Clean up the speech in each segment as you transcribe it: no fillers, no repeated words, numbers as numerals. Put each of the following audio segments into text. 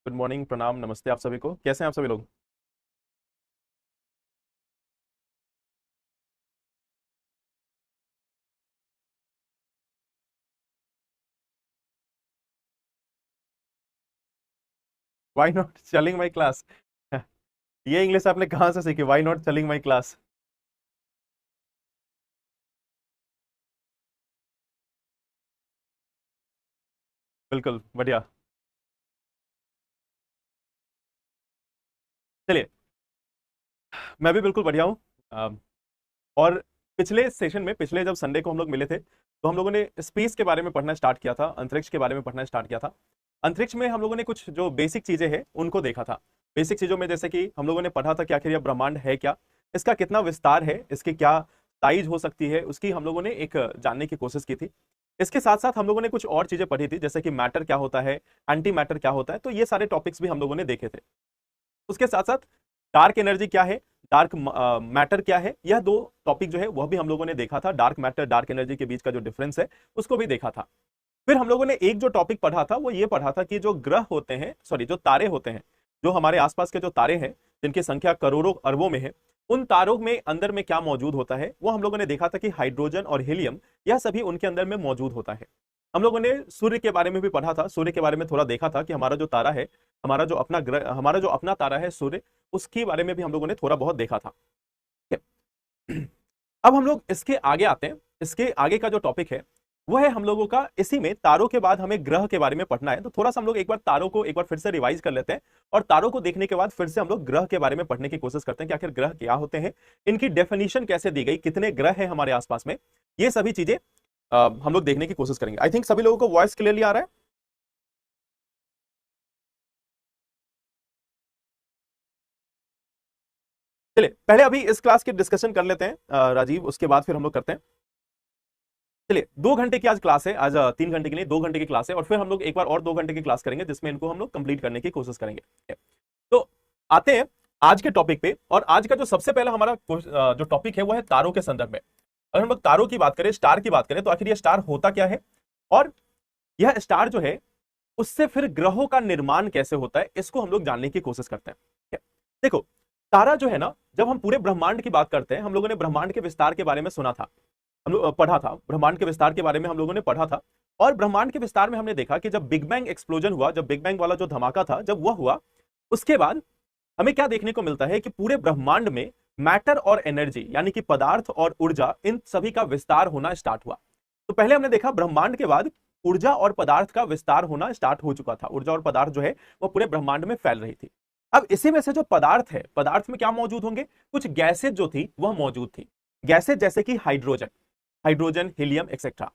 Good morning, प्रणाम, नमस्ते आप सभी को। कैसे हैं आप सभी लोग? Why not joining my class? ये इंग्लिश आपने कहाँ से सीखी? Why not joining my class? बिल्कुल बढ़िया। चलिए, मैं भी बिल्कुल बढ़िया हूँ। और पिछले सेशन में, पिछले जब संडे को हम लोग मिले थे, तो हम लोगों ने स्पेस के बारे में पढ़ना स्टार्ट किया था, अंतरिक्ष के बारे में पढ़ना स्टार्ट किया था। अंतरिक्ष में हम लोगों ने कुछ जो बेसिक चीजें हैं उनको देखा था। बेसिक चीजों में जैसे कि हम लोगों ने पढ़ा था कि आखिर यह ब्रह्मांड है क्या, इसका कितना विस्तार है, इसकी क्या साइज हो सकती है, उसकी हम लोगों ने एक जानने की कोशिश की थी। इसके साथ साथ हम लोगों ने कुछ और चीजें पढ़ी थी, जैसे कि मैटर क्या होता है, एंटी मैटर क्या होता है, तो ये सारे टॉपिक्स भी हम लोगों ने देखे थे। उसके साथ साथ डार्क एनर्जी क्या है, डार्क मैटर क्या है, यह दो टॉपिक जो है वह भी हम लोगों ने देखा था। डार्क मैटर, डार्क एनर्जी के बीच का जो डिफरेंस है उसको भी देखा था। फिर हम लोगों ने एक जो टॉपिक पढ़ा था वो ये पढ़ा था कि जो ग्रह होते हैं, सॉरी, जो तारे होते हैं, जो हमारे आसपास के जो तारे हैं, जिनकी संख्या करोड़ों अरबों में है, उन तारों में अंदर में क्या मौजूद होता है वो हम लोगों ने देखा था कि हाइड्रोजन और हीलियम, यह सभी उनके अंदर में मौजूद होता है। हम लोगों ने सूर्य के बारे में भी पढ़ा था, सूर्य के बारे में थोड़ा देखा था कि हमारा जो तारा है, हमारा जो अपना ग्रह, हमारा जो अपना तारा है सूर्य, उसके बारे में भी हम लोगों ने थोड़ा बहुत देखा था। ठीक है? अब हम लोग इसके आगे आते हैं। इसके आगे का जो टॉपिक है वो है हम लोगों का, इसी में तारों के बाद हमें ग्रह के बारे में पढ़ना है। तो थोड़ा सा हम लोग एक बार तारों को एक बार फिर से रिवाइज कर लेते हैं, और तारों को देखने के बाद फिर से हम लोग ग्रह के बारे में पढ़ने की कोशिश करते हैं कि आखिर ग्रह क्या होते हैं, इनकी डेफिनेशन कैसे दी गई, कितने ग्रह हैं हमारे आसपास में, ये सभी चीजें हम लोग देखने की कोशिश करेंगे। आई थिंक सभी लोगों को वॉइस क्लियरली आ रहा है। चलिए, पहले अभी इस क्लास की डिस्कशन कर लेते हैं राजीव, उसके बाद फिर हम लोग करते हैं। चलिए, 2 घंटे की आज क्लास है, आज 3 घंटे की नहीं, 2 घंटे की क्लास है, और फिर हम लोग एक बार और 2 घंटे की क्लास करेंगे जिसमें इनको हम लोग कंप्लीट करने की कोशिश करेंगे। तो आते हैं आज के टॉपिक पे। और आज का जो सबसे पहला हमारा जो टॉपिक है वो है तारों के संदर्भ में। अगर हम लोग तारों की बात करें, स्टार की बात करें, तो आखिर ये स्टार होता क्या है, और यह स्टार जो है उससे फिर ग्रहों का निर्माण कैसे होता है, इसको हम लोग जानने की कोशिश करते हैं। ठीक है? देखो, तारा जो है ना, जब हम पूरे ब्रह्मांड की बात करते हैं, हम लोगों ने ब्रह्मांड के विस्तार के बारे में सुना था, हम लोग पढ़ा था, ब्रह्मांड के विस्तार के बारे में हम लोगों ने पढ़ा था। और ब्रह्मांड के विस्तार में हमने देखा कि जब बिग बैंग एक्सप्लोजन हुआ, जब बिग बैंग वाला जो धमाका था जब वह हुआ, उसके बाद हमें क्या देखने को मिलता है कि पूरे ब्रह्मांड में मैटर और एनर्जी, यानी कि पदार्थ और ऊर्जा, इन सभी का विस्तार होना स्टार्ट हुआ। तो पहले हमने देखा ब्रह्मांड के बाद ऊर्जा और पदार्थ का विस्तार होना स्टार्ट हो चुका था। ऊर्जा और पदार्थ जो है वो पूरे ब्रह्मांड में फैल रही थी। अब इसी में से जो पदार्थ है, पदार्थ में क्या मौजूद होंगे, कुछ गैसेज जो थी वह मौजूद थी। गैसेज जैसे कि हाइड्रोजन, हाइड्रोजन, हीलियम एक्सेट्रा।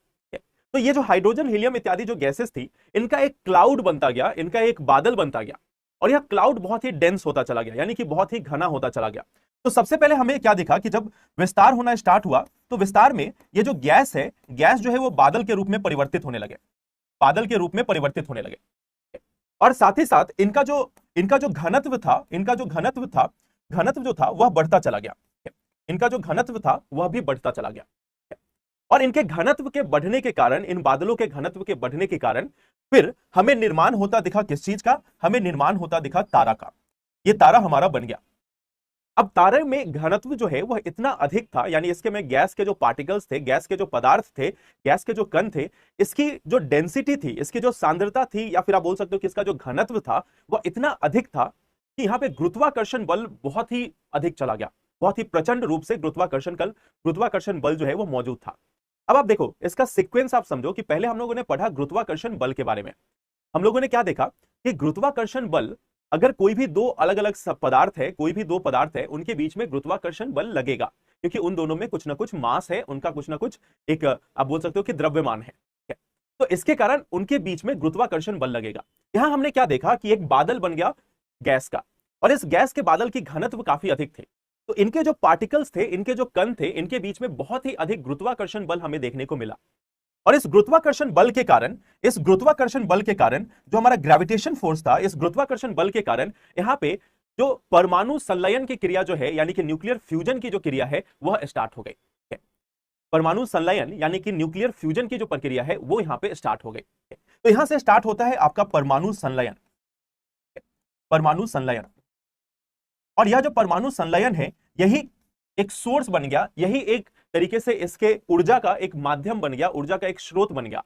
तो ये जो हाइड्रोजन, हीलियम इत्यादि जो गैसेस थी, इनका एक क्लाउड बनता गया, इनका एक बादल बनता गया, और यह क्लाउड बहुत ही डेंस होता चला गया, यानी कि बहुत ही घना होता चला गया। तो सबसे पहले हमें क्या दिखा कि जब विस्तार होना स्टार्ट हुआ, तो विस्तार में ये जो गैस है, गैस जो है वो बादल के रूप में परिवर्तित होने लगे, बादल के रूप में परिवर्तित होने लगे। और साथ ही साथ इनका जो घनत्व था, इनका जो घनत्व था, घनत्व जो था वह बढ़ता चला गया। इनका जो घनत्व था वह भी बढ़ता चला गया। और इनके घनत्व के बढ़ने के कारण, इन बादलों के घनत्व के बढ़ने के कारण फिर हमें निर्माण होता दिखा किस चीज का, हमें निर्माण होता दिखा तारा का। ये तारा हमारा बन गया। अब तारे में घनत्व जो है वह इतना अधिक था, यानी इसके में गैस के जो पार्टिकल्स थे, गैस के जो पदार्थ थे, गैस के जो कण थे, इसकी जो डेंसिटी थी, इसकी जो सांद्रता थी, या फिर आप बोल सकते हो कि इसका जो घनत्व था वह इतना अधिक था कि यहां पे गुरुत्वाकर्षण बल बहुत ही अधिक चला गया। बहुत ही प्रचंड रूप से गुरुत्वाकर्षण बल जो है वो मौजूद था। अब आप देखो इसका सीक्वेंस, आप समझो कि पहले हम लोगों ने पढ़ा गुरुत्वाकर्षण बल के बारे में। हम लोगों ने क्या देखा कि गुरुत्वाकर्षण बल, अगर कोई भी दो अलग अलग पदार्थ है, कोई भी दो पदार्थ है, उनके बीच में गुरुत्वाकर्षण बल लगेगा, क्योंकि उन दोनों में कुछ ना कुछ मास है, उनका कुछ ना कुछ एक, आप बोल सकते हो कि द्रव्यमान है। तो इसके कारण उनके बीच में गुरुत्वाकर्षण बल लगेगा। यहां हमने क्या देखा कि एक बादल बन गया गैस का, और इस गैस के बादल की घनत्व काफी अधिक थे। तो इनके जो पार्टिकल्स थे, इनके जो कण थे, इनके बीच में बहुत ही अधिक गुरुत्वाकर्षण बल हमें देखने को मिला। और इस गुरुत्वाकर्षण बल के कारण जो हमारा ग्रेविटेशन फोर्स था, इस गुरुत्वाकर्षण बल के कारण यहां पे जो परमाणु संलयन की क्रिया जो है, यानी कि न्यूक्लियर फ्यूजन की जो क्रिया है वह स्टार्ट हो गई। परमाणु संलयन यानी कि न्यूक्लियर फ्यूजन की जो प्रक्रिया है वो यहां पे स्टार्ट हो गई। तो यहां से स्टार्ट होता है आपका परमाणु संलयन। परमाणु संलयन। और यह जो परमाणु संलयन है, यही एक सोर्स बन गया, यही एक तरीके से इसके ऊर्जा का एक माध्यम बन गया, ऊर्जा का एक स्रोत बन गया।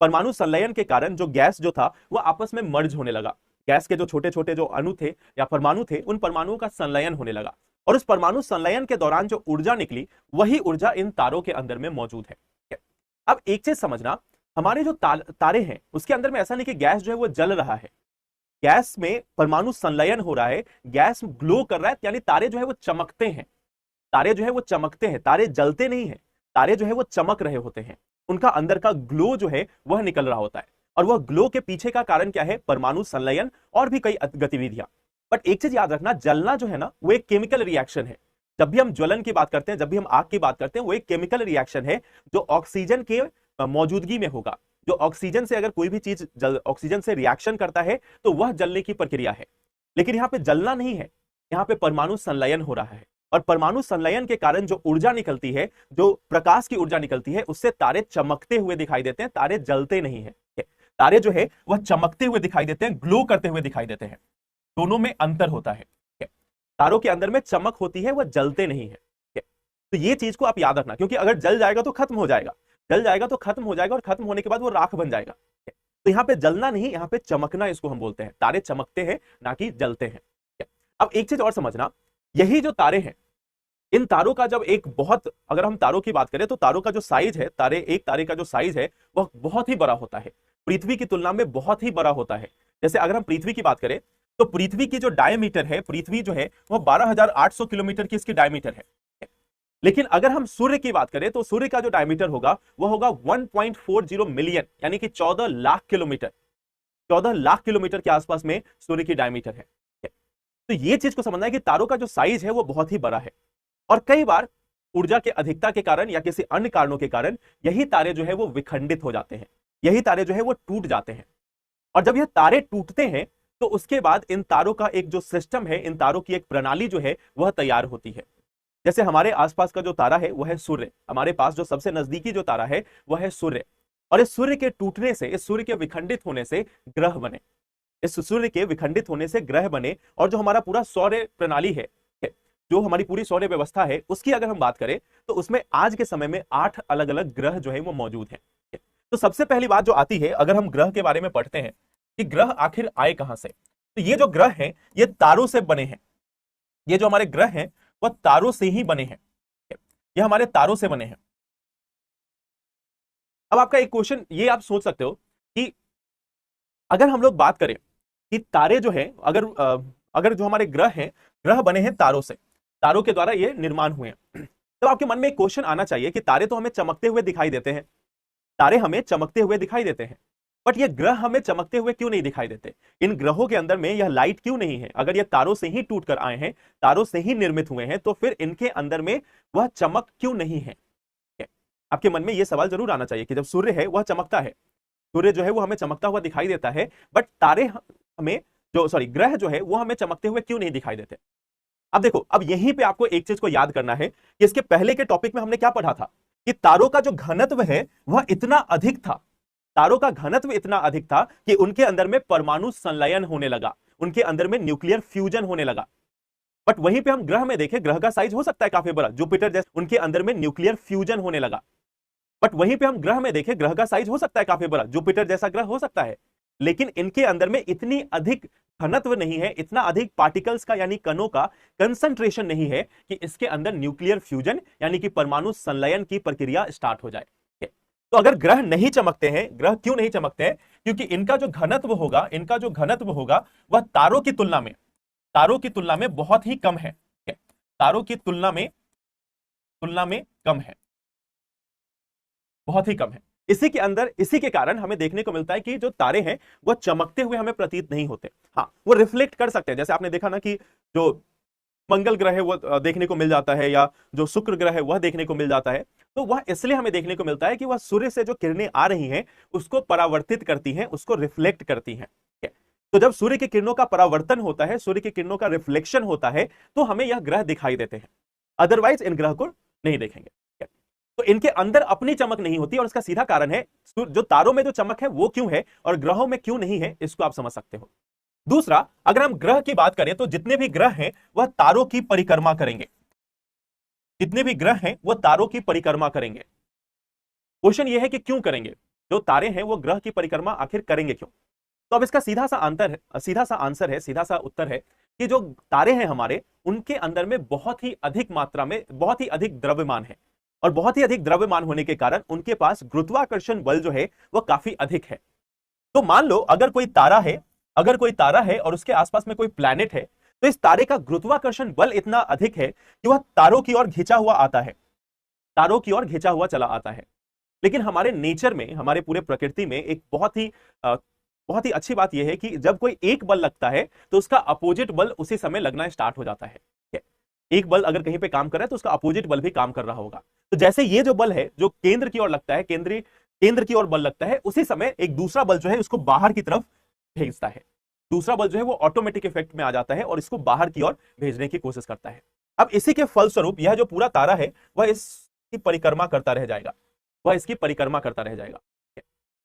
परमाणु संलयन के कारण जो गैस जो था वह आपस में मर्ज होने लगा। गैस के जो छोटे छोटे जो अणु थे या परमाणु थे, उन परमाणुओं का संलयन होने लगा, और उस परमाणु संलयन के दौरान जो ऊर्जा निकली, वही ऊर्जा इन तारों के अंदर में मौजूद है। अब एक चीज समझना, हमारे जो तारे हैं उसके अंदर में ऐसा नहीं कि गैस जो है वो जल रहा है, गैस में परमाणु संलयन हो रहा है, गैस ग्लो कर रहा है, यानी तारे जो है वो चमकते हैं, तारे जो है वो चमकते हैं, तारे जलते नहीं हैं, तारे जो है वो चमक रहे होते हैं, उनका अंदर का ग्लो जो है वह निकल रहा होता है। और वह ग्लो के पीछे का कारण क्या है? परमाणु संलयन और भी कई गतिविधियां। बट एक चीज याद रखना, जलना जो है ना वो एक केमिकल रिएक्शन है। जब भी हम ज्वलन की बात करते हैं, जब भी हम आग की बात करते हैं, वो एक केमिकल रिएक्शन है जो ऑक्सीजन के मौजूदगी में होगा। जो ऑक्सीजन से अगर कोई भी चीज ऑक्सीजन से रिएक्शन करता है तो वह जलने की प्रक्रिया है। लेकिन यहां पे जलना नहीं है, यहां पे परमाणु संलयन हो रहा है, और परमाणु संलयन के कारण जो ऊर्जा निकलती है, जो प्रकाश की ऊर्जा निकलती है, उससे तारे चमकते हुए दिखाई देते हैं, तारे जलते नहीं है। तारे जो है वह चमकते हुए दिखाई देते हैं, ग्लो करते हुए दिखाई देते हैं, दोनों में अंतर होता है। तारों के अंदर में चमक होती है, वह जलते नहीं है। तो ये चीज को आप याद रखना, क्योंकि अगर जल जाएगा तो खत्म हो जाएगा, जल जाएगा तो खत्म हो जाएगा, और खत्म होने के बाद वो राख बन जाएगा। तो यहाँ पे जलना नहीं, यहाँ पे चमकना इसको हम बोलते हैं। तारे चमकते हैं, ना कि जलते हैं। अब एक चीज और समझना, यही जो तारे हैं, इन तारों का जब एक बहुत, अगर हम तारों की बात करें तो तारों का जो साइज है, एक तारे का जो साइज है वह बहुत ही बड़ा होता है, पृथ्वी की तुलना में बहुत ही बड़ा होता है। जैसे अगर हम पृथ्वी की बात करें तो पृथ्वी की जो डायमीटर है, पृथ्वी जो है वह 12,800 किलोमीटर की इसकी डायमीटर है। लेकिन अगर हम सूर्य की बात करें तो सूर्य का जो डायमीटर होगा वह होगा 1.40 मिलियन, यानी कि 14 लाख किलोमीटर। 14 लाख किलोमीटर के आसपास में सूर्य की डायमीटर है। तो ये चीज को समझना है कि तारों का जो साइज है वो बहुत ही बड़ा है, और कई बार ऊर्जा के अधिकता के कारण या किसी अन्य कारणों के कारण यही तारे जो है वो विखंडित हो जाते हैं, यही तारे जो है वो टूट जाते हैं। और जब यह तारे टूटते हैं तो उसके बाद इन तारों का एक जो सिस्टम है, इन तारों की एक प्रणाली जो है वह तैयार होती है। जैसे हमारे आसपास का जो तारा है वह है सूर्य, हमारे पास जो सबसे नजदीकी जो तारा है वह है सूर्य, और इस सूर्य के टूटने से, इस सूर्य के विखंडित होने से ग्रह बने, इस सूर्य के विखंडित होने से ग्रह बने। और जो हमारा पूरा सौर प्रणाली है, जो हमारी पूरी सौर व्यवस्था है, उसकी अगर हम बात करें तो उसमें आज के समय में 8 अलग अलग ग्रह जो है वो मौजूद हैं। तो सबसे पहली बात जो आती है, अगर हम ग्रह के बारे में पढ़ते हैं कि ग्रह आखिर आए कहां से, तो ये जो ग्रह हैं ये तारों से बने हैं। ये जो हमारे ग्रह हैं वह तारों से ही बने हैं, ये हमारे तारों से बने हैं। अब आपका एक क्वेश्चन ये आप सोच सकते हो कि अगर हम लोग बात करें कि तारे जो है, अगर जो हमारे ग्रह हैं, ग्रह बने हैं तारों से, तारों के द्वारा ये निर्माण हुए हैं, तो आपके मन में एक क्वेश्चन आना चाहिए कि तारे तो हमें चमकते हुए दिखाई देते हैं, तारे हमें चमकते हुए दिखाई देते हैं, बट ये ग्रह हमें चमकते हुए क्यों नहीं दिखाई देते? इन ग्रहों के अंदर में यह लाइट क्यों नहीं है? अगर ये तारों से ही टूट कर आए हैं, तारों से ही निर्मित हुए हैं, तो फिर इनके अंदर में वह चमक क्यों नहीं है? आपके मन में यह सवाल जरूर आना चाहिए कि जब सूर्य है वह चमकता है, सूर्य जो है वो हमें चमकता हुआ दिखाई देता है, बट तारे हमें ग्रह जो है वो हमें चमकते हुए क्यों नहीं दिखाई देते? अब देखो, अब यहीं पे आपको एक चीज को याद करना है कि इसके पहले के टॉपिक में हमने क्या पढ़ा था कि तारों का जो घनत्व है वह इतना अधिक था, तारों का घनत्व इतना अधिक था कि उनके अंदर में परमाणु संलयन होने लगा, उनके अंदर में न्यूक्लियर फ्यूजन होने लगा। बट वहीं पे हम ग्रह में देखें, ग्रह का साइज हो सकता है काफी बड़ा, जुपिटर जैसे, उनके अंदर में न्यूक्लियर फ्यूजन होने लगा। बट वहीं पे हम ग्रह में देखें, ग्रह का साइज हो सकता है काफी बड़ा, जुपिटर जैसा ग्रह हो सकता है, लेकिन इनके अंदर में इतनी अधिक घनत्व नहीं है, इतना अधिक पार्टिकल्स का यानी कणों का कंसंट्रेशन नहीं है कि इसके अंदर न्यूक्लियर फ्यूजन यानी कि परमाणु संलयन की प्रक्रिया स्टार्ट हो जाए। तो अगर ग्रह नहीं चमकते हैं, ग्रह क्यों नहीं चमकते हैं? क्योंकि इनका जो घनत्व होगा, इनका जो घनत्व होगा वह तारों की तुलना में बहुत ही कम है, तारों की तुलना में कम है, बहुत ही कम है। इसी के कारण हमें देखने को मिलता है कि जो तारे हैं वह चमकते हुए हमें प्रतीत नहीं होते। हाँ, वो रिफ्लेक्ट कर सकते हैं, जैसे आपने देखा ना कि जो मंगल ग्रह है वह देखने को मिल जाता है, या जो शुक्र ग्रह है वह देखने को मिल जाता है, तो वह इसलिए हमें देखने को मिलता है कि वह सूर्य से जो किरणें आ रही हैं उसको परावर्तित करती हैं, उसको रिफ्लेक्ट करती हैं। तो जब सूर्य की किरणों का परावर्तन होता है, सूर्य की किरणों का रिफ्लेक्शन होता है, तो हमें यह ग्रह दिखाई देते हैं, अदरवाइज इन ग्रह को नहीं देखेंगे। तो इनके अंदर अपनी चमक नहीं होती, और इसका सीधा कारण है जो तारों में जो चमक है वो क्यों है और ग्रहों में क्यों नहीं है, इसको आप समझ सकते हो। दूसरा, अगर हम ग्रह की बात करें तो जितने भी ग्रह हैं वह तारों की परिक्रमा करेंगे। जितने भी ग्रह हैं वह तारों की परिक्रमा करेंगे। क्वेश्चन यह है कि क्यों करेंगे? जो तारे हैं वो ग्रह की परिक्रमा आखिर करेंगे क्यों? तो अब इसका सीधा सा आंसर है, सीधा सा उत्तर है कि जो तारे हैं हमारे, उनके अंदर में बहुत ही अधिक मात्रा में बहुत ही अधिक द्रव्यमान है, और बहुत ही अधिक द्रव्यमान होने के कारण उनके पास गुरुत्वाकर्षण बल जो है वह काफी अधिक है। तो मान लो अगर कोई तारा है, और उसके आसपास में कोई प्लैनेट है, तो इस तारे का गुरुत्वाकर्षण बल इतना अधिक है कि वह तारों की ओर घिंचा हुआ आता है, तारों की ओर घिंचा हुआ चला आता है। लेकिन हमारे नेचर में, हमारे पूरे प्रकृति में एक बहुत ही अच्छी बात यह है कि जब कोई एक बल लगता है तो उसका अपोजिट बल उसी समय लगना स्टार्ट हो जाता है। एक बल अगर कहीं पे काम कर रहा है तो उसका अपोजिट बल भी काम कर रहा होगा। तो जैसे ये जो बल है जो केंद्र की ओर लगता है, केंद्र की ओर बल लगता है, उसी समय एक दूसरा बल जो है उसको बाहर की तरफ भेजता है। दूसरा बल जो है वो ऑटोमेटिक इफेक्ट में आ जाता है और इसको बाहर की ओर भेजने की कोशिश करता है। अब इसी के फलस्वरूप यह जो पूरा तारा है वह इसकी परिक्रमा करता रह जाएगा, वह इसकी परिक्रमा करता रह जाएगा।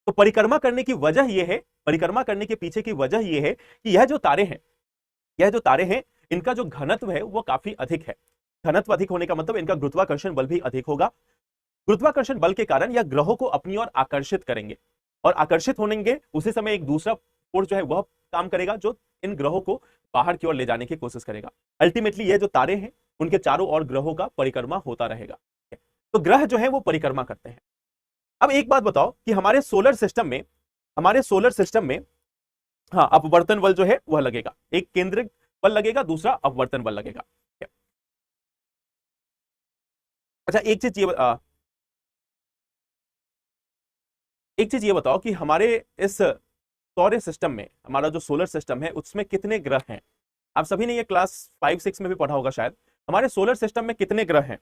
तो परिक्रमा करने की वजह यह है, परिक्रमा करने के पीछे की वजह यह है कि यह जो तारे हैं इनका जो घनत्व है वो काफी अधिक है। घनत्व अधिक होने का मतलब इनका गुरुत्वाकर्षण बल भी अधिक होगा। गुरुत्वाकर्षण बल के कारण यह ग्रहों को अपनी ओर आकर्षित करेंगे, और आकर्षित होंगे उसी समय एक दूसरा फोर्स जो है वह काम करेगा जो इन ग्रहों को बाहर की ओर ले जाने की कोशिश करेगा। अल्टीमेटली ये जो तारे हैं उनके चारों ओर ग्रहों का परिक्रमा होता रहेगा। तो ग्रह जो है वो परिक्रमा करते हैं। अब एक बात बताओ कि हमारे सोलर सिस्टम में हाँ, अपवर्तन बल जो है वह लगेगा, एक केंद्रिक बल लगेगा, दूसरा अपवर्तन बल लगेगा। अच्छा, एक चीज ये बताओ कि हमारे इस सौर सिस्टम में, हमारा जो सोलर सिस्टम है उसमें कितने ग्रह हैं? आप सभी ने ये क्लास 5-6 में भी पढ़ा होगा शायद। हमारे सोलर सिस्टम में कितने ग्रह हैं?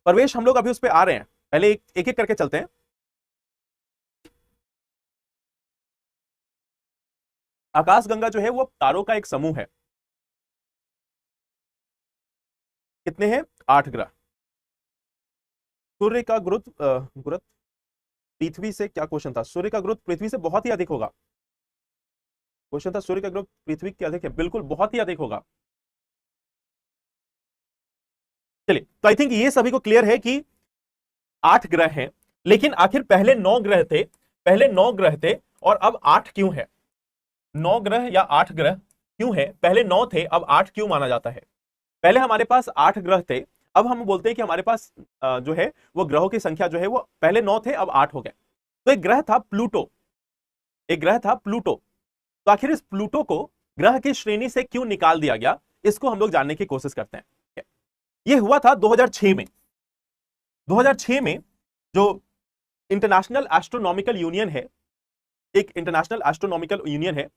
परवेश, हम लोग अभी उस पर आ रहे हैं, पहले एक एक करके चलते हैं। आकाशगंगा जो है वो तारों का एक समूह है। कितने हैं? 8 ग्रह। सूर्य का गुरुत्व पृथ्वी से, क्या क्वेश्चन था? सूर्य का गुरुत्व पृथ्वी से बहुत ही अधिक होगा। क्वेश्चन था सूर्य का गुरुत्व पृथ्वी के अधिक है, बिल्कुल बहुत ही अधिक होगा। चलिए, तो आई थिंक ये सभी को क्लियर है कि 8 ग्रह हैं, लेकिन आखिर पहले 9 ग्रह थे, और अब 8 क्यों है? 9 ग्रह या 8 ग्रह क्यों है? पहले 9 थे, अब 8 क्यों माना जाता है? पहले हमारे पास 8 ग्रह थे, अब हम बोलते हैं कि हमारे पास जो है वो ग्रहों की संख्या जो है वो पहले 9 थे, अब 8 हो गए। तो एक ग्रह था प्लूटो, तो आखिर इस प्लूटो को ग्रह की श्रेणी से क्यों निकाल दिया गया, इसको हम लोग जानने की कोशिश करते हैं। ये हुआ था 2006 में। 2006 में जो इंटरनेशनल एस्ट्रोनॉमिकल यूनियन है, एक इंटरनेशनल एस्ट्रोनॉमिकल यूनियन है,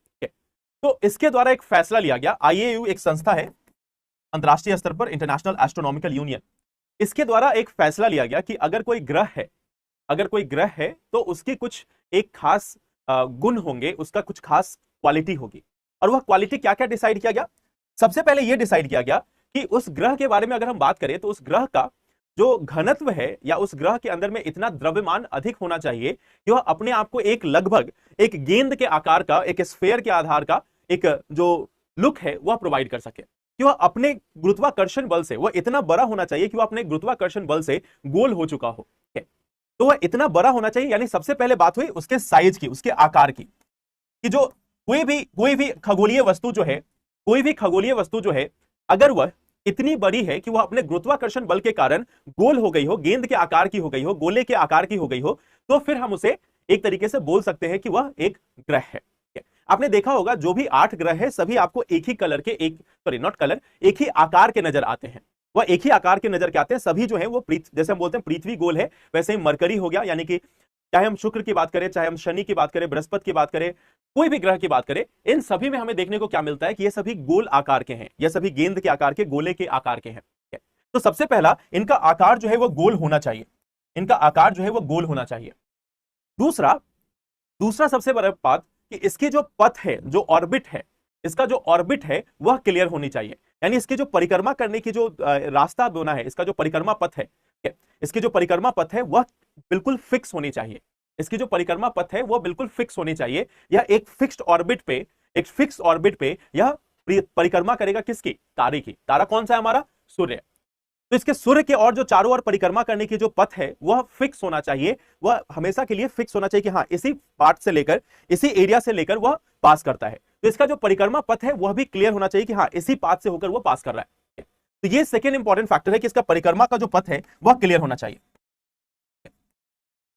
तो इसके द्वारा एक फैसला लिया गया। IAU एक संस्था है अंतरराष्ट्रीय स्तर पर, इंटरनेशनल एस्ट्रोनॉमिकल यूनियन, इसके द्वारा एक फैसला लिया गया कि अगर कोई ग्रह है तो उसकी कुछ एक खास गुण होंगे, उसका कुछ खास क्वालिटी होगी। और वह क्वालिटी क्या क्या डिसाइड किया गया? सबसे पहले यह डिसाइड किया गया कि उस ग्रह के बारे में अगर हम बात करें तो उस ग्रह का जो घनत्व है, या उस ग्रह के अंदर में इतना द्रव्यमान अधिक होना चाहिए कि वह अपने आप को एक लगभग एक गेंद के आकार का, एक स्फेयर के आधार का एक जो लुक है वह प्रोवाइड कर सके, कि वह अपने गुरुत्वाकर्षण बल से, वह इतना बड़ा होना चाहिए कि वह अपने गुरुत्वाकर्षण बल से गोल हो चुका हो। तो वह इतना बड़ा होना चाहिए, यानी सबसे पहले बात हुई उसके साइज की, उसके आकार की, कि जो कोई भी खगोलीय वस्तु जो है अगर वह इतनी बड़ी है कि वह अपने गुरुत्वाकर्षण बल के कारण गोल हो गई हो, गेंद के आकार की हो गई हो, गोले के आकार की हो गई हो, तो फिर हम उसे एक तरीके से बोल सकते हैं कि वह एक ग्रह है। आपने देखा होगा जो भी 8 ग्रह है सभी आपको एक ही कलर के, एक ही आकार के नजर आते हैं। वह एक ही आकार के नजर के आते हैं सभी जो है वो जैसे हम बोलते हैं पृथ्वी गोल है, वैसे ही मरकरी हो गया, यानी कि चाहे हम शुक्र की बात करें, चाहे हम शनि की बात करें, बृहस्पति की बात करें, कोई भी ग्रह की बात करें, इन सभी में हमें देखने को क्या मिलता है कि ये सभी गोल आकार के हैं, ये सभी गेंद के आकार के, गोले के आकार के हैं। तो सबसे पहला इनका आकार जो है वो गोल होना चाहिए, दूसरा सबसे बड़ा बात कि इसकी जो पथ है, जो ऑर्बिट है वह क्लियर होनी चाहिए, यानी इसकी जो परिक्रमा करने की जो रास्ता बना है, इसका जो परिक्रमा पथ है, इसकी जो परिक्रमा पथ है वह बिल्कुल फिक्स होनी चाहिए। इसकी जो परिक्रमा पथ है वो बिल्कुल फिक्स होनी चाहिए। यह एक फिक्स ऑर्बिट पे यह परिक्रमा करेगा किसकी? तारे की। तारा कौन सा है हमारा? सूर्य। तो इसके सूर्य के और जो चारों ओर परिक्रमा करने की जो पथ है वह फिक्स होना चाहिए, वह हमेशा के लिए फिक्स होना चाहिए कि हाँ इसी पार्ट से लेकर, इसी एरिया से लेकर वह पास करता है। तो इसका जो परिक्रमा पथ है वह भी क्लियर होना चाहिए कि हाँ इसी पाथ से होकर वह पास कर रहा है। तो ये सेकेंड इंपॉर्टेंट फैक्टर है कि इसका परिक्रमा का जो पथ है वह क्लियर होना चाहिए।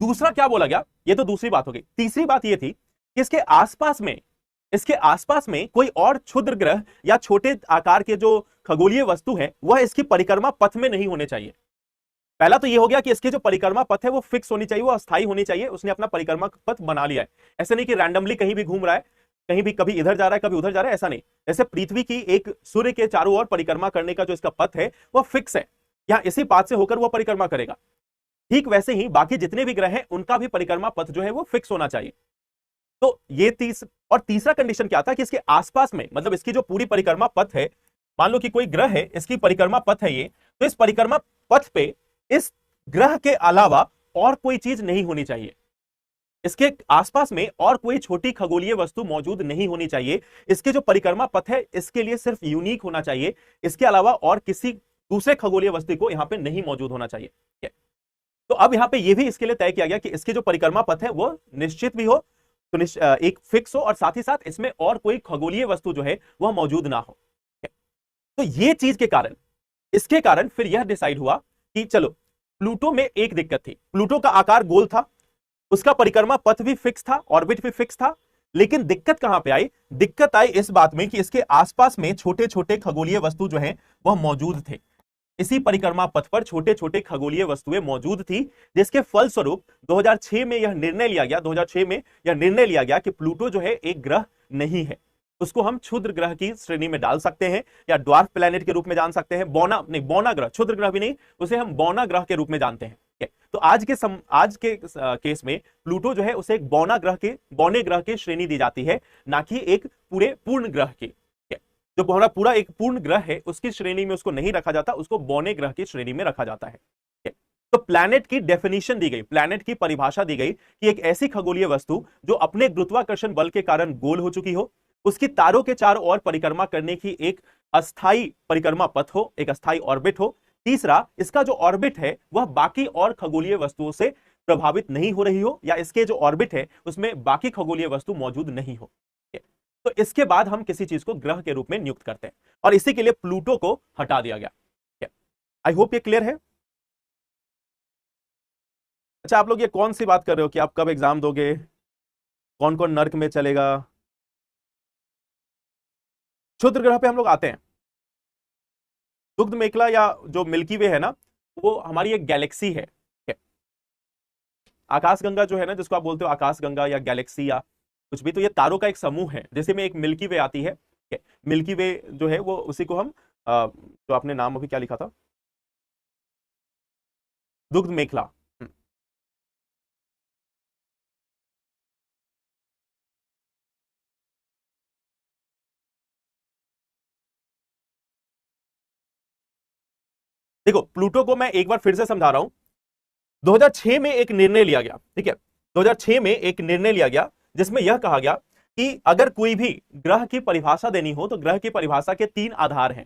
दूसरा क्या बोला गया, ये तो दूसरी बात हो गई। तीसरी बात ये थी कि इसके आसपास में कोई और क्षुद्र ग्रह या छोटे आकार के जो खगोलीय वस्तु है वह इसकी परिक्रमा पथ में नहीं होने चाहिए। पहला तो यह हो गया कि इसकी जो परिक्रमा पथ है वो फिक्स होनी चाहिए, वो अस्थायी होनी चाहिए, उसने अपना परिक्रमा पथ बना लिया है। ऐसे नहीं कि रैंडमली कहीं भी घूम रहा है, कहीं भी कभी इधर जा रहा है कभी उधर जा रहा है, ऐसा नहीं। जैसे पृथ्वी की एक सूर्य के चारों ओर परिक्रमा करने का जो इसका पथ है वह फिक्स है, यहां इसी पाथ से होकर वह परिक्रमा करेगा। ठीक वैसे ही बाकी जितने भी ग्रह हैं उनका भी परिक्रमा पथ जो है वो फिक्स होना चाहिए। तो ये तीसरा कंडीशन क्या था कि इसके आसपास में, मतलब इसकी जो पूरी परिक्रमा पथ है, मान लो कि कोई ग्रह है, इसकी परिक्रमा पथ है ये, तो इस परिक्रमा पथ पे इस ग्रह के अलावा और कोई चीज नहीं होनी चाहिए। इसके आसपास में और कोई छोटी खगोलीय वस्तु मौजूद नहीं होनी चाहिए। इसके जो परिक्रमा पथ है इसके लिए सिर्फ यूनिक होना चाहिए, इसके अलावा और किसी दूसरे खगोलीय वस्तु को यहां पे नहीं मौजूद होना चाहिए। तो अब यहां पे यह भी इसके लिए तय किया गया कि इसके जो परिक्रमा पथ है वो निश्चित भी हो, तो एक फिक्स हो, और साथ ही साथ इसमें और कोई खगोलीय वस्तु जो है वह मौजूद ना हो। तो ये चीज के कारण, इसके कारण फिर यह डिसाइड हुआ कि चलो, प्लूटो में एक दिक्कत थी, प्लूटो का आकार गोल था, उसका परिक्रमा पथ भी फिक्स था, ऑर्बिट भी फिक्स था, लेकिन दिक्कत कहां पे आई? दिक्कत आई इस बात में कि इसके आसपास में छोटे छोटे खगोलीय वस्तु जो है वह मौजूद थे। इसी परिक्रमा पथ पर छोटे छोटे खगोलीय वस्तुएं मौजूद थी, जिसके फलस्वरूप 2006 में यह निर्णय लिया गया कि प्लूटो जो है एक ग्रह नहीं है, उसको हम क्षुद्र ग्रह की श्रेणी में डाल सकते हैं या ड्वार्फ प्लैनेट के रूप में जान सकते हैं। बौना ग्रह, क्षुद्र ग्रह भी नहीं, उसे हम बौना ग्रह के रूप में जानते हैं। तो आज के केस में प्लूटो जो है उसे एक बौने ग्रह की श्रेणी दी जाती है, ना कि एक पूर्ण ग्रह की। जो पूरा एक पूर्ण ग्रह है उसकी श्रेणी में उसको नहीं रखा जाता, उसको बौने ग्रह की श्रेणी में रखा जाता है। तो प्लैनेट की डेफिनेशन दी गई, प्लैनेट की परिभाषा दी गई कि एक ऐसी खगोलीय वस्तु जो अपने गुरुत्वाकर्षण बल के कारण गोल हो चुकी हो, उसकी तारों के चारों ओर परिक्रमा करने की एक अस्थायी परिक्रमा पथ हो, एक अस्थायी ऑर्बिट हो। तीसरा, इसका जो ऑर्बिट है वह बाकी और खगोलीय वस्तुओं से प्रभावित नहीं हो रही हो, या इसके जो ऑर्बिट है उसमें बाकी खगोलीय वस्तु मौजूद नहीं हो। तो इसके बाद हम किसी चीज को ग्रह के रूप में नियुक्त करते हैं, और इसी के लिए प्लूटो को हटा दिया गया। आई होप ये क्लियर है। अच्छा, आप लोग ये कौन सी बात कर रहे हो कि आप कब एग्जाम दोगे, कौन कौन नर्क में चलेगा? क्षुद्र ग्रह पे हम लोग आते हैं। दुग्ध मेखला या जो मिल्की वे है ना, वो हमारी एक गैलेक्सी है। आकाशगंगा जो है ना, जिसको आप बोलते हो आकाशगंगा या गैलेक्सी या कुछ भी, तो ये तारों का एक समूह है, जैसे में एक मिल्की वे आती है। मिल्की वे जो है वो उसी को हम जो आपने नाम अभी क्या लिखा था, दुग्ध मेखला। देखो, प्लूटो को मैं एक बार फिर से समझा रहा हूं। 2006 में एक निर्णय लिया गया, ठीक है, 2006 में एक निर्णय लिया गया जिसमें यह कहा गया कि अगर कोई भी ग्रह की परिभाषा देनी हो तो ग्रह की परिभाषा के 3 आधार हैं।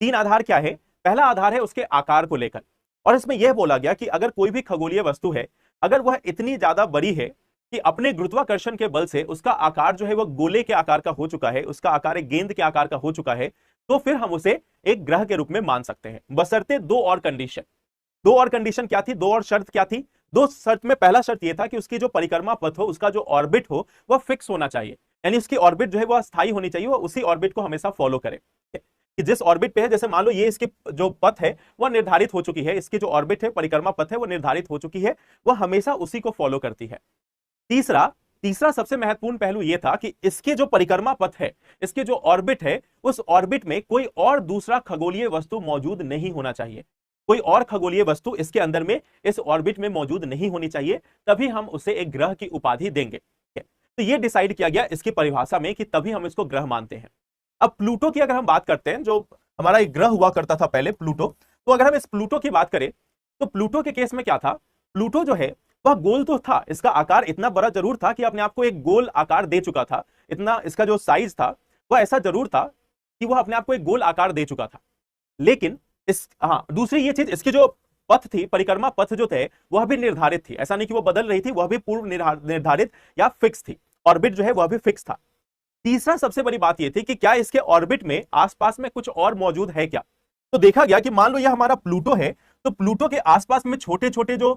3 आधार क्या है? पहला आधार है उसके आकार को लेकर, और इसमें यह बोला गया कि अगर कोई भी खगोलीय वस्तु है, अगर वह इतनी ज्यादा बड़ी है कि अपने गुरुत्वाकर्षण के बल से उसका आकार जो है वह गोले के आकार का हो चुका है, उसका आकार एक गेंद के आकार का हो चुका है, तो फिर हम उसे एक ग्रह के रूप में मान सकते हैं, बशर्ते दो और कंडीशन क्या थी, 2 और शर्त क्या थी? 2 शर्त में पहला शर्त यह था कि उसकी जो परिक्रमा पथ हो, उसका जो ऑर्बिट हो वह फिक्स होना चाहिए, यानी उसकी ऑर्बिट जो है वह स्थायी होनी चाहिए, वह उसी ऑर्बिट को हमेशा फॉलो करे कि जिस ऑर्बिट पे है। जैसे मान लो ये इसकी जो पथ है वह निर्धारित हो चुकी है, इसकी जो ऑर्बिट है, परिक्रमा पथ है, वह निर्धारित हो चुकी है, वह हमेशा उसी को फॉलो करती है। तीसरा सबसे महत्वपूर्ण पहलू यह था कि इसके जो परिक्रमा पथ है, इसके जो ऑर्बिट है, उस ऑर्बिट में कोई और दूसरा खगोलीय वस्तु मौजूद नहीं होना चाहिए, कोई और खगोलीय वस्तु इसके अंदर में इस ऑर्बिट में मौजूद नहीं होनी चाहिए, तभी हम उसे एक ग्रह की उपाधि देंगे। तो यह डिसाइड किया गया इसकी परिभाषा में कि तभी हम इसको ग्रह मानते हैं। अब प्लूटो की अगर हम बात करते हैं, जो हमारा एक ग्रह हुआ करता था पहले प्लूटो, तो अगर हम इस प्लूटो की बात करें तो प्लूटो के केस में क्या था? प्लूटो जो है वह गोल तो था, इसका आकार इतना बड़ा जरूर था कि अपने आप को एक गोल आकार दे चुका था, इतना इसका जो साइज था वह ऐसा जरूर था कि वह अपने आप को एक गोल आकार दे चुका था। लेकिन इस हाँ, दूसरी ये चीज, इसकी जो पथ थी, परिक्रमा पथ जो थे वह भी निर्धारित थी, ऐसा नहीं कि वो बदल रही थी, वह भी पूर्व निर्धारित या फिक्स थी। ऑर्बिट जो है वह भी फिक्स था। तीसरा सबसे बड़ी बात यह थी कि क्या इसके ऑर्बिट में आसपास में कुछ और मौजूद है क्या। तो देखा गया कि मान लो यह हमारा प्लूटो है, तो प्लूटो के आसपास में छोटे छोटे जो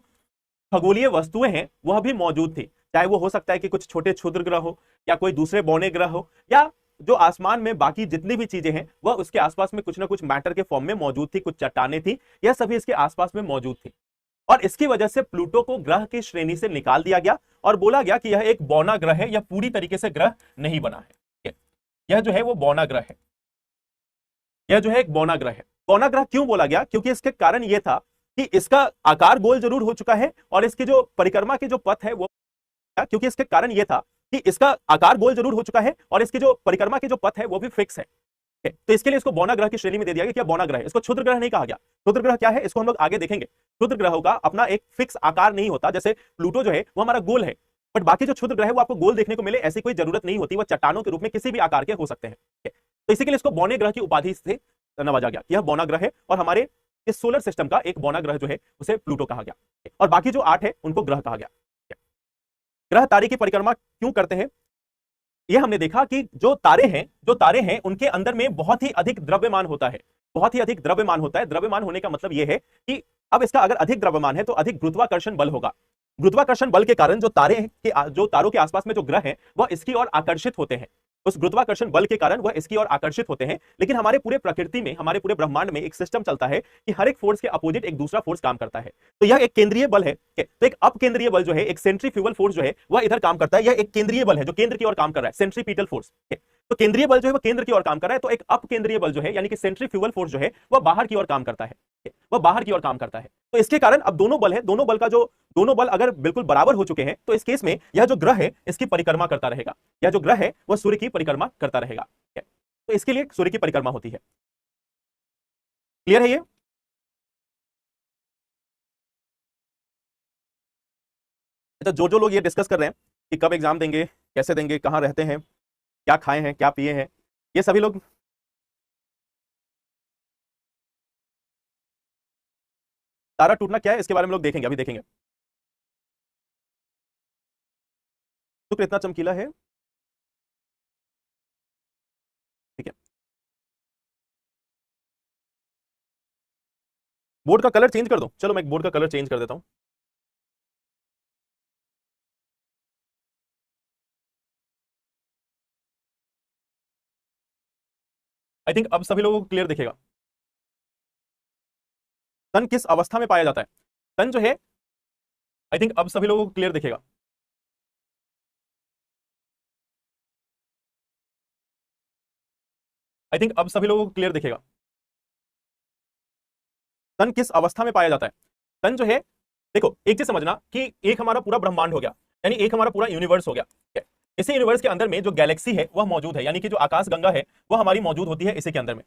खगोलीय वस्तुएं हैं वह भी मौजूद थी, चाहे वो हो सकता है कि कुछ छोटे क्षुद्र ग्रह हो या कोई दूसरे बौने ग्रह हो, या जो आसमान में बाकी जितनी भी चीजें हैं वह उसके आसपास में कुछ ना कुछ मैटर के फॉर्म में मौजूद थी, कुछ चट्टानें थी, यह सभी इसके आसपास में मौजूद थी। और इसकी वजह से प्लूटो को ग्रह की श्रेणी से निकाल दिया गया और बोला गया कि यह एक बौना ग्रह है, यह पूरी तरीके से ग्रह नहीं बना है, यह जो है वो बौना ग्रह है, यह जो है एक बौना ग्रह है। बौना ग्रह क्यों बोला गया? क्योंकि इसके कारण यह था कि इसका आकार गोल जरूर हो चुका है और इसकी जो परिक्रमा की जो पथ है वो, क्योंकि इसके कारण यह था कि इसका आकार गोल जरूर हो चुका है और इसकी जो परिक्रमा की जो पथ है वो भी फिक्स है। तो इसके लिए इसको बौना ग्रह की श्रेणी में दे दिया गया। क्या बौना ग्रह है, इसको क्षुद्र ग्रह नहीं कहा गया। क्षुद्र ग्रह क्या है इसको हम लोग आगे देखेंगे। क्षुद्र ग्रहों का अपना एक फिक्स आकार नहीं होता, जैसे प्लूटो जो है वो हमारा गोल है, बट बाकी जो क्षुद्र ग्रह है वो आपको गोल देखने को मिले ऐसी कोई जरूरत नहीं होती, वो चट्टानों के रूप में किसी भी आकार के हो सकते हैं। तो इसी के लिए इसको बौने ग्रह की उपाधि से नवाजा गया, यह बौना ग्रह है और हमारे इस सोलर सिस्टम का एक बौना ग्रह जो है उसे प्लूटो कहा गया और बाकी जो 8 है उनको ग्रह कहा गया। ग्रह तारे की परिक्रमा क्यों करते हैं, यह हमने देखा कि जो तारे हैं उनके अंदर में बहुत ही अधिक द्रव्यमान होता है, बहुत ही अधिक द्रव्यमान होता है। द्रव्यमान होने का मतलब यह है कि अब इसका अगर अधिक द्रव्यमान है तो अधिक गुरुत्वाकर्षण बल होगा। गुरुत्वाकर्षण बल के कारण जो तारों के आसपास में जो ग्रह हैं वह इसकी ओर आकर्षित होते हैं, उस गुरुत्वाकर्षण बल के कारण वह इसकी ओर आकर्षित होते हैं। लेकिन हमारे पूरे प्रकृति में, हमारे पूरे ब्रह्मांड में एक सिस्टम चलता है कि हर एक फोर्स के अपोजिट एक दूसरा फोर्स काम करता है। तो यह एक केंद्रीय बल है, तो एक अपकेंद्रीय बल जो है, एक सेंट्रीफ्यूगल फोर्स जो है वह इधर काम करता है। यह एक केंद्रीय बल है जो केंद्र की ओर काम कर रहा है, सेंट्रीपिटल फोर्स। तो केंद्रीय बल जो है वह केंद्र की ओर काम कर रहा है, तो एक अपकेंद्रीय बल जो है यानी कि सेंट्रीफ्यूगल फोर्स जो है वह बाहर की ओर काम करता है, वह बाहर की ओर काम करता है। तो इसके कारण अब दोनों बल है, दोनों बल अगर बिल्कुल बराबर हो चुके हैं तो इस केस में यह जो ग्रह है इसकी परिक्रमा करता रहेगा, यह जो ग्रह है वह सूर्य की परिक्रमा करता रहेगा। तो इसके लिए सूर्य की परिक्रमा होती है। क्लियर है ये? तो जो लोग ये डिस्कस कर रहे हैं कि कब एग्जाम देंगे, कैसे देंगे, कहां रहते हैं, क्या खाए हैं, क्या पिए हैं, ये सभी लोग तारा टूटना क्या है इसके बारे में लोग देखेंगे, अभी देखेंगे। शुक्र इतना चमकीला है, ठीक है। बोर्ड का कलर चेंज कर दो, चलो मैं बोर्ड का कलर चेंज कर देता हूं। आई थिंक अब सभी लोगों को क्लियर दिखेगा। सन किस अवस्था में पाया जाता है? सन जो है, आई थिंक अब सभी लोगों को क्लियर दिखेगा। आई थिंक अब सभी लोगों को क्लियर दिखेगा। सन किस अवस्था में पाया जाता है? सन जो है, देखो एक चीज समझना कि एक हमारा पूरा ब्रह्मांड हो गया, यानी एक हमारा पूरा यूनिवर्स हो गया। इसी यूनिवर्स के अंदर में जो गैलेक्सी है वह मौजूद है, यानी कि जो आकाश गंगा है वह हमारी मौजूद होती है इसी के अंदर में।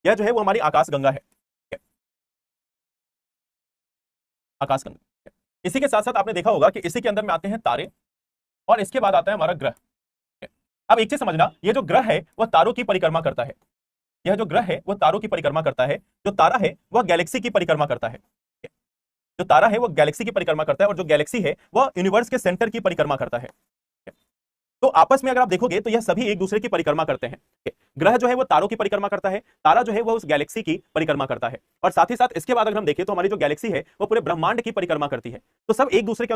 यह जो है वो हमारी आकाश गंगा है, आकाश गंगा। इसी के साथ साथ आपने देखा होगा कि इसी के अंदर में आते हैं तारे और इसके बाद आता है हमारा ग्रह। अब एक चीज समझना, ये जो ग्रह है वह तारों की परिक्रमा करता है, यह जो ग्रह है वह तारों की परिक्रमा करता है। जो तारा है वह गैलेक्सी की परिक्रमा करता है, जो तारा है वह गैलेक्सी की परिक्रमा करता है और जो गैलेक्सी है वह यूनिवर्स के सेंटर की परिक्रमा करता है। तो आपस में अगर आप देखोगे तो यह सभी एक दूसरे की परिक्रमा करते हैं। ग्रह जो है वो तारों की परिक्रमा करता है, तारा जो है वो उस गैलेक्सी की परिक्रमा करता है, और साथ ही साथ इसके बाद अगर हम देखें तो हमारी जो गैलेक्सी है वो पूरे ब्रह्मांड की परिक्रमा करती है। तो सब एक दूसरे के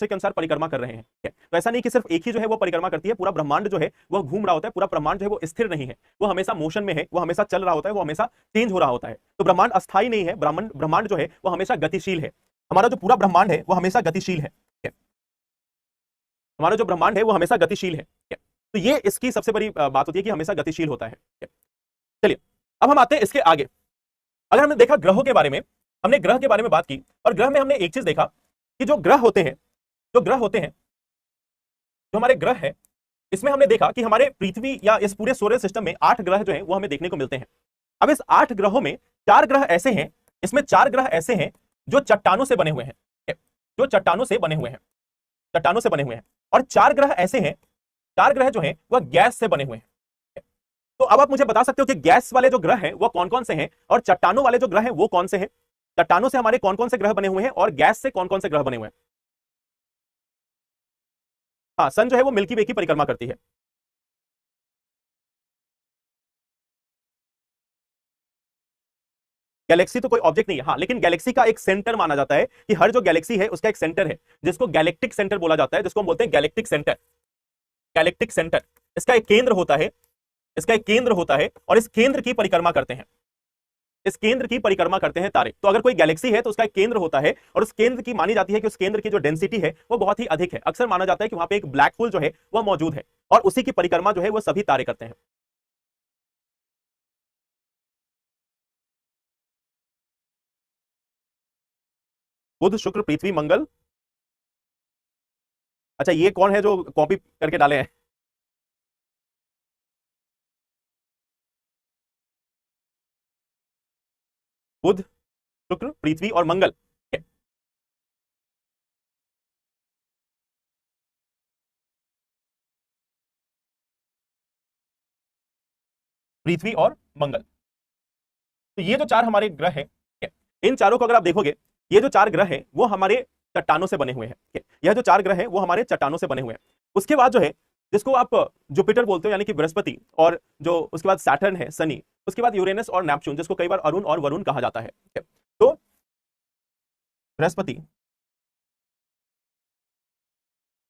अनुसार परिक्रमा कर रहे हैं। तो ऐसा नहीं कि सिर्फ एक ही जो है वो परिक्रमा करती है, पूरा ब्रह्मांड जो है वो घूम रहा होता है, पूरा ब्रह्मांड जो है वो स्थिर नहीं है, वो हमेशा मोशन में है, वो हमेशा चल रहा होता है, वो हमेशा चेंज हो रहा होता है। तो ब्रह्मांड अस्थायी नहीं है, ब्रह्मांड जो है वो हमेशा गतिशील है। हमारा जो पूरा ब्रह्मांड है वो हमेशा गतिशील है, हमारा जो ब्रह्मांड है वो हमेशा गतिशील है। तो ये इसकी सबसे बड़ी बात होती है कि हमेशा गतिशील होता है। चलिए अब हम आते हैं इसके आगे। अगर हमने देखा ग्रहों के बारे में, हमने ग्रह के बारे में बात की और ग्रह में हमने एक चीज देखा कि जो ग्रह होते हैं, जो हमारे ग्रह हैं, इसमें हमने देखा कि हमारे पृथ्वी या इस पूरे सोलर सिस्टम में 8 ग्रह जो हैं वो हमें देखने को मिलते हैं। अब इस 8 ग्रहों में 4 ग्रह ऐसे हैं, इसमें 4 ग्रह ऐसे हैं जो चट्टानों से बने हुए हैं। जो चट्टानों से बने हुए हैं, चट्टानों से बने हुए हैं। और 4 ग्रह ऐसे हैं, 4 ग्रह जो हैं वह गैस से बने हुए हैं। तो अब आप मुझे बता सकते हो कि गैस वाले जो ग्रह हैं वो कौन कौन से हैं, और चट्टानों वाले जो ग्रह हैं वो कौन से हैं। चट्टानों से हमारे कौन कौन से ग्रह बने हुए हैं और गैस से कौन कौन से ग्रह बने हुए हैं। हाँ, सन जो है वो मिल्की वे की परिक्रमा करती है। गैलेक्सी तो कोई ऑब्जेक्ट नहीं है, हाँ, लेकिन गैलेक्सी का एक सेंटर माना जाता है कि हर जो गैलेक्सी है उसका एक सेंटर है, जिसको गैलेक्टिक सेंटर बोला जाता है, जिसको हम बोलते हैं गैलेक्टिक सेंटर। गैलेक्टिक सेंटर, इसका एक केंद्र होता है, इसका एक केंद्र होता है, और इस केंद्र की परिक्रमा करते हैं, इस केंद्र की परिक्रमा करते हैं तारे। तो अगर कोई गैलेक्सी है तो उसका एक केंद्र होता है, और उस केंद्र की मानी जाती है कि उस केंद्र की जो डेंसिटी है वो बहुत ही अधिक है। अक्सर माना जाता है कि वहां पे एक ब्लैक होल जो है वो मौजूद है, और उसी की परिक्रमा जो है वो सभी तारे करते हैं। बुध, शुक्र, पृथ्वी, मंगल। अच्छा, ये कौन है जो कॉपी करके डाले हैं? बुध, शुक्र, पृथ्वी और मंगल। पृथ्वी और मंगल, तो ये जो 4 हमारे ग्रह हैं, इन चारों को अगर आप देखोगे, ये जो 4 ग्रह हैं वो हमारे चट्टानों से बने हुए हैं। यह जो 4 ग्रह हैं वो हमारे चट्टानों से बने हुए हैं। उसके बाद जो है, जिसको आप जुपिटर बोलते हो यानी कि बृहस्पति, और जो उसके बाद सैटर्न है, शनि, उसके बाद यूरेनस और नेपच्यून, जिसको कई बार अरुण और वरुण कहा जाता है। तो बृहस्पति,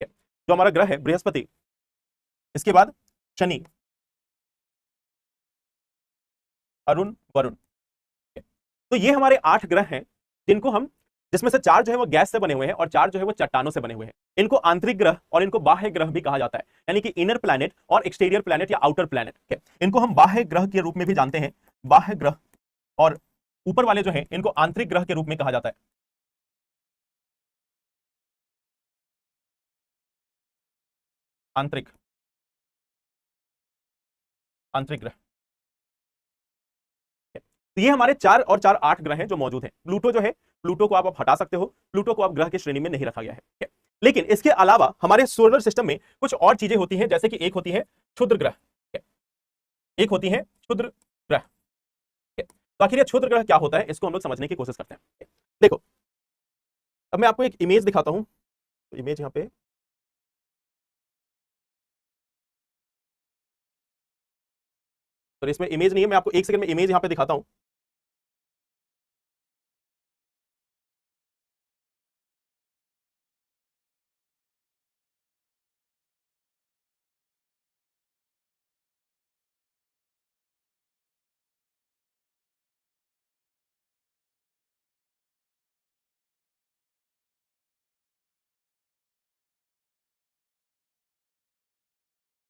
जो हमारा ग्रह है बृहस्पति, इसके बाद शनि, अरुण, वरुण। तो ये हमारे 8 ग्रह हैं, जिनको हम, जिसमें से 4 जो है वो गैस से बने हुए हैं और 4 जो है वो चट्टानों से बने हुए हैं। इनको आंतरिक ग्रह और इनको बाह्य ग्रह भी कहा जाता है, यानी कि इनर प्लैनेट और एक्सटीरियर प्लैनेट या आउटर प्लैनेट। इनको हम बाह्य ग्रह के रूप में भी जानते हैं, बाह्य ग्रह, और ऊपर वाले जो हैं इनको आंतरिक ग्रह के रूप में कहा जाता है। आंतरिक, आंतरिक ग्रह। तो ये हमारे 4 और 4 8 ग्रह हैं जो मौजूद हैं। प्लूटो जो है, प्लूटो को आप हटा सकते हो, प्लूटो को आप ग्रह की श्रेणी में नहीं रखा गया है। लेकिन इसके अलावा हमारे सोलर सिस्टम में कुछ और चीजें होती हैं, जैसे कि एक होती है क्षुद्र ग्रह, एक होती है क्षुद्र ग्रह। तो आखिर ये क्षुद्र ग्रह क्या होता है, इसको हम लोग समझने की कोशिश करते हैं। देखो, अब मैं आपको एक इमेज दिखाता हूं, तो इमेज यहां पे, तो इसमें इमेज नहीं है, मैं आपको एक सेकंड में इमेज यहां पे दिखाता हूं।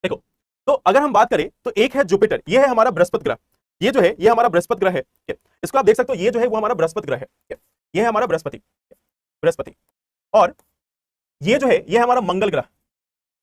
देखो, तो अगर हम बात करें तो एक है जुपिटर, ये है हमारा बृहस्पति ग्रह, ये जो है ये हमारा बृहस्पति ग्रह है। इसको आप देख सकते हो, ये जो है वो हमारा बृहस्पति ग्रह है, ये है हमारा बृहस्पति, बृहस्पति। और ये जो है ये हमारा मंगल ग्रह,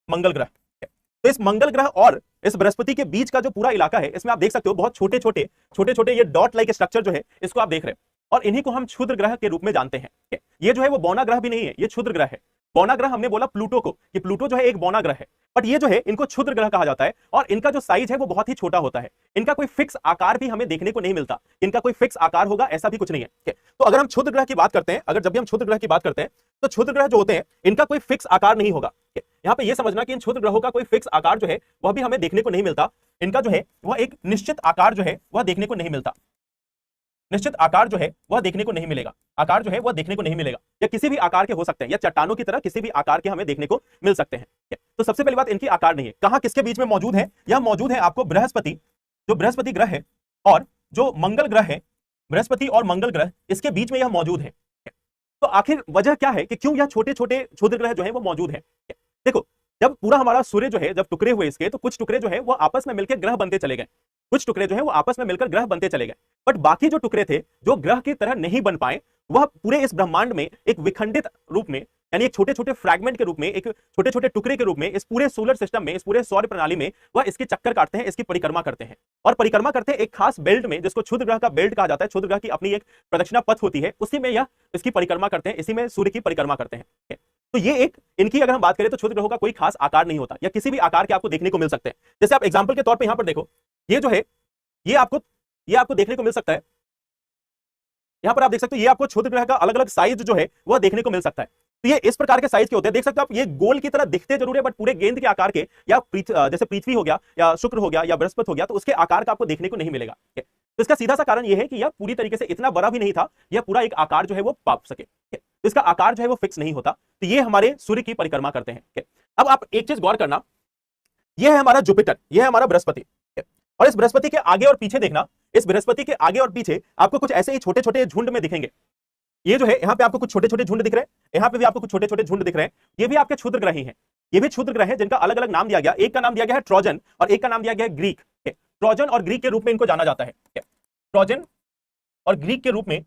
मंगल ग्रह। तो इस मंगल ग्रह और इस बृहस्पति के बीच का जो पूरा इलाका है, इसमें आप देख सकते हो बहुत छोटे छोटे छोटे छोटे ये डॉट लाइक स्ट्रक्चर जो है, इसको आप देख रहे हो, और इन्हीं को हम क्षुद्र ग्रह के रूप में जानते हैं। ये जो है वो बौना ग्रह भी नहीं है, ये क्षुद्र ग्रह है। बौना ग्रह हमने बोला प्लूटो को, कि प्लूटो जो है एक बौना ग्रह है, बट ये जो है इनको क्षुद्र ग्रह कहा जाता है, और इनका जो साइज है वो बहुत ही छोटा होता है। इनका कोई फिक्स आकार भी हमें देखने को नहीं मिलता, इनका कोई फिक्स आकार होगा ऐसा भी कुछ नहीं है। तो अगर हम क्षुद्र ग्रह की बात करते हैं, अगर जब भी हम क्षुद्र ग्रह की बात करते हैं, तो क्षुद्र ग्रह जो होते हैं इनका कोई फिक्स आकार नहीं होगा। यहां पे ये समझना कि इन क्षुद्र ग्रहों का कोई फिक्स आकार जो है वह भी हमें देखने को नहीं मिलता। इनका जो है वह एक निश्चित आकार जो है वह देखने को नहीं मिलता, निश्चित आकार जो है वह देखने को नहीं मिलेगा, आकार जो है वह देखने को नहीं मिलेगा, या किसी भी आकार के हो सकते हैं, या चट्टानों की तरह किसी भी आकार के हमें देखने को मिल सकते हैं। तो सबसे पहली बात, इनकी आकार नहीं है। कहां किसके बीच में मौजूद है? यह मौजूद है आपको बृहस्पति, जो बृहस्पति ग्रह है, और जो मंगल ग्रह है, बृहस्पति और मंगल ग्रह, इसके बीच में यह मौजूद है। तो आखिर वजह क्या है कि क्यों यह छोटे छोटे क्षुद्र ग्रह जो है वो मौजूद है? देखो, जब पूरा हमारा सूर्य जो है, जब टुकड़े हुए इसके, तो कुछ टुकड़े जो है वो आपस में मिलकर ग्रह बनते चले गए, कुछ टुकड़े जो है वो आपस में मिलकर ग्रह बनते चले गए, बट बाकी जो टुकड़े थे जो ग्रह की तरह नहीं बन पाए, वह पूरे इस ब्रह्मांड में एक विखंडित रूप में, यानी एक छोटे छोटे फ्रैगमेंट के रूप में, एक छोटे छोटे टुकड़े के रूप में इस पूरे सोलर सिस्टम में, इस पूरे सौर प्रणाली में वह इसके चक्कर काटते हैं, इसकी परिक्रमा करते हैं और परिक्रमा करते हैं एक खास बेल्ट में, जिसको क्षुद्र ग्रह का बेल्ट कहा जाता है। क्षुद्र ग्रह की अपनी एक प्रदक्षिणा पथ होती है, उसी में यह इसकी परिक्रमा करते हैं, इसी में सूर्य की परिक्रमा करते हैं। तो ये एक इनकी अगर हम बात करें तो क्षुद्र ग्रहों का कोई खास आकार नहीं होता, या किसी भी आकार के आपको देखने को मिल सकते हैं। जैसे आप एग्जांपल के तौर पे यहां पर देखो, ये जो है ये आपको देखने को मिल सकता है। यहां पर आप देख सकते हो ये आपको क्षुद्र ग्रह का अलग अलग साइज जो है वह देखने को मिल सकता है। तो ये इस प्रकार के साइज के होते हैं, देख सकते हो आप, ये गोल की तरह दिखते जरूर है बट पूरे गेंद के आकार के, या जैसे पृथ्वी हो गया या शुक्र हो गया या बृहस्पति हो गया, तो उसके आकार का आपको देखने को नहीं मिलेगा। तो इसका सीधा सा कारण यह है कि यह पूरी तरीके से इतना बड़ा भी नहीं था, यह पूरा एक आकार जो है वो पाप सके, इसका आकार जो है वो फिक्स नहीं होता। तो ये हमारे सूर्य की परिक्रमा करते हैं। अब आप एक चीज गौर करना, यह है हमारा जुपिटर, यह है हमारा बृहस्पति, और इस बृहस्पति के आगे और पीछे देखना, इस बृहस्पति के आगे और पीछे आपको कुछ ऐसे ही छोटे छोटे झुंड में दिखेंगे। ये जो है यहाँ पे आपको कुछ छोटे छोटे झुंड दिख रहे हैं, यहाँ पे भी आपको कुछ छोटे छोटे झुंड दिख रहे हैं, ये भी आपके क्षुद्र ग्रह ही हैं। ये भी क्षुद्र ग्रह हैं जिनका अलग अलग नाम दिया गया, एक का नाम दिया गया है ट्रोजन और एक का नाम दिया गया है ग्रीक। ट्रोजन और ग्रीक के रूप में इनको जाना जाता है। ट्रोजन और ग्रीक के रूप में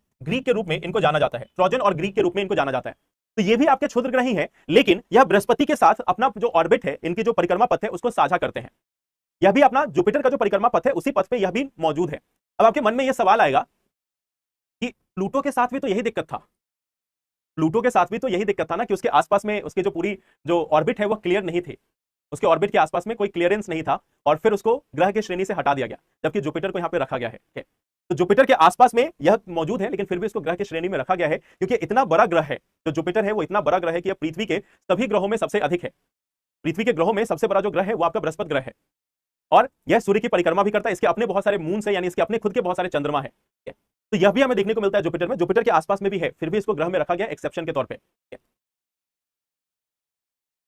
इनको जाना जाता है, ट्रोजन और ग्रीक के रूप में इनको जाना जाता है। तो ये भी आपके क्षुद्र ग्रह ही है, लेकिन यह बृहस्पति के साथ अपना जो ऑर्बिट है, इनकी जो परिक्रमा पथ है उसको साझा करते हैं। यह भी अपना जुपिटर का जो परिक्रमा पथ है उसी पथ पे यह भी मौजूद है। अब आपके मन में यह सवाल आएगा कि प्लूटो के साथ भी तो यही दिक्कत था, प्लूटो के साथ भी तो यही दिक्कत था ना, कि उसके आसपास में उसके जो पूरी जो ऑर्बिट है वो क्लियर नहीं थी, उसके ऑर्बिट के आसपास में कोई क्लियरेंस नहीं था और फिर उसको ग्रह की श्रेणी से हटा दिया गया, जबकि जुपिटर को यहाँ पे रखा गया है। तो जुपिटर के आसपास में यह मौजूद है, लेकिन फिर भी इसको ग्रह की श्रेणी में रखा गया है, क्योंकि इतना बड़ा ग्रह है, जो जुपिटर है वो इतना बड़ा ग्रह है कि यह पृथ्वी के सभी ग्रहों में सबसे अधिक है। पृथ्वी के ग्रहों में सबसे बड़ा जो ग्रह है वो आपका बृहस्पति ग्रह है, और यह सूर्य की परिक्रमा भी करता है। इसके अपने बहुत सारे मून है, यानी इसके अपने खुद के बहुत सारे चंद्रमा है। तो यह भी हमें देखने को मिलता है जुपिटर में, जुपिटर के आसपास में भी है, फिर भी इसको ग्रह में रखा गया एक्सेप्शन के तौर पे।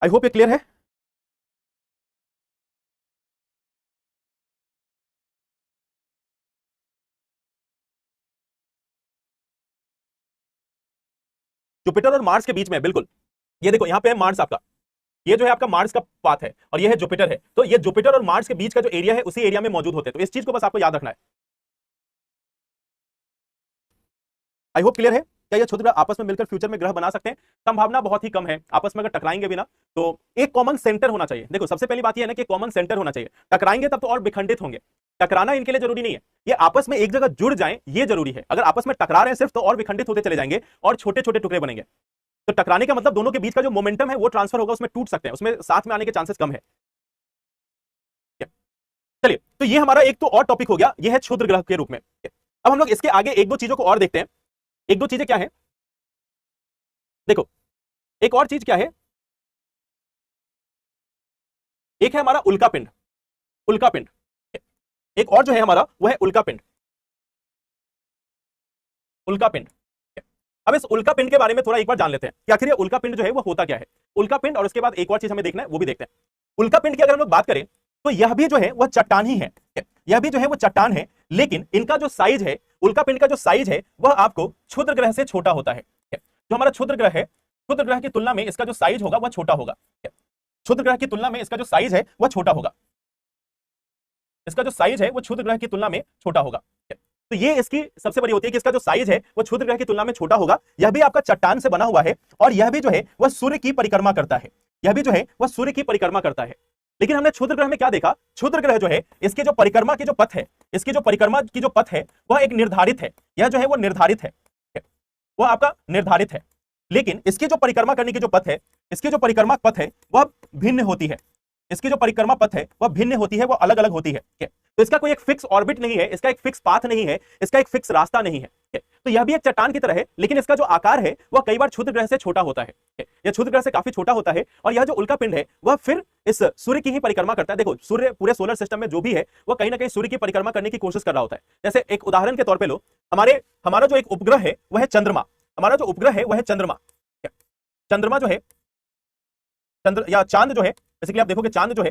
आई होप ये क्लियर है। जुपिटर और मार्स के बीच में, बिल्कुल, ये देखो यहाँ पे है मार्स आपका, ये जो है आपका मार्स का पाथ है और ये है जुपिटर है। तो ये जुपिटर और मार्स के बीच का जो एरिया है उसी एरिया में मौजूद होते हैं। तो इस चीज को बस आपको याद रखना है। आई होप क्लियर है। क्या ये क्षुद्र ग्रह आपस में मिलकर फ्यूचर में ग्रह बना सकते हैं? संभावना बहुत ही कम है, आपस में अगर टकराएंगे भी ना तो एक कॉमन सेंटर होना चाहिए। देखो सबसे पहली बात ये है ना कि कॉमन सेंटर होना चाहिए, टकराएंगे तब तो और विखंडित होंगे। टकराना इनके लिए जरूरी नहीं है, ये आपस में एक जगह जुड़ जाएं ये जरूरी है। अगर आपस में टकरा रहे हैं सिर्फ तो और विखंडित होते चले जाएंगे और छोटे छोटे टुकड़े बनेंगे। तो टकराने का मतलब दोनों के बीच का जो मोमेंटम है वो ट्रांसफर होगा, उसमें टूट सकते हैं, उसमें साथ में आने के चांसेस कम है। चलिए, तो ये हमारा एक तो और टॉपिक हो गया, ये है क्षुद्र ग्रह के रूप में। अब हम लोग इसके आगे एक दो चीजों को और देखते हैं। एक दो चीजें क्या है, देखो एक और चीज क्या है, एक है हमारा उल्का पिंड। उल्का पिंड एक और जो है हमारा वो है उल्का पिंड। उल्का पिंड, अब इस उल्का पिंड के बारे में थोड़ा एक बार जान लेते हैं कि आखिर ये उल्का पिंड जो है वो होता क्या है। उल्का पिंड, और उसके बाद एक और चीज हमें देखना है वो भी देखते हैं। उल्का पिंड की अगर हम लोग बात करें तो यह भी जो है वह चट्टान ही है, यह भी जो है वो चट्टान है, लेकिन इनका जो साइज है, उल्का पिंड का जो साइज है वह आपको क्षुद्र ग्रह से छोटा होता है। जो हमारा क्षुद्र ग्रह है, क्षुद्र ग्रह की तुलना में इसका जो साइज होगा वह छोटा होगा। क्षुद्र ग्रह की तुलना में इसका जो साइज है वह छोटा होगा, इसका जो साइज है वो क्षुद्र ग्रह की तुलना में छोटा होगा। तो ये इसकी सबसे बड़ी होती है कि इसका जो साइज है वो क्षुद्र ग्रह की तुलना में छोटा होगा। यह भी आपका चट्टान से बना हुआ है और यह भी जो है वह सूर्य की परिक्रमा करता है, यह भी जो है वह सूर्य की परिक्रमा करता है। लेकिन हमने क्षुद्र ग्रह में क्या देखा, क्षुद्र ग्रह जो है इसके जो परिक्रमा की जो पथ है, इसकी जो परिक्रमा की जो पथ है वह एक निर्धारित है, यह जो है वो निर्धारित है, वह आपका निर्धारित है। लेकिन इसकी जो परिक्रमा करने की जो पथ है, इसकी जो परिक्रमा पथ है वह भिन्न होती है, इसकी जो परिक्रमा पथ है वह भिन्न होती है, वह अलग अलग होती है। तो इसका कोई एक फिक्स ऑर्बिट नहीं है, इसका एक फिक्स पाथ नहीं है, इसका एक फिक्स रास्ता नहीं है। तो यह भी एक चट्टान की तरह है, लेकिन इसका जो आकार है वह कई बार क्षुद्र ग्रह से छोटा होता है, यह क्षुद्र ग्रह से काफी छोटा होता है। और यह जो उल्का पिंड है वह फिर इस सूर्य की ही परिक्रमा करता है। देखो सूर्य पूरे सोलर सिस्टम में जो भी है वह कहीं ना कहीं सूर्य की परिक्रमा करने की कोशिश कर रहा होता है। जैसे एक उदाहरण के तौर पर लो, हमारा जो एक उपग्रह है वह है चंद्रमा, हमारा जो उपग्रह है वह है चंद्रमा। चंद्रमा जो है चंद्र या चांद जो है, बेसिकली आप देखोगे चांद जो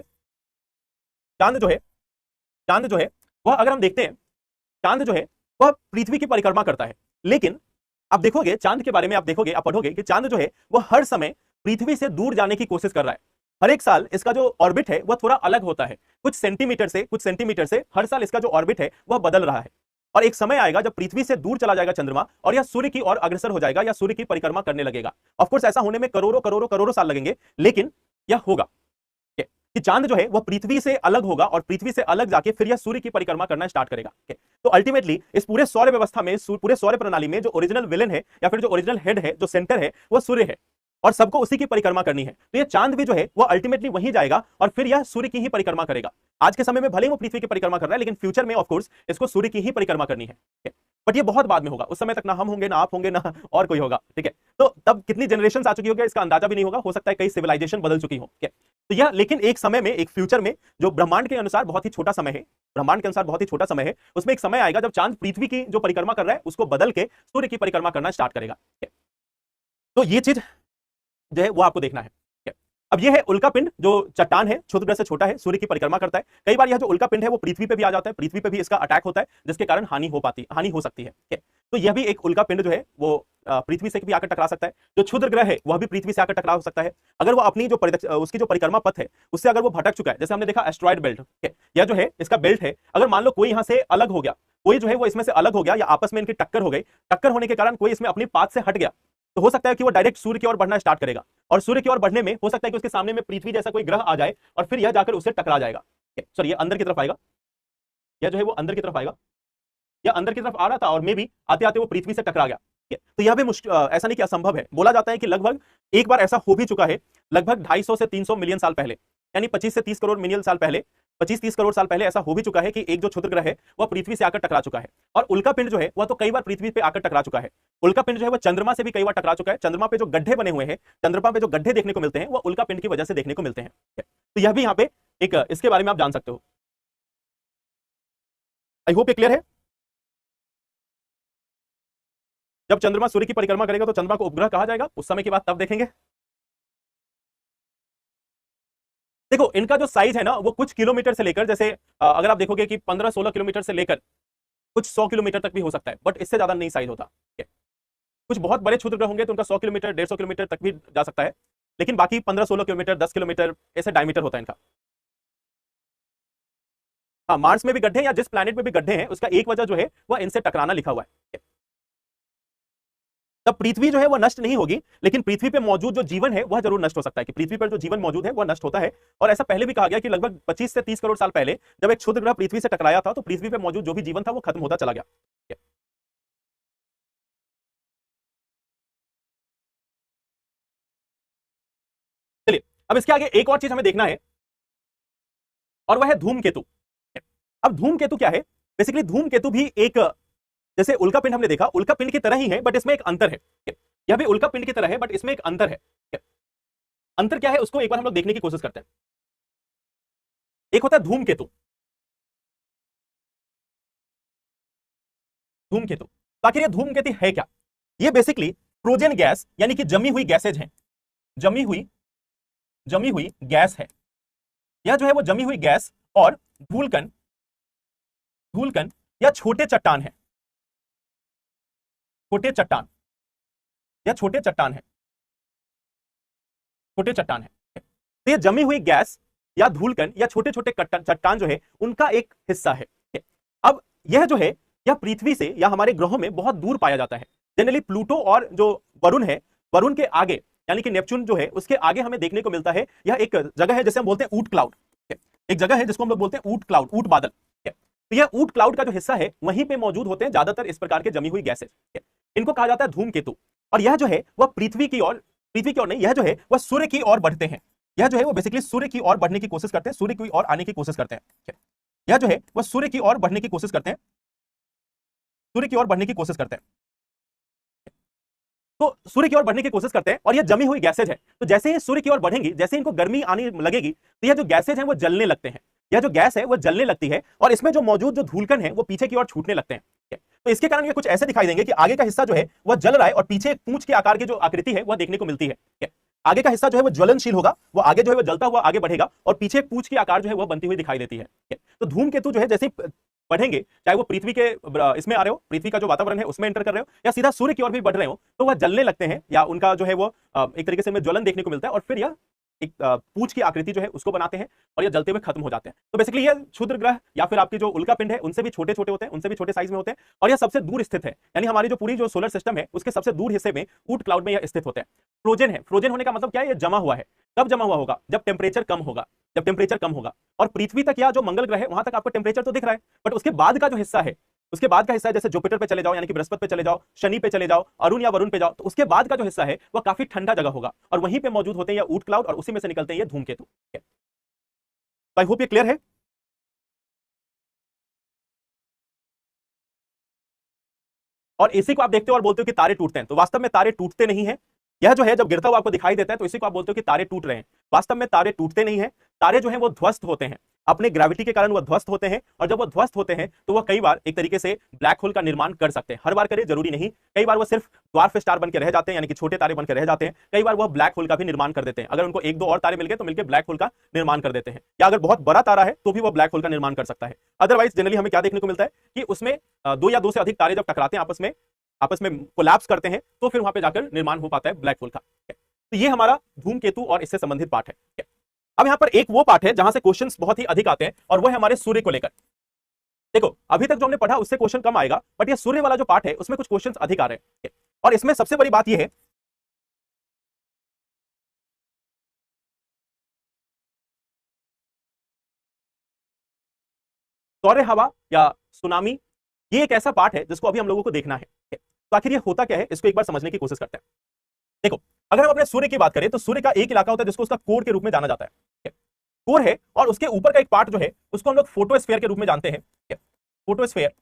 है वह अगर हम देखते हैं, चांद जो है वह पृथ्वी की परिक्रमा करता है। लेकिन आप देखोगे चांद के बारे में, आप देखोगे, आप पढ़ोगे कि चांद जो है वह हर समय पृथ्वी से दूर जाने की कोशिश कर रहा है। हर एक साल इसका जो ऑर्बिट है वह थोड़ा अलग होता है, कुछ सेंटीमीटर से हर साल इसका जो ऑर्बिट है वह बदल रहा है। और एक समय आएगा जब पृथ्वी से दूर चला जाएगा चंद्रमा और यह सूर्य की ओर अग्रसर हो जाएगा या सूर्य की परिक्रमा करने लगेगा। ऑफ कोर्स ऐसा होने में करोड़ों करोड़ों करोड़ों साल लगेंगे, लेकिन यह होगा कि चांद जो है वह पृथ्वी से अलग होगा और पृथ्वी से अलग जाके फिर यह सूर्य की परिक्रमा करना स्टार्ट करेगा। तो अल्टीमेटली इस पूरे सौर व्यवस्था में, पूरे सौर प्रणाली में जो ओरिजिनल विलेन है या फिर जो ओरिजिनल हेड है, जो सेंटर है, वह सूर्य है और सबको उसी की परिक्रमा करनी है। तो ये चांद भी जो है वो अल्टीमेटली वहीं जाएगा और फिर यह सूर्य की ही परिक्रमा करेगा। आज के समय में भले ही वो पृथ्वी की परिक्रमा कर रहा है, लेकिन फ्यूचर में ऑफ कोर्स इसको सूर्य की ही परिक्रमा करनी है। बट ये बहुत बाद में होगा, उस समय तक ना हम होंगे, ना आप होंगे, ना और कोई होगा। ठीक है, तो तब कितनी जनरेशन आ चुकी होगी इसका अंदाजा भी नहीं होगा, हो सकता है कई सिविलाइजेशन बदल चुकी हो। तो यह लेकिन एक समय में, एक फ्यूचर में, जो ब्रह्मांड के अनुसार बहुत ही छोटा समय है, ब्रह्मांड के अनुसार बहुत ही छोटा समय है, उसमें एक समय आएगा जब चांद पृथ्वी की जो परिक्रमा कर रहा है उसको बदल के सूर्य की परिक्रमा करना स्टार्ट करेगा। तो ये चीज जो है वो आपको देखना है। अब ये है उल्का पिंड, जो चट्टान है, क्षुद्र ग्रह से छोटा है, सूर्य की परिक्रमा करता है। कई बार यह जो उल्का पिंड है वो पृथ्वी पे भी आ जाता है, पृथ्वी पे भी इसका अटैक होता है, जिसके कारण हानि हो सकती है। तो यह भी एक उल्का पिंड जो है वो पृथ्वी से भी आकर टकरा सकता है। जो क्षुद्र ग्रह है वह भी पृथ्वी से आकर टकरा हो सकता है, अगर वो अपनी जो उसकी जो परिक्रमा पथ है उससे अगर वो भटक चुका है। जैसे हमने देखा एस्ट्रॉयड बेल्ट, यह जो है इसका बेल्ट है, अगर मान लो कोई यहां से अलग हो गया, कोई जो है वो इसमें से अलग हो गया या आपस में इनकी टक्कर हो गई, टक्कर होने के कारण कोई इसमें अपनी पाथ से हट गया, तो हो सकता है कि वो डायरेक्ट सूर्य की ओर बढ़ना स्टार्ट करेगा और सूर्य की ओर बढ़ने में हो सकता है कि उसके सामने में पृथ्वी जैसा कोई ग्रह आ जाए और फिर यह जाकर उससे टकरा जाएगा। सॉरी, ये अंदर की तरफ आएगा, यह जो है वो अंदर की तरफ आएगा, या अंदर की तरफ आ रहा था और मे भी आते आते वो पृथ्वी से टकरा गया। तो यह भी ऐसा नहीं कि असंभव है। बोला जाता है कि लगभग एक बार ऐसा हो भी चुका है, लगभग 250 से 300 मिलियन साल पहले, यानी 25 से 30 करोड़ मिलियन साल पहले, 25-30 करोड़ साल पहले ऐसा हो भी चुका है कि एक जो क्षुद्र ग्रह है वह पृथ्वी से आकर टकरा चुका है। और उल्का पिंड जो है वह तो कई बार पृथ्वी पे आकर टकरा चुका है। उल्का पिंड जो है वह चंद्रमा से भी कई बार टकरा चुका है। चंद्रमा पे जो गड्ढे बने हुए हैं, चंद्रमा पे जो गड्ढे देखने को मिलते हैं वह उल्का पिंड की वजह से देखने को मिलते हैं। तो यह भी यहाँ पे एक इसके बारे में आप जान सकते हो। आई होप ये क्लियर है। जब चंद्रमा सूर्य की परिक्रमा करेगा तो चंद्रमा को उपग्रह कहा जाएगा, उस समय की बात तब देखेंगे। देखो इनका जो साइज है ना वो कुछ किलोमीटर से लेकर, जैसे अगर आप देखोगे कि 15-16 किलोमीटर से लेकर कुछ 100 किलोमीटर तक भी हो सकता है, बट इससे ज्यादा नहीं साइज होता। कुछ बहुत बड़े क्षुद्र ग्रह होंगे तो उनका 100 किलोमीटर 150 किलोमीटर तक भी जा सकता है, लेकिन बाकी 15-16 किलोमीटर 10 किलोमीटर ऐसे डायमीटर होता है इनका। हाँ, मार्स में भी गड्ढे या जिस प्लैनेट में भी गड्ढे हैं उसका एक वजह जो है वह इनसे टकराना लिखा हुआ है। तब पृथ्वी जो है वह नष्ट नहीं होगी, लेकिन पृथ्वी पे मौजूद जो जीवन है वह जरूर नष्ट हो सकता है, कि पृथ्वी पर जो जीवन मौजूद है वह नष्ट होता है। और ऐसा पहले भी कहा गया कि लगभग 25 से 30 करोड़ साल पहले जब एक क्षुद्र ग्रह पृथ्वी से टकराया था तो पृथ्वी पे मौजूद जो भी जीवन था वो खत्म होता चला गया। चलिए अब इसके आगे एक और चीज हमें देखना है और वह है धूमकेतु। अब धूमकेतु क्या है? बेसिकली धूमकेतु भी एक, जैसे उल्का पिंड हमने देखा, उल्का पिंड की तरह ही है, बट इसमें एक अंतर है। यह भी उल्का पिंड की तरह है बट इसमें एक अंतर है। अंतर क्या है उसको एक बार हम लोग देखने की कोशिश करते हैं। एक होता है धूमकेतु। धूमकेतु तो आखिर ये धूमकेतु है क्या? ये बेसिकली फ्रोजन गैस यानी कि जमी हुई गैसेज हैं, जमी हुई गैस है। यह जो है वो जमी हुई गैस और धूलकण या छोटे चट्टान है, छोटे चट्टान या छोटे चट्टान है, छोटे चट्टान है। तो ये जमी हुई गैस या धूलकण या छोटे छोटे चट्टान जो है उनका एक हिस्सा है। अब यह जो है यह पृथ्वी से या हमारे ग्रहों में बहुत दूर पाया जाता है। जनरली प्लूटो और जो वरुण है, वरुण के आगे यानी कि नेपच्यून जो है उसके आगे हमें देखने को मिलता है, यह एक जगह है जिसे हम बोलते हैं ऊट क्लाउड। एक जगह है जिसको हम लोग बोलते हैं ऊट क्लाउड, ऊट बादल। तो यह ऊट क्लाउड का जो हिस्सा है वहीं पे मौजूद होते हैं ज्यादातर इस प्रकार के जमी हुई गैसेज। इनको कहा जाता है धूमकेतु। और यह जो है वह पृथ्वी की ओर नहीं, यह जो है वह सूर्य की ओर बढ़ते हैं। यह जो है वो बेसिकली सूर्य की ओर बढ़ने की कोशिश करते हैं, सूर्य की ओर आने की कोशिश करते हैं। यह जो है वह सूर्य की ओर बढ़ने की कोशिश करते हैं, सूर्य की ओर बढ़ने की कोशिश करते हैं। तो सूर्य की ओर बढ़ने की कोशिश करते हैं और यह जमी हुई गैसेज है। तो जैसे ही सूर्य की ओर बढ़ेंगी, जैसे इनको गर्मी आने लगेगी तो यह जो गैसेज हैं वो जलने लगते हैं। यह जो गैस है वो जलने लगती है और इसमें जो मौजूद जो धूलकण है वो पीछे की ओर छूटने लगते हैं। तो इसके कारण ये कुछ ऐसे दिखाई देंगे कि आगे का हिस्सा जो है वह जल रहा है और पीछे पूंछ के आकार की जो आकृति है वह देखने को मिलती है। आगे का हिस्सा जो है वो ज्वलनशील होगा, वो आगे जो है वो जलता हुआ आगे बढ़ेगा और पीछे पूंछ की आकार जो है वह बनती हुई दिखाई देती है। तो धूमकेतु जो है जैसे बढ़ेंगे, चाहे वो पृथ्वी के इसमें आ रहे हो, पृथ्वी का जो वातावरण है उसमें एंटर कर रहे हो, या सीधा सूर्य की ओर भी बढ़ रहे हो, तो वह जलने लगते हैं या उनका जो है वो एक तरीके से में ज्वलन देखने को मिलता है और फिर यह एक पूंछ की आकृति जो है उसको बनाते हैं और ये जलते हुए खत्म हो जाते हैं। तो बेसिकली ये क्षुद्र ग्रह या फिर आपके जो उल्का पिंड है उनसे भी छोटे छोटे होते हैं, उनसे भी छोटे साइज में होते हैं, और ये सबसे दूर स्थित है, यानी हमारी जो पूरी जो सोलर सिस्टम है उसके सबसे दूर हिस्से में ऊट क्लाउड में यह स्थित होते हैं। फ्रोजन है, फ्रोजन होने का मतलब क्या है, ये जमा हुआ है। कब जमा हुआ होगा, जब टेम्परेचर कम होगा, जब टेम्परेचर कम होगा। और पृथ्वी तक या जो मंगल ग्रह है वहां तक आपको टेम्परेचर तो दिख रहा है, बट उसके बाद का जो हिस्सा है, उसके बाद का हिस्सा है, जैसे जुपिटर पे चले जाओ यानी कि बृहस्पति पे चले जाओ, शनि पे चले जाओ, अरुण या वरुण पे जाओ, तो उसके बाद का जो हिस्सा है वह काफी ठंडा जगह होगा और वहीं पे मौजूद होते हैं ये ऊट क्लाउड और उसी में से निकलते हैं ये धूमकेतु। आई होप ये क्लियर है। और इसी को आप देखते हो और बोलते हो कि तारे टूटते हैं, तो वास्तव में तारे टूटते नहीं है। यह जो है जब गिरता हुआ आपको दिखाई देता है तो इसी को आप बोलते हो कि तारे टूट रहे हैं। वास्तव में तारे टूटते नहीं है, तारे जो है वो ध्वस्त होते हैं, अपने ग्रेविटी के कारण वह ध्वस्त होते हैं, और जब वह ध्वस्त होते हैं तो वह कई बार एक तरीके से ब्लैक होल का निर्माण कर सकते हैं। हर बार करे जरूरी नहीं, कई बार वह सिर्फ ड्वार्फ स्टार बन के रह जाते हैं, यानी कि छोटे तारे बनकर रह जाते हैं। कई बार वह ब्लैक होल का भी निर्माण कर देते हैं, अगर उनको एक दो और तारे मिल गए तो मिलकर ब्लैक होल का निर्माण कर देते हैं, या अगर बहुत बड़ा तारा है तो भी वह ब्लैक होल का निर्माण कर सकता है। अदरवाइज जनरली हमें क्या देखने को मिलता है कि उसमें दो या दो से अधिक तारे जब टकराते हैं आपस में कोलैप्स करते हैं, तो फिर वहां पे जाकर निर्माण हो पाता है ब्लैक होल का। तो ये हमारा धूमकेतु और इससे संबंधित पाठ है। अब यहां पर एक वो पाठ है जहां से क्वेश्चंस बहुत ही अधिक आते हैं, और वो है हमारे सूर्य को लेकर। देखो अभी तक जो हमने पढ़ा उससे क्वेश्चन कम आएगा, बट ये सूर्य वाला जो पाठ है उसमें कुछ क्वेश्चंस अधिक आ रहे हैं। और इसमें सबसे बड़ी बात यह है, सौर्य हवा या सुनामी, ये एक ऐसा पाठ है जिसको अभी हम लोगों को देखना है। तो आखिर ये होता क्या है, इसको एक बार समझने की कोशिश करते हैं। देखो अगर हम अपने सूर्य की बात करें तो सूर्य का एक इलाका होता है जिसको उसका कोर के रूप में जाना जाता है, कोर है, और उसके ऊपर का एक पार्ट जो है उसको हम लोग फोटोस्फीयर के रूप में जानते हैं। फोटोस्फीयर,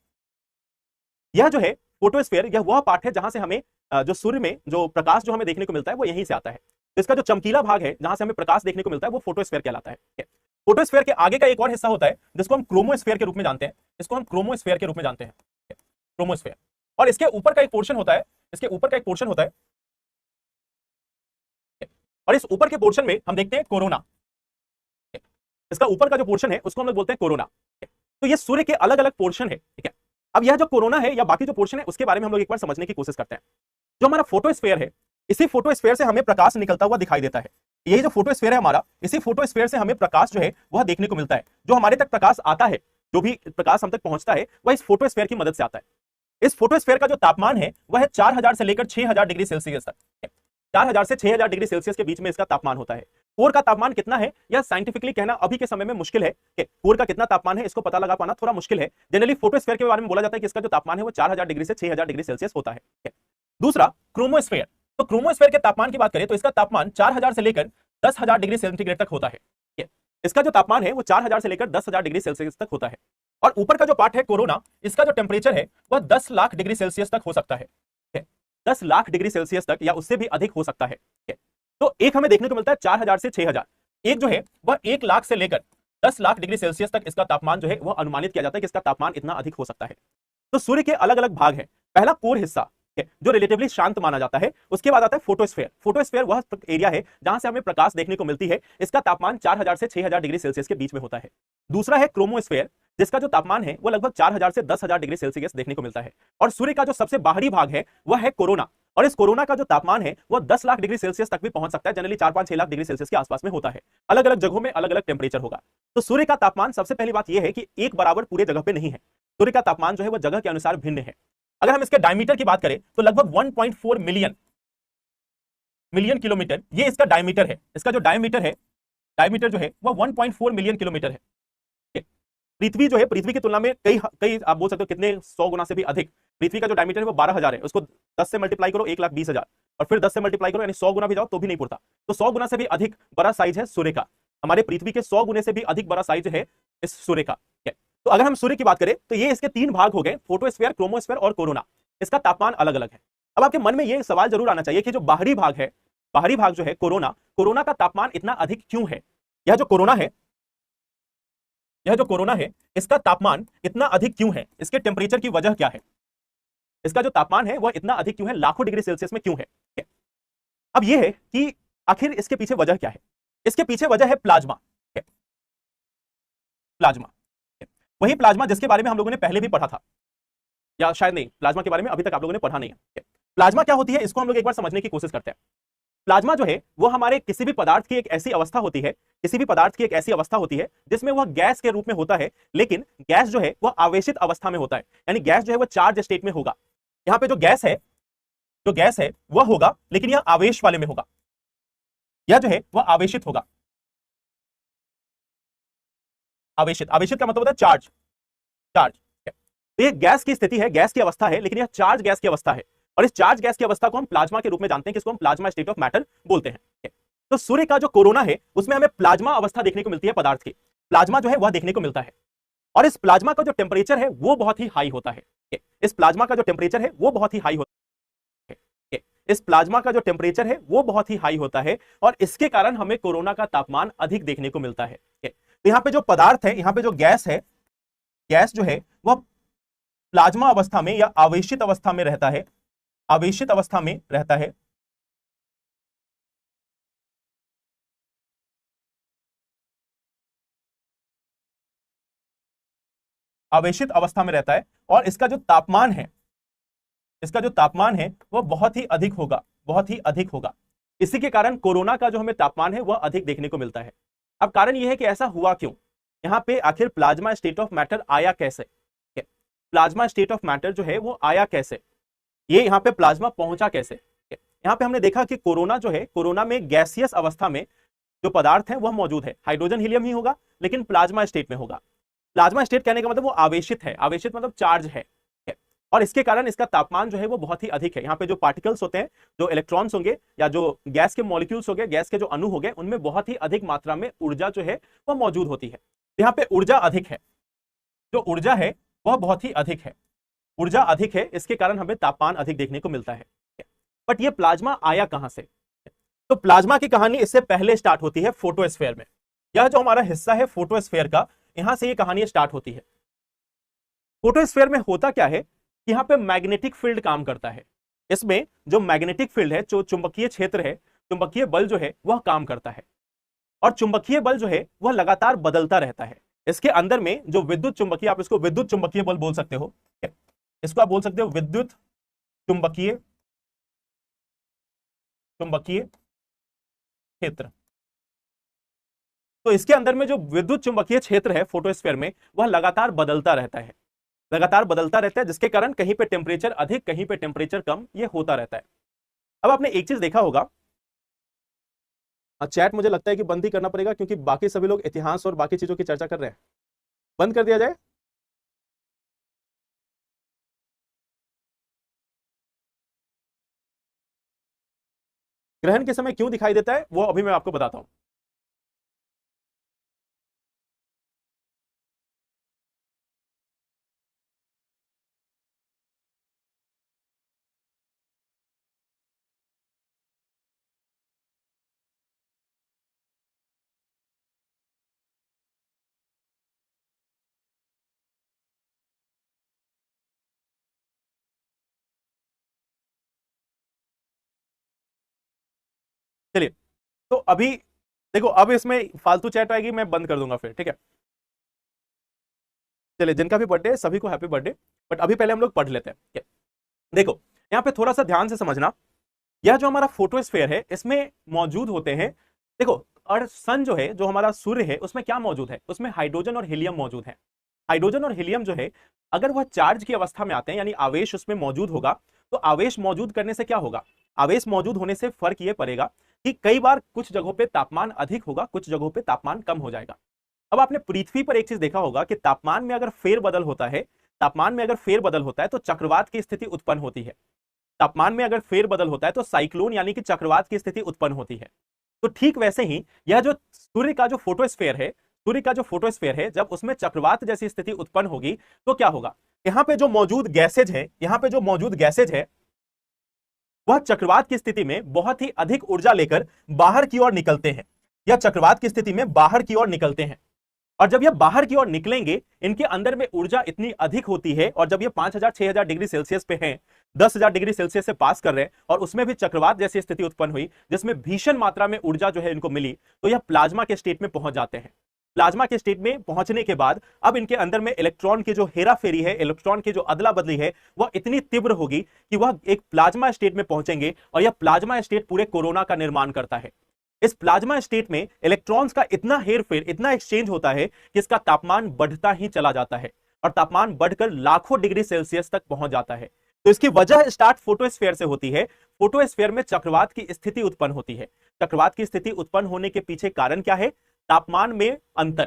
यह जो है फोटोस्फीयर, यह वह पार्ट है जहां से हमें जो सूर्य में जो प्रकाश जो हमें देखने को मिलता है वो यहीं से आता है। इसका जो चमकीला भाग है जहां से हमें प्रकाश देखने को मिलता है वो फोटोस्फीयर कहलाता है। फोटोस्फीयर के आगे का एक और हिस्सा होता है जिसको हम क्रोमोस्फीयर के रूप में जानते हैं, इसको हम क्रोमोस्फीयर के रूप में जानते हैं, क्रोमोस्फीयर। और इसके ऊपर का एक पोर्शन होता है, इसके ऊपर का एक पोर्शन होता है, और इस ऊपर के पोर्शन में हम देखते हैं कोरोना। इसका ऊपर का जो पोर्शन है उसको हम लोग बोलते हैं कोरोना। तो ये सूर्य के अलग अलग पोर्शन है, ठीक है। अब यह जो कोरोना है या बाकी जो पोर्शन है उसके बारे में हम लोग एक बार समझने की कोशिश करते हैं। जो हमारा फोटोस्फीयर है, इसी फोटोस्फीयर से हमें प्रकाश निकलता हुआ दिखाई देता है। यही जो फोटोस्फीयर है हमारा, इसी फोटोस्फीयर से हमें प्रकाश जो है वह देखने को मिलता है। जो हमारे तक प्रकाश आता है, जो भी प्रकाश हम तक पहुंचता है वह इस फोटोस्फीयर की मदद से आता है। इस फोटोस्फीयर का जो तापमान है वह है 4000 से लेकर 6000 डिग्री सेल्सियस तक। 4000 से 6000 डिग्री सेल्सियस के बीच में इसका तापमान होता है। कोर का तापमान कितना है यह साइंटिफिकली कहना अभी के समय में मुश्किल है कि कोर का कितना तापमान है, इसको पता लगा पाना थोड़ा मुश्किल है। जनरली फोटोस्फीयर के बारे में बोला जाता है कि इसका जो तापमान है वो 4000 डिग्री से 6000 डिग्री सेल्सियस होता है। दूसरा क्रोमोस्फीयर, तो क्रोमोस्फीयर के तापमान की बात करें तो इसका तापमान 4000 से लेकर 10000 डिग्री सेंटीग्रेड तक होता है। इसका जो तापमान है वो 4000 से लेकर 10000 डिग्री सेल्सियस तक होता है। और ऊपर का जो पार्ट है कोरोना, इसका जो टेम्परेचर है वह 10 लाख डिग्री सेल्सियस तक हो सकता है, 10 लाख डिग्री सेल्सियस तक या उससे भी अधिक हो सकता है। तो एक हमें देखने को मिलता है 4000 से 6000, एक जो है वह 1 लाख से लेकर 10 लाख डिग्री सेल्सियस तक इसका तापमान जो है वह अनुमानित किया जाता है कि इसका तापमान इतना अधिक हो सकता है। तो सूर्य के अलग अलग भाग हैं। पहला कोर हिस्सा जो रिलेटिवली शांत माना जाता है, उसके बाद आता है फोटोस्फीयर। फोटोस्फीयर वह एरिया है जहां से हमें प्रकाश देखने को मिलती है, इसका तापमान 4000 से 6000 डिग्री सेल्सियस के बीच में होता है। दूसरा है क्रोमोस्फीयर, जिसका जो तापमान है वो लगभग 4000 से 10000 डिग्री सेल्सियस देखने को मिलता है। और सूर्य का जो सबसे बाहरी भाग है वह है कोरोना, और इस कोरोना का जो तापमान है वो 10 लाख डिग्री सेल्सियस तक भी पहुंच सकता है। जनरली 4-5-6 लाख डिग्री सेल्सियस के आसपास में होता है। अलग अलग जगहों में अलग अलग टेम्परेचर होगा। तो सूर्य का तापमान, सबसे पहली बात यह है कि एक बराबर पूरे जगह पे नहीं है। सूर्य का तापमान जो है वो जगह के अनुसार भिन्न है। अगर हम इसके डायमीटर की बात करें तो लगभग 1.4 मिलियन किलोमीटर ये इसका डायमीटर है। इसका जो डायमीटर है, डायमीटर जो है वह 1.4 मिलियन किलोमीटर है। पृथ्वी जो है, पृथ्वी की तुलना में कई आप बोल सकते हो कितने 100 गुना से भी अधिक। पृथ्वी का जो डायमीटर है वो 12000 है, उसको 10 से मल्टीप्लाई करो 1,20,000, और फिर 10 से मल्टीप्लाई करो यानी 100 गुना भी जाओ तो भी नहीं पुरता। तो 100 गुना से भी अधिक बड़ा साइज है सूर्य का। हमारे पृथ्वी के 100 गुने से भी अधिक बड़ा साइज है इस सूर्य का। तो अगर हम सूर्य की बात करें तो ये इसके 3 भाग हो गए, फोटोस्फीयर, क्रोमोस्फीयर और कोरोना। इसका तापमान अलग अलग है। अब आपके मन में ये सवाल जरूर आना चाहिए कि जो बाहरी भाग है, बाहरी भाग जो है कोरोना, कोरोना का तापमान इतना अधिक क्यों है? यह जो कोरोना है, यह जो कोरोना है, इसका तापमान इतना अधिक क्यों है? इसके टेम्परेचर की वजह क्या है? इसका जो तापमान है वह इतना अधिक क्यों है, लाखों डिग्री सेल्सियस में क्यों है? अब यह है कि आखिर इसके पीछे वजह क्या है? इसके पीछे वजह है प्लाज्मा। प्लाज्मा, वही प्लाज्मा जिसके बारे में हम लोगों ने पहले भी पढ़ा था, या शायद नहीं, प्लाज्मा के बारे में अभी तक आप लोगों ने पढ़ा नहीं है। प्लाज्मा क्या होती है इसको हम लोग एक बार समझने की कोशिश करते हैं। प्लाज्मा जो है वो हमारे किसी भी पदार्थ की एक ऐसी अवस्था होती है, किसी भी पदार्थ की एक ऐसी अवस्था होती है जिसमें वह गैस के रूप में होता है, लेकिन गैस जो है वह आवेशित अवस्था में होता है, यानी गैस जो है वह चार्ज स्टेट में होगा। यहां पे जो गैस है वह होगा, लेकिन यह आवेश वाले में होगा, यह जो है वह आवेशित होगा। आवेशित, आवेशित का मतलब होता है चार्ज, चार्ज। तो ये गैस की स्थिति है, गैस की अवस्था है, लेकिन यह चार्ज गैस की अवस्था है, और इस चार्ज गैस की अवस्था को हम प्लाज्मा के रूप में जानते हैं, जिसको हम प्लाज्मा स्टेट ऑफ मैटर बोलते हैं। तो सूर्य का जो कोरोना है उसमें हमें प्लाज्मा अवस्था देखने को मिलती है, पदार्थ की प्लाज्मा जो है वह देखने को मिलता है, और इस प्लाज्मा का जो टेम्परेचर है वो बहुत ही हाई होता है। इस प्लाज्मा का जो टेम्परेचर है वो बहुत ही हाई होता है, इस प्लाज्मा का जो टेम्परेचर है वो बहुत ही हाई होता है, और इसके कारण हमें कोरोना का तापमान अधिक देखने को मिलता है। तो यहाँ पे जो पदार्थ है, यहाँ पे जो गैस है, गैस जो है वह प्लाज्मा अवस्था में या आवेशित अवस्था में रहता है, आवेशित अवस्था में रहता है। आवेशित अवस्था में रहता है, और इसका जो तापमान है, इसका जो तापमान है वह बहुत ही अधिक होगा, बहुत ही अधिक होगा। इसी के कारण कोरोना का जो हमें तापमान है वह अधिक देखने को मिलता है। अब कारण यह है कि ऐसा हुआ क्यों, यहां पे आखिर प्लाज्मा स्टेट ऑफ मैटर आया कैसे, प्लाज्मा स्टेट ऑफ मैटर जो है वो आया कैसे, ये यहां पे प्लाज्मा पहुंचा कैसे। यहां पे हमने देखा कि कोरोना जो है, कोरोना में गैसियस अवस्था में जो पदार्थ है वह मौजूद है, हाइड्रोजन हीलियम ही होगा, लेकिन प्लाज्मा स्टेट में होगा। प्लाज्मा स्टेट कहने का मतलब वो आवेशित है, आवेशित मतलब चार्ज है, और इसके कारण इसका तापमान जो है वो बहुत ही अधिक है। यहाँ पे जो पार्टिकल्स होते हैं, जो इलेक्ट्रॉन्स होंगे या जो गैस के मॉलिक्यूल्स हो गए, गैस के जो अणु हो गए, उनमें बहुत ही अधिक मात्रा में ऊर्जा जो है वह मौजूद होती है। यहाँ पे ऊर्जा अधिक है, जो ऊर्जा है वह बहुत ही अधिक है, ऊर्जा अधिक है, इसके कारण हमें तापमान अधिक देखने को मिलता है। बट ये प्लाज्मा आया कहां से, तो प्लाज्मा की कहानी इससे पहले स्टार्ट होती है फोटोस्फेयर में। यह जो हमारा हिस्सा है फोटोस्फेयर का, यहां से ये कहानी स्टार्ट होती है। फोटोस्फेयर में होता क्या है, यहां पे मैग्नेटिक फील्ड काम करता है। इसमें जो मैग्नेटिक फील्ड है, जो चुंबकीय क्षेत्र है, चुंबकीय बल जो है वह काम करता है, और चुंबकीय बल जो है वह लगातार बदलता रहता है। इसके अंदर में जो विद्युत चुंबकीय, आप इसको विद्युत चुंबकीय बल बोल सकते हो, इसको आप बोल सकते हो विद्युत चुंबकीय, चुंबकीय क्षेत्र। तो इसके अंदर में जो विद्युत चुंबकीय क्षेत्र है फोटोस्फेयर में, वह लगातार बदलता रहता है, लगातार बदलता रहता है, जिसके कारण कहीं पे टेम्परेचर अधिक, कहीं पे टेम्परेचर कम, ये होता रहता है। अब आपने एक चीज देखा होगा, चैट मुझे लगता है कि बंद ही करना पड़ेगा, क्योंकि बाकी सभी लोग इतिहास और बाकी चीजों की चर्चा कर रहे हैं। बंद कर दिया जाए। ग्रहण के समय क्यों दिखाई देता है वो अभी मैं आपको बताता हूं। चलिए, तो अभी देखो, अब इसमें फालतू चैट आएगी, मैं बंद कर दूंगा फिर, ठीक है। चलिए, जिनका भी बर्थडे है सभी को हैप्पी बर्थडे। बट अभी पहले हम लोग पढ़ लेते हैं। देखो, यहां पे थोड़ा सा ध्यान से समझना, यह जो हमारा फोटोस्फेयर है इसमें मौजूद होते हैं, देखो, और सन जो है, जो हमारा सूर्य है, उसमें क्या मौजूद है, उसमें हाइड्रोजन और हीलियम मौजूद है। हाइड्रोजन और हीलियम जो है, अगर वह चार्ज की अवस्था में आते हैं, यानी आवेश उसमें मौजूद होगा, तो आवेश मौजूद करने से क्या होगा, आवेश मौजूद होने से फर्क यह पड़ेगा कि कई बार कुछ जगहों पे तापमान अधिक होगा, कुछ जगहों पे तापमान कम हो जाएगा। अब आपने पृथ्वी पर एक चीज देखा होगा कि तापमान में अगर फेरबदल होता है, तापमान में अगर फेरबदल होता है तो चक्रवात की स्थिति उत्पन्न होती है। तापमान में अगर फेरबदल होता है तो साइक्लोन यानी कि चक्रवात की स्थिति उत्पन्न होती है। तो ठीक वैसे ही यह जो सूर्य का जो फोटोस्फेयर है, सूर्य का जो फोटोस्फेयर है, जब उसमें चक्रवात जैसी स्थिति उत्पन्न होगी तो क्या होगा, यहां पे जो मौजूद गैसेज है, यहां पे जो मौजूद गैसेज है, वह चक्रवात की स्थिति में बहुत ही अधिक ऊर्जा लेकर बाहर की ओर निकलते हैं, या चक्रवात की स्थिति में बाहर की ओर निकलते हैं। और जब ये बाहर की ओर निकलेंगे, इनके अंदर में ऊर्जा इतनी अधिक होती है, और जब ये 5000 6000 डिग्री सेल्सियस पे हैं, 10,000 डिग्री सेल्सियस से पास कर रहे हैं, और उसमें भी चक्रवात जैसी स्थिति उत्पन्न हुई जिसमें भीषण मात्रा में ऊर्जा जो है इनको मिली, तो यह प्लाज्मा के स्टेट में पहुंच जाते हैं। प्लाज्मा के स्टेट में पहुंचने के बाद अब इनके अंदर में इलेक्ट्रॉन की जो हेराफेरी है, इलेक्ट्रॉन की जो अदला बदली है, वह इतनी तीव्र होगी कि वह एक प्लाज्मा स्टेट में पहुंचेंगे और यह प्लाज्मा स्टेट पूरे कोरोना का निर्माण करता है। इस प्लाज्मा स्टेट में इलेक्ट्रॉन्स का इतना हेरफेर, इतना एक्सचेंज होता है कि इसका तापमान बढ़ता ही चला जाता है और तापमान बढ़कर लाखों डिग्री सेल्सियस तक पहुंच जाता है। तो इसकी वजह स्टार्ट फोटोस्फीयर से होती है। फोटोस्फीयर में चक्रवात की स्थिति उत्पन्न होती है। चक्रवात की स्थिति उत्पन्न होने के पीछे कारण क्या है? तापमान में अंतर।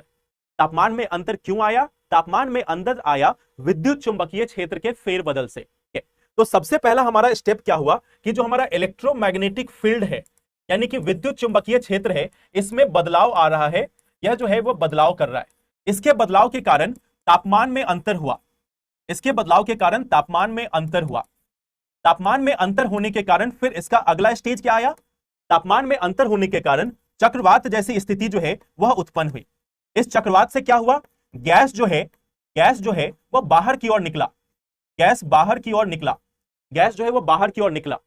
तापमान में अंतर क्यों आया? तापमान में अंतर आया विद्युत चुंबकीय क्षेत्र के फेरबदल से। तो सबसे पहला हमारा स्टेप क्या हुआ कि जो हमारा इलेक्ट्रोमैग्नेटिक फील्ड है, यानी कि विद्युत चुंबकीय क्षेत्र है, इसमें बदलाव आ रहा है। यह जो है वो बदलाव कर रहा है। इसके बदलाव के कारण तापमान में अंतर हुआ। इसके बदलाव के कारण तापमान में अंतर हुआ। तापमान में अंतर होने के कारण फिर इसका अगला स्टेज क्या आया? तापमान में अंतर होने के कारण चक्रवात जैसी स्थिति जो है वह उत्पन्न हुई। इस चक्रवात से क्या हुआ? गैस जो है वह बाहर की ओर निकला। गैस बाहर की ओर निकला। गैस जो है वह बाहर की ओर निकला।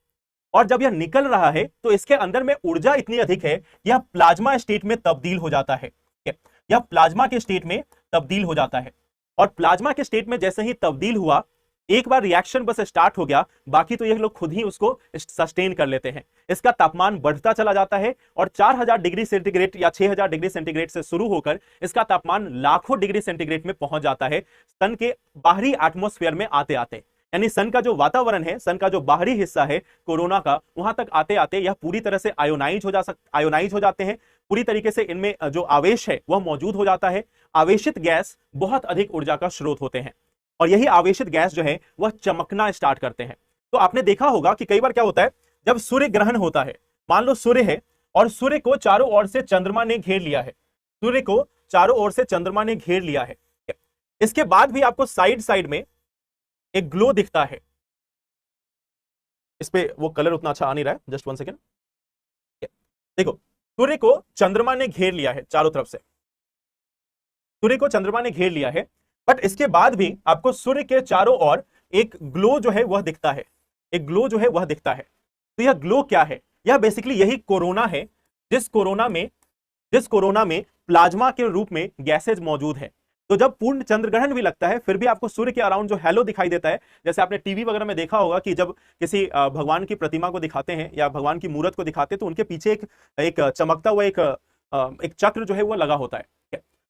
और जब यह निकल रहा है तो इसके अंदर में ऊर्जा इतनी अधिक है, यह प्लाज्मा स्टेट में तब्दील हो जाता है। यह प्लाज्मा के स्टेट में तब्दील हो जाता है। और प्लाज्मा के स्टेट में जैसे ही तब्दील हुआ, एक बार रिएक्शन बस स्टार्ट हो गया, बाकी तो ये लोग खुद ही उसको सस्टेन कर लेते हैं। इसका तापमान बढ़ता चला जाता है और 4000 डिग्री सेंटीग्रेड या 6000 डिग्री सेंटीग्रेड से शुरू होकर इसका तापमान लाखों डिग्री सेंटीग्रेड में पहुंच जाता है सन के बाहरी एटमॉस्फेयर में आते आते। यानी सन का जो वातावरण है, सन का जो बाहरी हिस्सा है कोरोना का, वहां तक आते आते यह पूरी तरह से आयोनाइज हो जाते हैं। पूरी तरीके से इनमें जो आवेश है वह मौजूद हो जाता है। आवेशित गैस बहुत अधिक ऊर्जा का स्रोत होते हैं और यही आवेशित गैस जो है वह चमकना स्टार्ट करते हैं। तो आपने देखा होगा कि कई बार क्या होता है, जब सूर्य ग्रहण होता है, मान लो सूर्य है और सूर्य को चारों ओर से चंद्रमा ने घेर लिया है। सूर्य को चारों ओर से चंद्रमा ने घेर लिया है। इसके बाद भी आपको साइड साइड में एक ग्लो दिखता है। इस पे वो कलर उतना अच्छा आ नहीं रहा है, जस्ट 1 सेकेंड। देखो, सूर्य को चंद्रमा ने घेर लिया है चारों तरफ से। सूर्य को चंद्रमा ने घेर लिया है, बट इसके बाद भी आपको सूर्य के चारों ओर एक ग्लो जो है वह दिखता है। एक ग्लो जो है वह दिखता है। तो यह ग्लो क्या है? यह बेसिकली यही कोरोना है, जिस कोरोना में प्लाज्मा के रूप में गैसेज मौजूद है। तो जब पूर्ण चंद्रग्रहण भी लगता है, फिर भी आपको सूर्य के अराउंड जो हैलो दिखाई देता है। जैसे आपने टीवी वगैरह में देखा होगा कि जब किसी भगवान की प्रतिमा को दिखाते हैं या भगवान की मूर्त को दिखाते हैं, तो उनके पीछे एक चमकता हुआ एक चक्र जो है वो लगा होता है।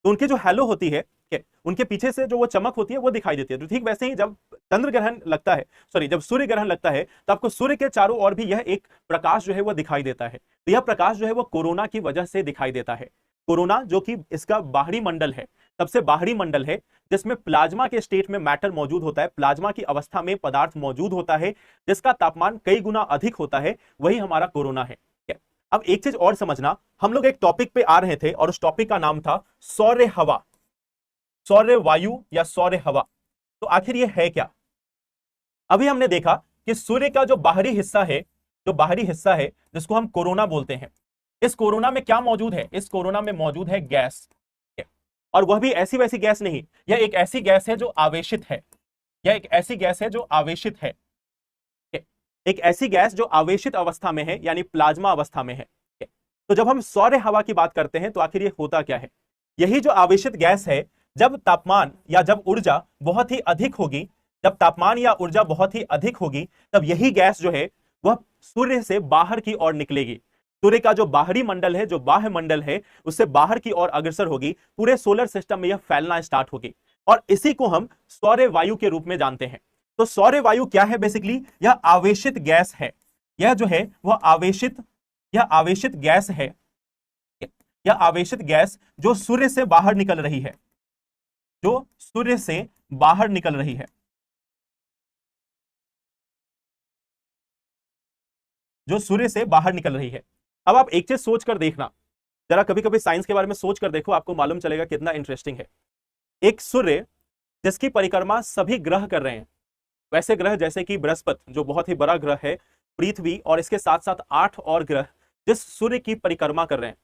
तो उनकी जो हैलो होती है, उनके पीछे से जो वो चमक होती है वो दिखाई देती है। तो ठीक वैसे ही जब जब सूर्य ग्रहण लगता है, तो आपको सूर्य के चारों ओर भी यह एक प्रकाश जो है वो दिखाई देता है। तो यह प्रकाश जो है वो कोरोना की वजह से दिखाई देता है। कोरोना जो कि इसका बाहरी मंडल है, सबसे बाहरी मंडल है, जिसमें प्लाज्मा के स्टेट में मैटर मौजूद होता है, प्लाज्मा की अवस्था में पदार्थ मौजूद होता है, जिसका तापमान कई गुना अधिक होता है, वही हमारा कोरोना है। अब एक चीज और समझना, हम लोग एक टॉपिक पे आ रहे थे और उस टॉपिक का नाम था सौर्य हवा, सौर्य वायु या सौर्य हवा। तो आखिर ये है क्या? अभी हमने देखा कि सूर्य का जो बाहरी हिस्सा है, जिसको हम कोरोना बोलते हैं, इस कोरोना में क्या मौजूद है? इस कोरोना में मौजूद है गैस। और वह भी ऐसी वैसी गैस नहीं, यह एक ऐसी गैस है जो आवेशित है। यह एक ऐसी गैस है जो आवेशित है। एक ऐसी गैस जो आवेशित अवस्था में है, यानी प्लाज्मा अवस्था में है। तो जब हम सौर्य हवा की बात करते हैं, तो आखिर ये होता क्या है? यही जो आवेशित गैस है, जब तापमान या जब ऊर्जा बहुत ही अधिक होगी, जब तापमान या ऊर्जा बहुत ही अधिक होगी, तब यही गैस जो है वह सूर्य से बाहर की ओर निकलेगी। सूर्य का जो बाहरी मंडल है, जो बाह्य मंडल है, उससे बाहर की ओर अग्रसर होगी। पूरे सोलर सिस्टम में यह फैलना स्टार्ट होगी और इसी को हम सौर्य वायु के रूप में जानते हैं। तो सौर्य वायु क्या है? बेसिकली यह आवेशित गैस है। यह जो है वह आवेशित गैस है। यह आवेशित गैस जो सूर्य से बाहर निकल रही है, जो सूर्य से बाहर निकल रही है, जो सूर्य से बाहर निकल रही है। अब आप एक चीज सोच कर देखना, जरा कभी कभी साइंस के बारे में सोच कर देखो, आपको मालूम चलेगा कितना इंटरेस्टिंग है। एक सूर्य जिसकी परिक्रमा सभी ग्रह कर रहे हैं, वैसे ग्रह जैसे कि बृहस्पति जो बहुत ही बड़ा ग्रह है, पृथ्वी और इसके साथ साथ 8 और ग्रह जिस सूर्य की परिक्रमा कर रहे हैं,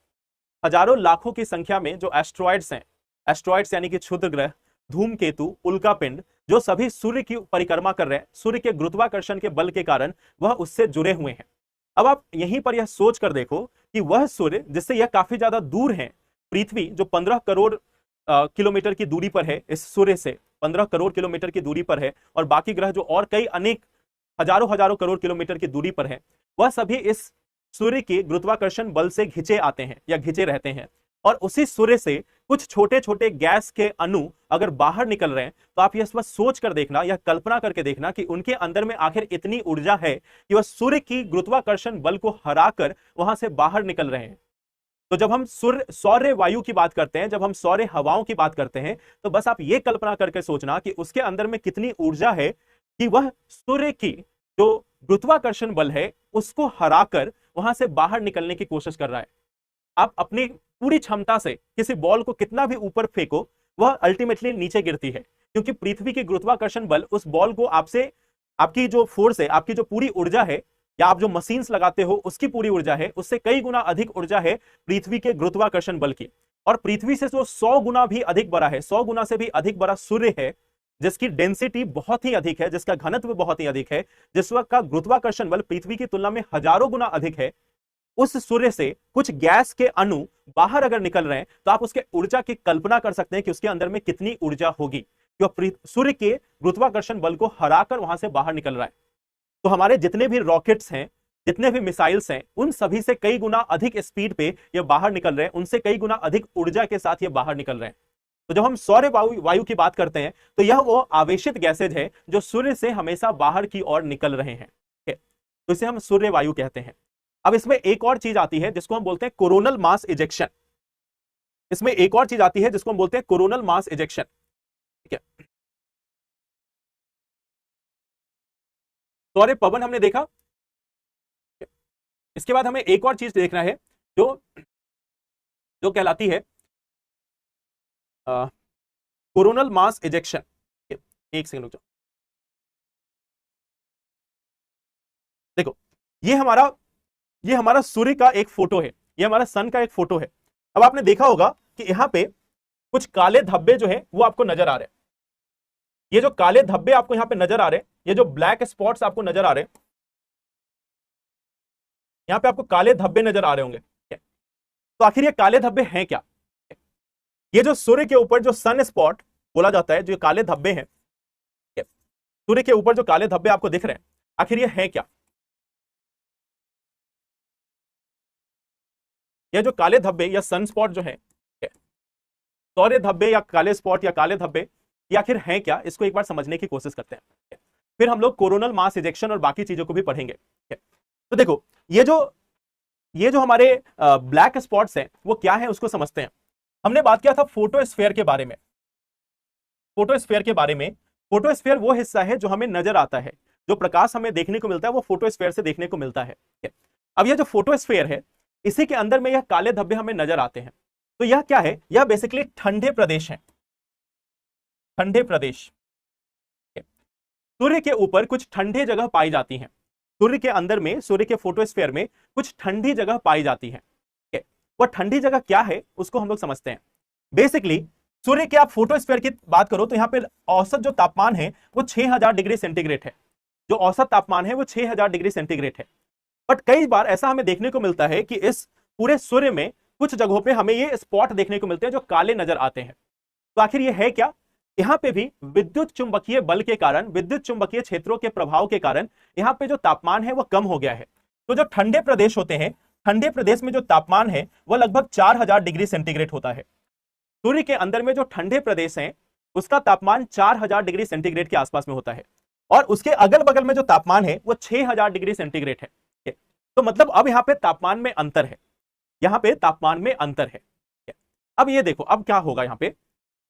हजारों लाखों की संख्या में जो एस्ट्रॉइड्स हैं, एस्ट्रॉइड्स यानी कि क्षुद्र ग्रह, धूमकेतु, उल्कापिंड, जो सभी सूर्य की परिक्रमा कर रहे हैं, सूर्य के गुरुत्वाकर्षण के बल के कारण वह उससे जुड़े हुए हैं। अब आप यहीं पर यह सोच कर देखो कि वह सूर्य जिससे यह काफी ज्यादा दूर है, पृथ्वी जो 15 करोड़ किलोमीटर की दूरी पर है, इस सूर्य से 15 करोड़ किलोमीटर की दूरी पर है, और बाकी ग्रह जो और कई अनेक हजारों हजारों करोड़ किलोमीटर की दूरी पर है, वह सभी इस सूर्य के गुरुत्वाकर्षण बल से घिंचे आते हैं या घिंचे रहते हैं। और उसी सूर्य से कुछ छोटे छोटे गैस के अणु अगर बाहर निकल रहे हैं, तो आप यह बस सोच कर देखना या कल्पना करके देखना कि उनके अंदर में आखिर इतनी ऊर्जा है कि वह सूर्य की गुरुत्वाकर्षण बल को हराकर वहां से बाहर निकल रहे हैं। तो जब हम सौर्य वायु की बात करते हैं, जब हम सौर्य हवाओं की बात करते हैं, तो बस आप ये कल्पना करके सोचना कि उसके अंदर में कितनी ऊर्जा है कि वह सूर्य की जो गुरुत्वाकर्षण बल है उसको हराकर वहां से बाहर निकलने की कोशिश कर रहा है। आप अपनी पूरी क्षमता से किसी बॉल को कितना भी ऊपर फेंको, वह अल्टीमेटली नीचे गिरती है, क्योंकि पृथ्वी की गुरुत्वाकर्षण बल उस बॉल को आपसे, आपकी जो फोर्स है, आपकी जो पूरी ऊर्जा है, या आप जो मशीन्स लगाते हो उसकी पूरी ऊर्जा है, उससे कई गुना अधिक ऊर्जा है पृथ्वी के गुरुत्वाकर्षण बल की। और पृथ्वी से जो 100 गुना भी अधिक बड़ा है, 100 गुना से भी अधिक बड़ा सूर्य है, जिसकी डेंसिटी बहुत ही अधिक है, जिसका घनत्व बहुत ही अधिक है, जिसका गुरुत्वाकर्षण बल पृथ्वी की तुलना में हजारों गुना अधिक है, उस सूर्य से कुछ गैस के अणु बाहर अगर निकल रहे हैं, तो आप उसके ऊर्जा की कल्पना कर सकते हैं कि उसके अंदर में कितनी ऊर्जा होगी, जो सूर्य के गुरुत्वाकर्षण बल को हराकर वहां से बाहर निकल रहा है। तो हमारे जितने भी रॉकेट्स हैं, जितने भी मिसाइल्स हैं, उन सभी से कई गुना अधिक स्पीड पे ये बाहर निकल रहे हैं, उनसे कई गुना अधिक ऊर्जा के साथ ये बाहर निकल रहे हैं। तो जब हम सौर्य वायु की बात करते हैं, तो यह वो आवेशित गैसेज है जो सूर्य से हमेशा बाहर की ओर निकल रहे हैं, तो इसे हम सूर्य वायु कहते हैं। अब इसमें एक और चीज आती है जिसको हम बोलते हैं कोरोनल मास इजेक्शन। इसमें एक और चीज आती है जिसको हम बोलते हैं कोरोनल मास इजेक्शन, ठीक है। सौर्य पवन हमने देखा, इसके बाद हमें एक और चीज देखना है जो जो कहलाती है कोरोनल मास इजेक्शन। एक सेकंड रुक जाओ। देखो, ये हमारा सूर्य का एक फोटो है, ये हमारा सन का एक फोटो है। अब आपने देखा होगा कि यहां पे कुछ काले धब्बे जो है वो आपको नजर आ रहे हैं। ये जो काले धब्बे आपको यहां पे नजर आ रहे हैं, ये जो ब्लैक स्पॉट्स आपको नजर आ रहे हैं, यहां पे आपको काले धब्बे नजर आ रहे होंगे। तो आखिर ये काले धब्बे हैं क्या? ये जो सूर्य के ऊपर जो सन स्पॉट बोला जाता है, जो काले धब्बे हैं, सूर्य के ऊपर जो काले धब्बे आपको दिख रहे हैं, आखिर ये है क्या? ये जो काले धब्बे या सन स्पॉट जो है, सौर्य धब्बे या काले स्पॉट या काले धब्बे, ये आखिर है क्या? इसको एक बार समझने की कोशिश करते हैं, फिर हम लोग कोरोनल मास इजेक्शन और बाकी चीजों को भी पढ़ेंगे। तो देखो, ये जो हमारे ब्लैक स्पॉट्स हैं वो क्या है उसको समझते हैं। हमने बात किया था फोटोस्फीयर के बारे में। फोटोस्फीयर के बारे में, फोटोस्फीयर वो हिस्सा है जो हमें नजर आता है, जो प्रकाश हमें देखने को मिलता है वो फोटोस्फीयर से देखने को मिलता है। अब यह जो फोटोस्फीयर है, इसी के अंदर में यह काले धब्बे हमें नजर आते हैं। तो यह क्या है? यह बेसिकली ठंडे प्रदेश है, ठंडे प्रदेश। सूर्य के ऊपर कुछ ठंडे जगह पाई जाती हैं, सूर्य के अंदर में, सूर्य के फोटोस्फीयर में कुछ ठंडी जगह पाई जाती है। वह ठंडी जगह क्या है उसको हम लोग समझते हैं। बेसिकली सूर्य के आप फोटोस्फीयर की बात करो तो यहां पे औसत जो तापमान है वो 6000 डिग्री सेंटीग्रेड है, जो औसत तापमान है वो 6000 डिग्री सेंटीग्रेड है। बट कई बार ऐसा हमें देखने को मिलता है कि इस पूरे सूर्य में कुछ जगहों पे हमें ये स्पॉट देखने को मिलते हैं जो काले नजर आते हैं। तो आखिर ये है क्या? यहां पे भी विद्युत चुंबकीय बल के कारण, विद्युत चुंबकीय क्षेत्रों के प्रभाव के कारण यहां पे जो तापमान है वो कम हो गया है। तो जो ठंडे प्रदेश होते हैं, ठंडे प्रदेश में जो तापमान है वह लगभग 4000 डिग्री सेंटीग्रेड होता है। सूर्य के अंदर में जो ठंडे प्रदेश हैं उसका तापमान 4000 डिग्री सेंटीग्रेड के आसपास में होता है, और उसके अगल बगल में जो तापमान है वो 6000 डिग्री सेंटीग्रेड है। तो मतलब अब यहां पे तापमान में अंतर है, यहां पे तापमान में अंतर है। अब ये देखो, अब क्या होगा यहां पे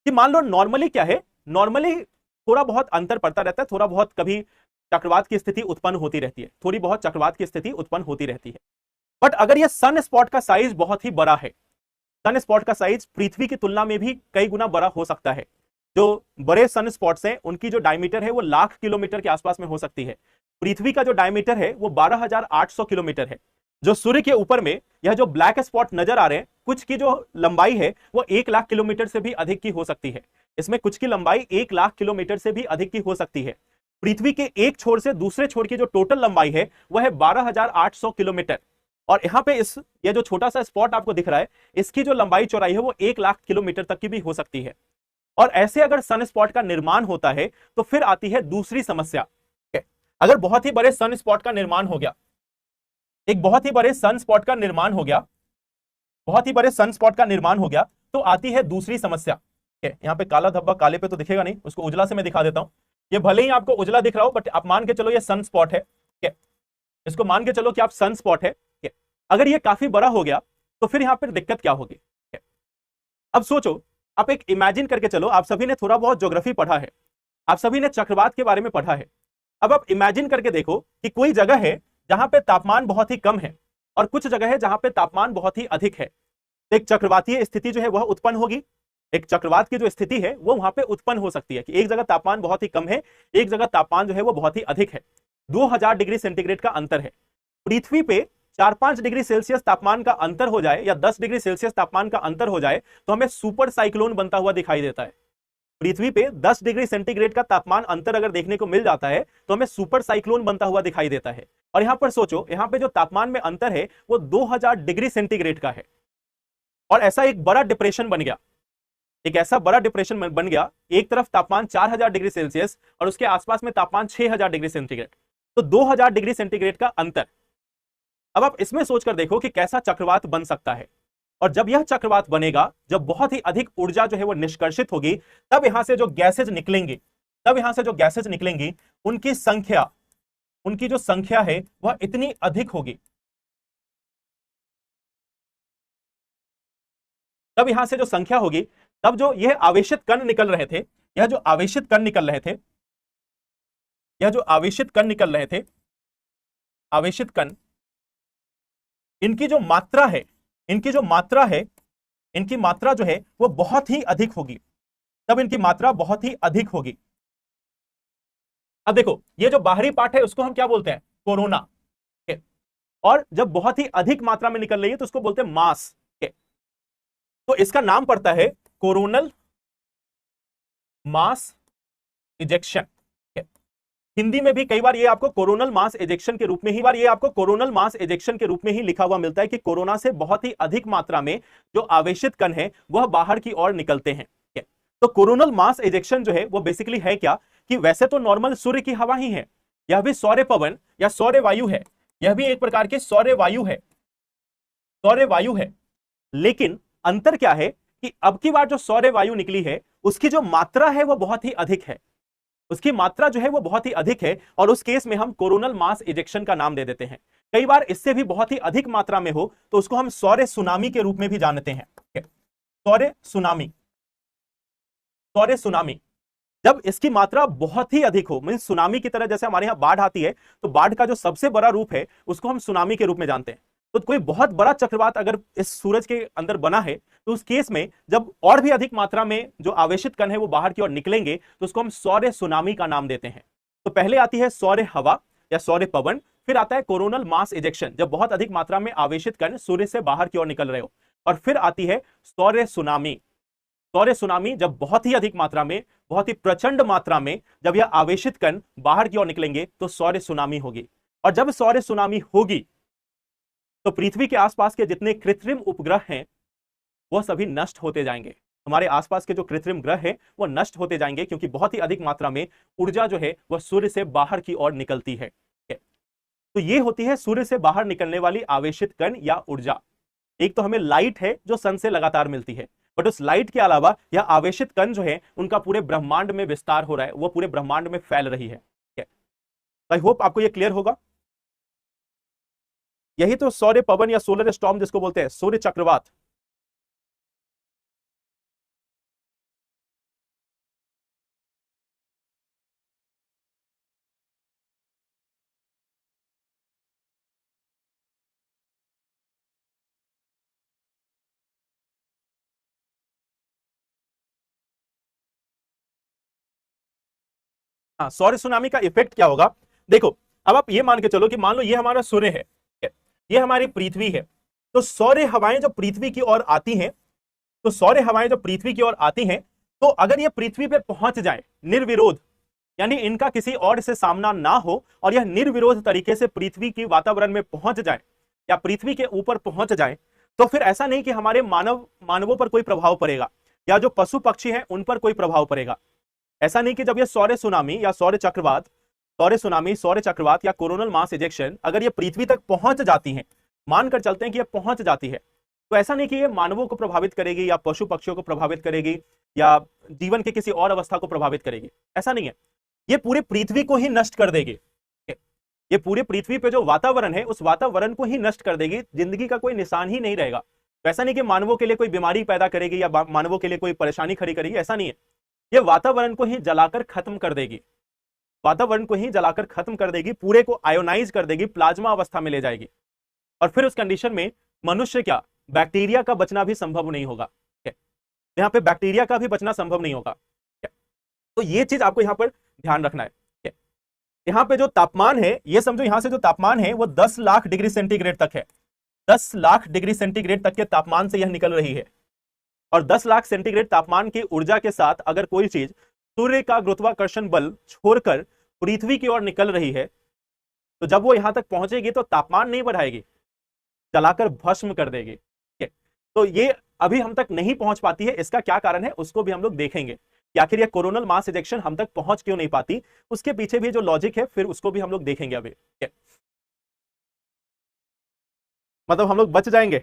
कि मान लो नॉर्मली क्या है, नॉर्मली थोड़ा बहुत अंतर पड़ता रहता है, थोड़ा बहुत कभी चक्रवात की स्थिति उत्पन्न होती रहती है, थोड़ी बहुत चक्रवात की स्थिति उत्पन्न होती रहती है। बट अगर ये सन स्पॉट का साइज बहुत ही बड़ा है, सन स्पॉट का साइज पृथ्वी की तुलना में भी कई गुना बड़ा हो सकता है। जो बड़े सन स्पॉट्स हैं उनकी जो डायमीटर है वो लाख किलोमीटर के आसपास में हो सकती है। पृथ्वी का जो डायमीटर है वो 12800 किलोमीटर है। जो सूर्य के ऊपर में यह जो ब्लैक स्पॉट नजर आ रहे हैं, कुछ की जो लंबाई है वो 1 लाख किलोमीटर से भी अधिक की हो सकती है। इसमें कुछ की लंबाई 1 लाख किलोमीटर से भी अधिक की हो सकती है। पृथ्वी के एक छोर से दूसरे छोर की जो टोटल लंबाई है वह है 12800 किलोमीटर, और यहाँ पे ये जो छोटा सा स्पॉट आपको दिख रहा है, इसकी जो लंबाई चौड़ाई है वो 1 लाख किलोमीटर तक की भी हो सकती है। और ऐसे अगर सन स्पॉट का निर्माण होता है तो फिर आती है दूसरी समस्या। अगर बहुत ही बड़े सन स्पॉट का निर्माण हो गया, एक बहुत ही बड़े सन स्पॉट का निर्माण हो गया, बहुत ही बड़े सन स्पॉट का निर्माण हो गया, तो आती है दूसरी समस्या। यहाँ पे काला धब्बा काले पे तो दिखेगा नहीं, उसको उजला से मैं दिखा देता हूं। ये भले ही आपको उजला दिख रहा हो, बट आप मान के चलो ये सन स्पॉट है, इसको मान के चलो कि आप सन स्पॉट है। अगर ये काफी बड़ा हो गया तो फिर यहां पर दिक्कत क्या होगी। अब सोचो, आप एक इमेजिन करके चलो, आप सभी ने थोड़ा बहुत ज्योग्राफी पढ़ा है, आप सभी ने चक्रवात के बारे में पढ़ा है। अब आप इमेजिन करके देखो कि कोई जगह है जहां पे तापमान बहुत ही कम है और कुछ जगह है जहां पे तापमान बहुत ही अधिक है। एक चक्रवातीय स्थिति जो है वह उत्पन्न होगी, एक चक्रवात की जो स्थिति है वो वहां पे उत्पन्न हो सकती है कि एक जगह तापमान बहुत ही कम है, एक जगह तापमान जो है वो बहुत ही अधिक है। 2000 डिग्री सेंटीग्रेड का अंतर है। पृथ्वी पे 4-5 डिग्री सेल्सियस तापमान का अंतर हो जाए या 10 डिग्री सेल्सियस तापमान का अंतर हो जाए तो हमें सुपर साइक्लोन बनता हुआ दिखाई देता है। पृथ्वी पे 10 डिग्री सेंटीग्रेड का तापमान अंतर अगर देखने को मिल जाता है तो हमें सुपर साइक्लोन बनता हुआ दिखाई देता है। और यहां पर सोचो, यहां पे जो तापमान में अंतर है वो 2000 डिग्री सेंटीग्रेड का है और ऐसा एक बड़ा डिप्रेशन बन गया, एक ऐसा बड़ा डिप्रेशन बन गया, एक तरफ तापमान 4000 डिग्री सेल्सियस और उसके आसपास में तापमान 6000 डिग्री सेंटीग्रेड, तो 2000 डिग्री सेंटीग्रेड का अंतर। अब आप इसमें सोचकर देखो कि कैसा चक्रवात बन सकता है। और जब यह चक्रवात बनेगा, जब बहुत ही अधिक ऊर्जा जो है वो निष्कर्षित होगी, तब यहां से जो गैसेज निकलेंगी, तब यहां से जो गैसेज निकलेंगी उनकी संख्या, उनकी जो संख्या है वह इतनी अधिक होगी, तब यहां से जो संख्या होगी, तब जो यह आवेशित कण निकल रहे थे, यह जो आवेशित कण निकल रहे थे, यह जो आवेशित कण निकल रहे थे, आवेशित कण, इनकी जो मात्रा है, इनकी जो मात्रा है, इनकी मात्रा जो है वो बहुत ही अधिक होगी, तब इनकी मात्रा बहुत ही अधिक होगी। अब देखो, ये जो बाहरी पार्ट है उसको हम क्या बोलते हैं, कोरोना, और जब बहुत ही अधिक मात्रा में निकल रही है तो उसको बोलते हैं मास। तो इसका नाम पड़ता है कोरोनल मास इजेक्शन। हिंदी में भी कई बार ये आपको कोरोनल मास इजेक्शन के रूप में ही, बार ये आपको कोरोनल मास इजेक्शन के रूप में ही लिखा हुआ मिलता है कि कोरोना से बहुत ही अधिक मात्रा में जो आवेशित कण है वह बाहर की ओर निकलते हैं। तो कोरोनल मास इजेक्शन जो है वो बेसिकली है क्या, कि वैसे तो नॉर्मल सूर्य की हवा ही है, यह भी सौर्य पवन या सौर्य वायु है, यह भी एक प्रकार की सौर्य वायु है, सौर्य वायु है। लेकिन अंतर क्या है कि अब की बार जो सौर्य वायु निकली है उसकी जो मात्रा है वो बहुत ही अधिक है, उसकी मात्रा जो है वो बहुत ही अधिक है, और उस केस में हम कोरोनल मास इजेक्शन का नाम दे देते हैं। कई बार इससे भी बहुत ही अधिक मात्रा में हो तो उसको हम सौर्य सुनामी के रूप में भी जानते हैं। सौर्य सुनामी, सौर्य सुनामी, जब इसकी मात्रा बहुत ही अधिक हो, मींस सुनामी की तरह, जैसे हमारे यहां बाढ़ आती है तो बाढ़ का जो सबसे बड़ा रूप है उसको हम सुनामी के रूप में जानते हैं। तो कोई बहुत बड़ा चक्रवात अगर इस सूरज के अंदर बना है तो उस केस में जब और भी अधिक मात्रा में जो आवेशित कण है वो बाहर की ओर निकलेंगे तो उसको हम सौर्य सुनामी का नाम देते हैं। तो पहले आती है सौर्य हवा या सौर्य पवन, फिर आता है कोरोनल मास इजेक्शन, जब बहुत अधिक मात्रा में आवेशित कण सूर्य से बाहर की ओर निकल रहे हो, और फिर आती है सौर्य सुनामी। सौर्य सुनामी जब बहुत ही अधिक मात्रा में, बहुत ही प्रचंड मात्रा में जब यह आवेशित कण बाहर की ओर निकलेंगे तो सौर्य सुनामी होगी। और जब सौर्य सुनामी होगी तो पृथ्वी के आसपास के जितने कृत्रिम उपग्रह हैं वो सभी नष्ट होते जाएंगे। हमारे आसपास के जो कृत्रिम ग्रह हैं वो नष्ट होते जाएंगे, क्योंकि बहुत ही अधिक मात्रा में ऊर्जा जो है वह सूर्य से बाहर की ओर निकलती है। तो ये होती है सूर्य से बाहर निकलने वाली आवेशित कण या ऊर्जा। एक तो हमें लाइट है जो सन से लगातार मिलती है, बट उस लाइट के अलावा यह आवेशित कण जो है उनका पूरे ब्रह्मांड में विस्तार हो रहा है, वो पूरे ब्रह्मांड में फैल रही है। आई होप आपको यह क्लियर होगा। यही तो सौर्य पवन या सोलर स्टॉर्म जिसको बोलते हैं, सूर्य चक्रवात। हाँ, सौर्य सुनामी का इफेक्ट क्या होगा, देखो अब आप ये मान के चलो कि मान लो ये हमारा सूर्य है, ये हमारी पृथ्वी है, तो सौर्य हवाएं जो पृथ्वी की ओर आती हैं, तो सौर्य हवाएं जो पृथ्वी की ओर आती हैं, तो अगर ये पृथ्वी पे पहुंच जाए निर्विरोध, यानी इनका किसी और से सामना ना हो और यह निर्विरोध तरीके से पृथ्वी की वातावरण में पहुंच जाए, या पृथ्वी के ऊपर पहुंच जाए तो फिर ऐसा नहीं कि हमारे मानवों पर कोई प्रभाव पड़ेगा या जो पशु पक्षी हैं उन पर कोई प्रभाव पड़ेगा। ऐसा नहीं कि जब ये सौर्य सुनामी या सौर्य चक्रवात या कोरोनल मास इजेक्शन अगर ये पृथ्वी तक पहुंच जाती है, मानकर चलते हैं कि ये पहुंच जाती है, तो ऐसा नहीं कि ये मानवों को प्रभावित करेगी या पशु पक्षियों को प्रभावित करेगी या जीवन के किसी और अवस्था को प्रभावित करेगी। ऐसा नहीं है, ये पूरी पृथ्वी को ही नष्ट कर देगी। ये पूरी पृथ्वी पे जो वातावरण है उस वातावरण को ही नष्ट कर देगी, जिंदगी का कोई निशान ही नहीं रहेगा। तो ऐसा नहीं कि मानवों के लिए कोई बीमारी पैदा करेगी या मानवों के लिए कोई परेशानी खड़ी करेगी, ऐसा नहीं है। ये वातावरण को ही जलाकर खत्म कर देगी, वातावरण को ही जलाकर खत्म कर देगी, पूरे को आयोनाइज कर देगी, प्लाज्मा अवस्था में ले जाएगी। और फिर उस कंडीशन में मनुष्य क्या, बैक्टीरिया का बचना भी संभव नहीं होगा। यहाँ पे बैक्टीरिया का भी बचना संभव नहीं होगा। तो ये चीज आपको यहाँ पर ध्यान रखना है। यहाँ पे जो तापमान है, ये समझो यहाँ से जो तापमान है वो 10 लाख डिग्री सेंटीग्रेड तक है। 10 लाख डिग्री सेंटीग्रेड तक के तापमान से यह निकल रही है। और 10 लाख सेंटीग्रेड तापमान की ऊर्जा के साथ अगर कोई चीज सूर्य का गुरुत्वाकर्षण बल छोड़कर पृथ्वी की ओर निकल रही है, तो जब वो यहां तक पहुंचेगी तो तापमान नहीं बढ़ाएगी, जलाकर भस्म कर देगी। तो ये अभी हम तक नहीं पहुंच पाती है, इसका क्या कारण है उसको भी हम लोग देखेंगे कि आखिर ये कोरोनल मास इजेक्शन हम तक पहुंच क्यों नहीं पाती, उसके पीछे भी जो लॉजिक है फिर उसको भी हम लोग देखेंगे अभी। मतलब हम लोग बच जाएंगे।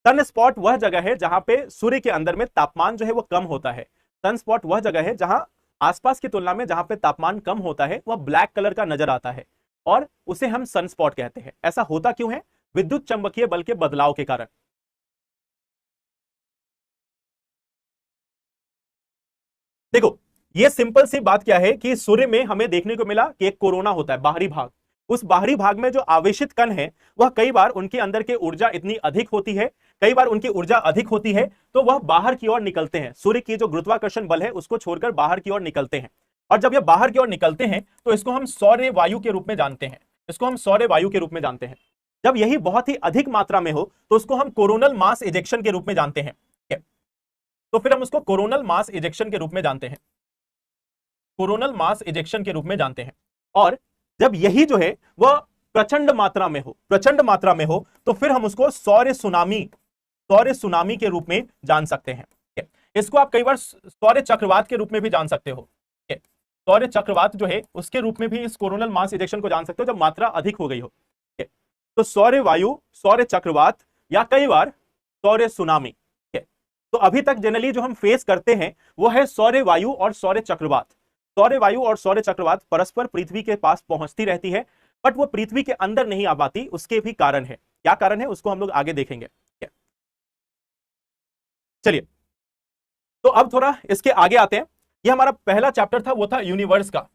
सन स्पॉट वह जगह है जहां पे सूर्य के अंदर में तापमान जो है वो कम होता है। सन स्पॉट वह जगह है जहां आसपास की तुलना में जहां पे तापमान कम होता है वह ब्लैक कलर का नजर आता है और उसे हम सन स्पॉट कहते हैं। ऐसा होता क्यों है? विद्युत चंबकीय बल के बदलाव के कारण। देखो ये सिंपल सी बात क्या है कि सूर्य में हमें देखने को मिला कि एक कोरोना होता है, बाहरी भाग। उस बाहरी भाग में जो आवेशित कण है वह कई बार उनके अंदर के ऊर्जा इतनी अधिक होती है, कई बार उनकी ऊर्जा अधिक होती है तो वह बाहर की ओर निकलते हैं, सूर्य की जो गुरुत्वाकर्षण बल है उसको छोड़कर बाहर की ओर निकलते हैं। और जब ये बाहर की ओर निकलते हैं तो इसको हम सौर्य वायु के रूप में जानते हैं, इसको हम सौर्य वायु के रूप में जानते हैं। जब यही बहुत ही अधिक मात्रा में हो तो उसको हम कोरोनल मास इजेक्शन के रूप में जानते हैं। तो फिर हम उसको कोरोनल मास इजेक्शन के रूप में जानते हैं, कोरोनल मास इजेक्शन के रूप में जानते हैं। और जब यही जो है वह प्रचंड मात्रा में हो, प्रचंड मात्रा में हो, तो फिर हम उसको सौर्य सुनामी के रूप में जान सकते हैं। इसको आप कई बार सौर्य चक्रवात के रूप में भी जान सकते हो। सौर्य चक्रवात जो है उसके रूप में भी इस कोरोनल मास इजेक्शन को जान सकते हो जब मात्रा अधिक हो गई हो। तो सौर्य वायु, सौर्य चक्रवात या कई बार सौर्य सुनामी। तो अभी तक जनरली जो हम फेस करते हैं वो है सौर्य वायु और सौर्य चक्रवात। सौर्य वायु और सौर्य चक्रवात परस्पर पृथ्वी के पास पहुंचती रहती है बट वो पृथ्वी के अंदर नहीं आ पाती। उसके भी कारण है, क्या कारण है उसको हम लोग आगे देखेंगे। चलिए तो अब थोड़ा इसके आगे आते हैं। ये हमारा पहला चैप्टर था, वो था यूनिवर्स का।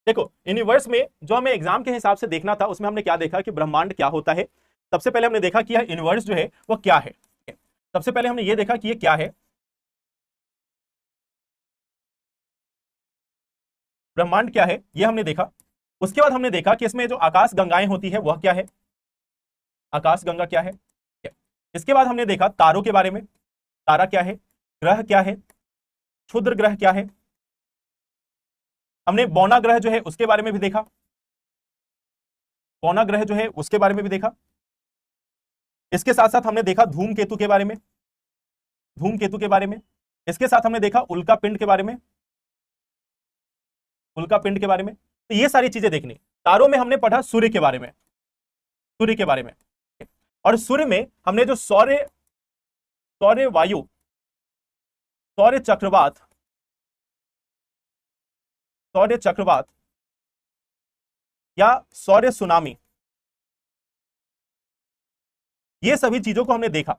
देखो यूनिवर्स में जो हमें एग्जाम के हिसाब से देखना था उसमें हमने क्या देखा कि ब्रह्मांड क्या होता है। सबसे पहले हमने देखा कि यह यूनिवर्स जो है वो क्या है। सबसे पहले हमने ये देखा कि ये क्या है, ब्रह्मांड क्या है, ये हमने देखा। उसके बाद हमने देखा कि इसमें जो आकाश गंगाएं होती है वह क्या है, आकाश गंगा क्या है। इसके बाद हमने देखा तारों के बारे में, तारा क्या है, ग्रह क्या है, क्षुद्र ग्रह क्या है। हमने बौना ग्रह जो है उसके बारे में भी देखा, बौना ग्रह जो है उसके बारे में भी देखा। इसके साथ साथ हमने देखा धूमकेतु के बारे में, धूमकेतु के बारे में। इसके साथ हमने देखा उल्का पिंड के बारे में, उल्का पिंड के बारे में। तो ये सारी चीजें देखनी। तारों में हमने पढ़ा सूर्य के बारे में, सूर्य के बारे में। और सूर्य में हमने जो सौर्य, सौर्य वायु, सौर्य चक्रवात, सौर्य चक्रवात या सौर्य सुनामी, ये सभी चीजों को हमने देखा।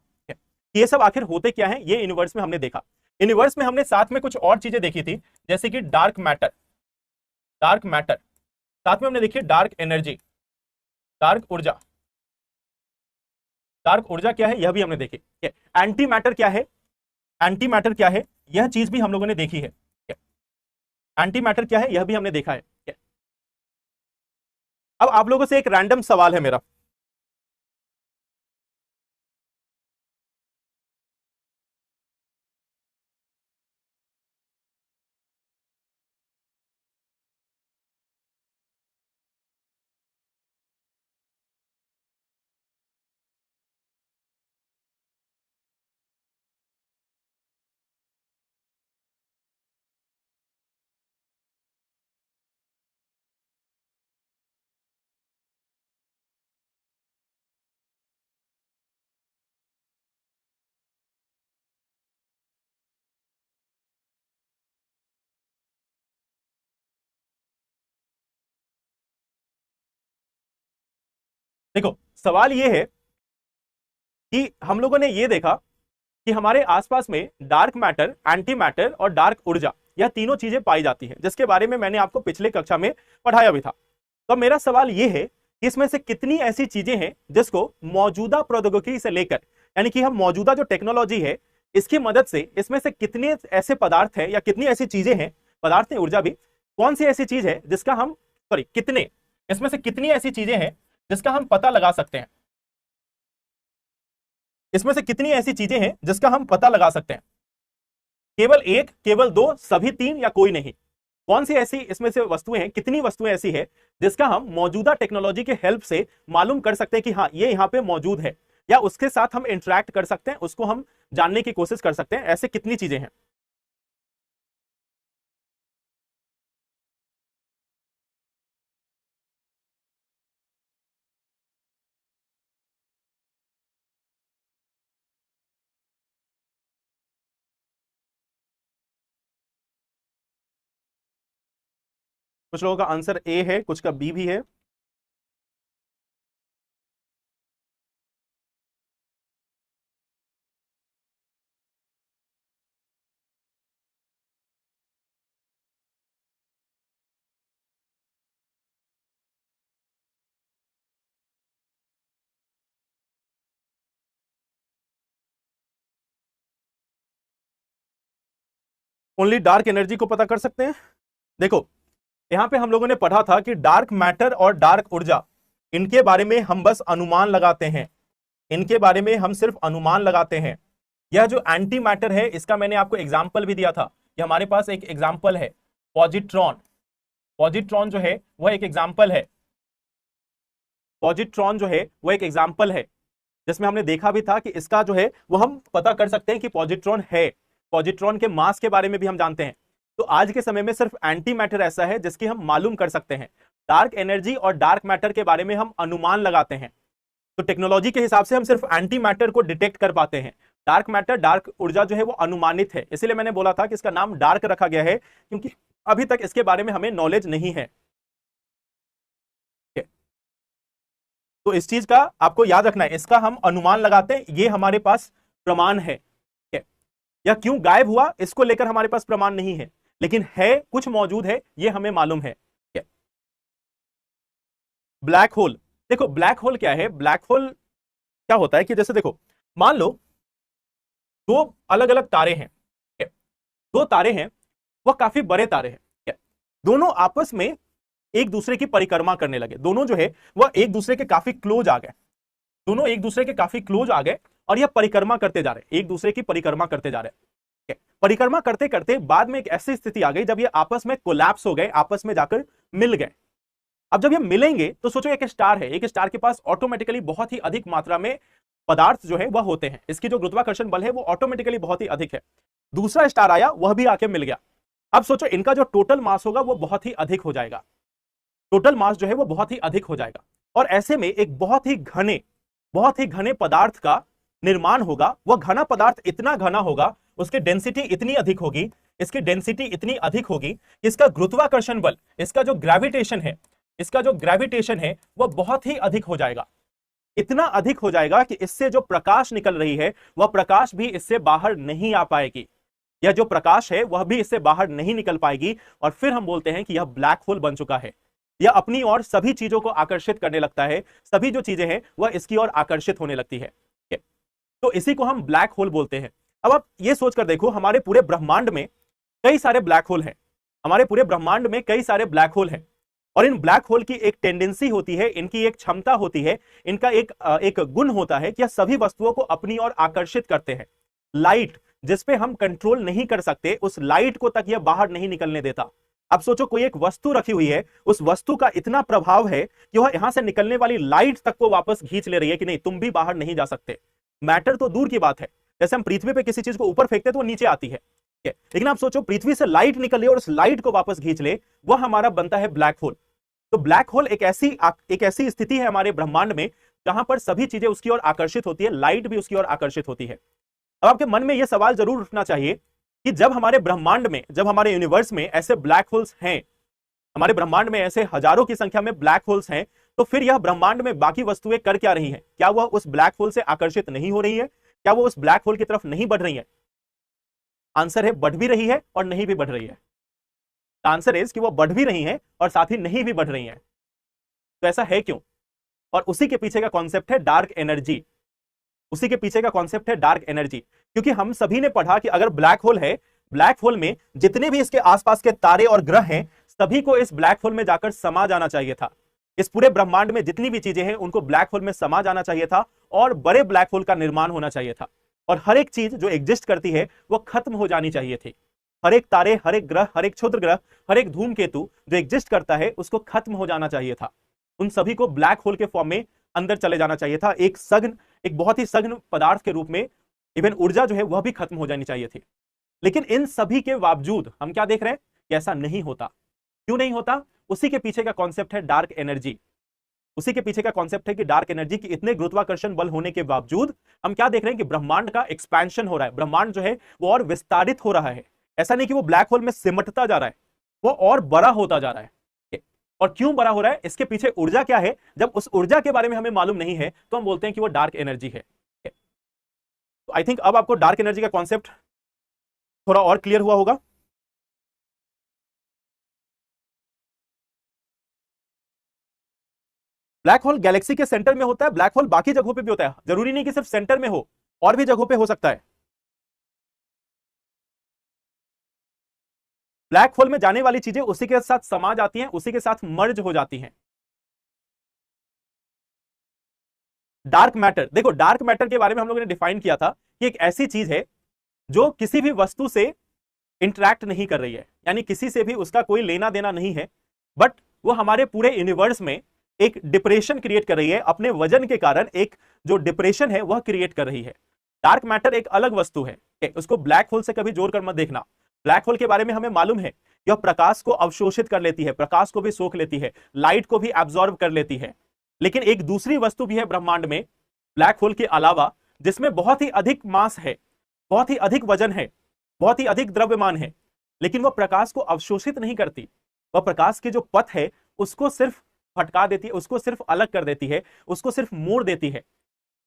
ये सब आखिर होते क्या हैं, ये यूनिवर्स में हमने देखा। यूनिवर्स में हमने साथ में कुछ और चीजें देखी थी, जैसे कि डार्क मैटर, डार्क मैटर। साथ में हमने देखी डार्क एनर्जी, डार्क ऊर्जा। डार्क ऊर्जा क्या है यह भी हमने देखी। एंटी मैटर क्या है, एंटी मैटर क्या है, यह चीज भी हम लोगों ने देखी है। एंटी मैटर क्या है यह भी हमने देखा है। अब आप लोगों से एक रैंडम सवाल है मेरा, देखो सवाल ये है कि हम लोगों ने ये देखा कि हमारे आसपास में डार्क मैटर, एंटी मैटर और डार्क ऊर्जा, यह तीनों चीजें पाई जाती हैं, जिसके बारे में मैंने आपको पिछले कक्षा में पढ़ाया भी था। तो मेरा सवाल यह है कि इसमें से कितनी ऐसी चीजें हैं जिसको मौजूदा प्रौद्योगिकी से लेकर, यानी कि हम मौजूदा जो टेक्नोलॉजी है इसकी मदद से, इसमें से कितने ऐसे पदार्थ हैं या कितनी ऐसी चीजें हैं, पदार्थ ऊर्जा भी, कौन सी ऐसी चीज है जिसका हम कितने, इसमें से कितनी ऐसी चीजें हैं जिसका हम पता लगा सकते हैं, इसमें से कितनी ऐसी चीजें हैं जिसका हम पता लगा सकते हैं, केवल एक, केवल दो, सभी तीन या कोई नहीं, कौन सी ऐसी इसमें से वस्तुएं हैं, कितनी वस्तुएं ऐसी है जिसका हम मौजूदा टेक्नोलॉजी के हेल्प से मालूम कर सकते हैं कि हाँ ये यहां पे मौजूद है, या उसके साथ हम इंटरेक्ट कर सकते हैं, उसको हम जानने की कोशिश कर सकते हैं, ऐसे कितनी चीजें हैं। कुछ लोगों का आंसर ए है, कुछ का बी भी है। ओनली डार्क एनर्जी को पता कर सकते हैं। देखो यहां पे हम लोगों ने पढ़ा था कि डार्क मैटर और डार्क ऊर्जा, इनके बारे में हम बस अनुमान लगाते हैं, इनके बारे में हम सिर्फ अनुमान लगाते हैं। यह जो एंटी मैटर है इसका मैंने आपको एग्जाम्पल भी दिया था कि हमारे पास एक एग्जाम्पल है पॉजिट्रॉन। पॉजिट्रॉन जो है वह एक एग्जाम्पल है, पॉजिट्रॉन जो है वह एक एग्जाम्पल है, जिसमें हमने देखा भी था कि इसका जो है वो हम पता कर सकते हैं कि पॉजिट्रॉन है, पॉजिट्रॉन के मास के बारे में भी हम जानते हैं। तो आज के समय में सिर्फ एंटी मैटर ऐसा है जिसकी हम मालूम कर सकते हैं, डार्क एनर्जी और डार्क मैटर के बारे में हम अनुमान लगाते हैं। तो टेक्नोलॉजी के हिसाब से हम सिर्फ एंटी मैटर को डिटेक्ट कर पाते हैं, डार्क मैटर, डार्क ऊर्जा जो है वो अनुमानित है। इसीलिए मैंने बोला था कि इसका नाम डार्क रखा गया है, क्योंकि अभी तक इसके बारे में हमें नॉलेज नहीं है। तो इस चीज का आपको याद रखना है, इसका हम अनुमान लगाते हैं, ये हमारे पास प्रमाण है। या क्यों गायब हुआ इसको लेकर हमारे पास प्रमाण नहीं है, लेकिन है, कुछ मौजूद है, ये हमें मालूम है। ब्लैक होल, देखो ब्लैक होल क्या है, ब्लैक होल क्या होता है कि जैसे देखो मान लो दो अलग अलग तारे हैं, दो तारे हैं, वह काफी बड़े तारे हैं, दोनों आपस में एक दूसरे की परिक्रमा करने लगे, दोनों जो है वह एक दूसरे के काफी क्लोज आ गए, दोनों एक दूसरे के काफी क्लोज आ गए और यह परिक्रमा करते जा रहे, एक दूसरे की परिक्रमा करते जा रहे। परिक्रमा करते करते बाद में एक ऐसी स्थिति आ गई जब ये आपस में कोलैप्स हो गए, आपस में जाकर मिल गए। अब जब ये मिलेंगे तो सोचो एक स्टार है, एक स्टार के पास ऑटोमेटिकली बहुत ही अधिक मात्रा में पदार्थ जो है वह होते हैं, इसकी जो गुरुत्वाकर्षण बल है वो ऑटोमेटिकली बहुत ही अधिक है। दूसरा स्टार आया, वह भी आके मिल गया। अब सोचो इनका जो टोटल मास होगा वो बहुत ही अधिक हो जाएगा, टोटल मास जो है वो बहुत ही अधिक हो जाएगा, और ऐसे में एक बहुत ही घने पदार्थ का निर्माण होगा। वह घना पदार्थ इतना घना होगा, उसकी डेंसिटी इतनी अधिक होगी, इसकी डेंसिटी इतनी अधिक होगी, इसका गुरुत्वाकर्षण बल, इसका जो ग्रेविटेशन है, इसका जो ग्रेविटेशन है वह बहुत ही अधिक हो जाएगा, इतना अधिक हो जाएगा कि इससे जो प्रकाश निकल रही है वह प्रकाश भी इससे बाहर नहीं आ पाएगी, यह जो प्रकाश है वह भी इससे बाहर नहीं निकल पाएगी, और फिर हम बोलते हैं कि यह ब्लैक होल बन चुका है। यह अपनी ओर सभी चीजों को आकर्षित करने लगता है, सभी जो चीजें हैं वह इसकी ओर आकर्षित होने लगती है, तो इसी को हम ब्लैक होल बोलते हैं। अब आप ये सोचकर देखो, हमारे पूरे ब्रह्मांड में कई सारे ब्लैक होल हैं, हमारे पूरे ब्रह्मांड में कई सारे ब्लैक होल हैं, और इन ब्लैक होल की एक टेंडेंसी होती है, इनकी एक क्षमता होती है, इनका एक गुण होता है कि यह सभी वस्तुओं को अपनी ओर आकर्षित करते हैं। लाइट जिसपे हम कंट्रोल नहीं कर सकते, उस लाइट को तक यह बाहर नहीं निकलने देता। अब सोचो कोई एक वस्तु रखी हुई है, उस वस्तु का इतना प्रभाव है कि वह यहां से निकलने वाली लाइट तक को वापस खींच ले रही है कि नहीं तुम भी बाहर नहीं जा सकते। मैटर तो दूर की बात है, जैसे हम पृथ्वी पे किसी चीज को ऊपर फेंकते तो वो नीचे आती है, लेकिन आप सोचो पृथ्वी से लाइट निकल रही है और उस लाइट को वापस खींच ले, वह हमारा बनता है ब्लैक होल। तो ब्लैक होल एक ऐसी स्थिति है हमारे ब्रह्मांड में जहां पर सभी चीजें उसकी ओर आकर्षित होती है, लाइट भी उसकी ओर आकर्षित होती है। अब आपके मन में यह सवाल जरूर उठना चाहिए कि जब हमारे ब्रह्मांड में, जब हमारे यूनिवर्स में ऐसे ब्लैक होल्स हैं, हमारे ब्रह्मांड में ऐसे हजारों की संख्या में ब्लैक होल्स हैं, तो फिर यह ब्रह्मांड में बाकी वस्तुएं कर क्या रही हैं? क्या वह उस ब्लैक होल से आकर्षित नहीं हो रही है? क्या वो उस ब्लैक होल की तरफ नहीं बढ़ रही है? आंसर है बढ़ भी रही है और नहीं भी बढ़ रही है। आंसर इज कि वो बढ़ भी रही है और साथ ही नहीं भी बढ़ रही है। तो ऐसा है क्यों? और उसी के पीछे का कॉन्सेप्ट है डार्क एनर्जी। उसी के पीछे का कॉन्सेप्ट है डार्क एनर्जी, क्योंकि हम सभी ने पढ़ा कि अगर ब्लैक होल है, ब्लैक होल में जितने भी इसके आसपास के तारे और ग्रह हैं, सभी को इस ब्लैक होल में जाकर समा जाना चाहिए था। इस पूरे ब्रह्मांड में जितनी भी चीजें हैं उनको ब्लैक होल में समा जाना चाहिए था और बड़े ब्लैक होल का निर्माण होना चाहिए था। और हर एक चीज जो एग्जिस्ट करती है वो खत्म हो जानी चाहिए थी। हर एक तारे, हर एक ग्रह, हर एक क्षुद्र ग्रह, हर एक धूमकेतु जो एग्जिस्ट करता है उसको खत्म हो जाना चाहिए था। उन सभी को ब्लैक होल के फॉर्म में अंदर चले जाना चाहिए था, एक सघन, एक बहुत ही सघन पदार्थ के रूप में। इवन ऊर्जा जो है वह भी खत्म हो जानी चाहिए थी। लेकिन इन सभी के बावजूद हम क्या देख रहे हैं कि ऐसा नहीं होता। क्यों नहीं होता? उसी के पीछे का कॉन्सेप्ट है डार्क एनर्जी। उसी के पीछे का कॉन्सेप्ट है कि डार्क एनर्जी की इतने गुरुत्वाकर्षण बल होने के बावजूद हम क्या देख रहे हैं कि ब्रह्मांड का एक्सपेंशन हो रहा है। ब्रह्मांड जो है वो और विस्तारित हो रहा है। ऐसा नहीं कि वो ब्लैक होल में सिमटता जा रहा है, वो और बड़ा होता जा रहा है। और क्यों बड़ा हो रहा है? इसके पीछे ऊर्जा क्या है? जब उस ऊर्जा के बारे में हमें मालूम नहीं है तो हम बोलते हैं कि वो डार्क एनर्जी है। तो आई थिंक अब आपको डार्क एनर्जी का कॉन्सेप्ट थोड़ा और क्लियर हुआ होगा। ब्लैक होल गैलेक्सी के सेंटर में होता है। ब्लैक होल बाकी जगहों पे भी होता है, जरूरी नहीं कि सिर्फ सेंटर में हो, और भी जगहों पे हो सकता है। ब्लैक होल में जाने वाली चीजें उसी के साथ समा जाती हैं, उसी के साथ मर्ज हो जाती हैं। डार्क मैटर, देखो डार्क मैटर के बारे में हम लोगों ने डिफाइन किया था कि एक ऐसी चीज है जो किसी भी वस्तु से इंटरैक्ट नहीं कर रही है, यानी किसी से भी उसका कोई लेना देना नहीं है, बट वो हमारे पूरे यूनिवर्स में एक डिप्रेशन क्रिएट कर रही है। अपने वजन के कारण एक जो डिप्रेशन है वह क्रिएट कर रही है। डार्क मैटर एक अलग वस्तु है, उसको ब्लैक होल से कभी जोड़कर मत देखना। ब्लैक होल के बारे में हमें मालूम है, यह प्रकाश को अवशोषित कर लेती है, प्रकाश को भी सोख लेती है, लाइट को भी एब्जॉर्ब कर लेती है। लेकिन एक दूसरी वस्तु भी है ब्रह्मांड में ब्लैक होल के अलावा, जिसमें बहुत ही अधिक मास है, बहुत ही अधिक वजन है, बहुत ही अधिक द्रव्यमान है, लेकिन वह प्रकाश को अवशोषित नहीं करती। वह प्रकाश के जो पथ है उसको सिर्फ भटका देती है, उसको सिर्फ अलग कर देती है, उसको सिर्फ मोड़ देती है।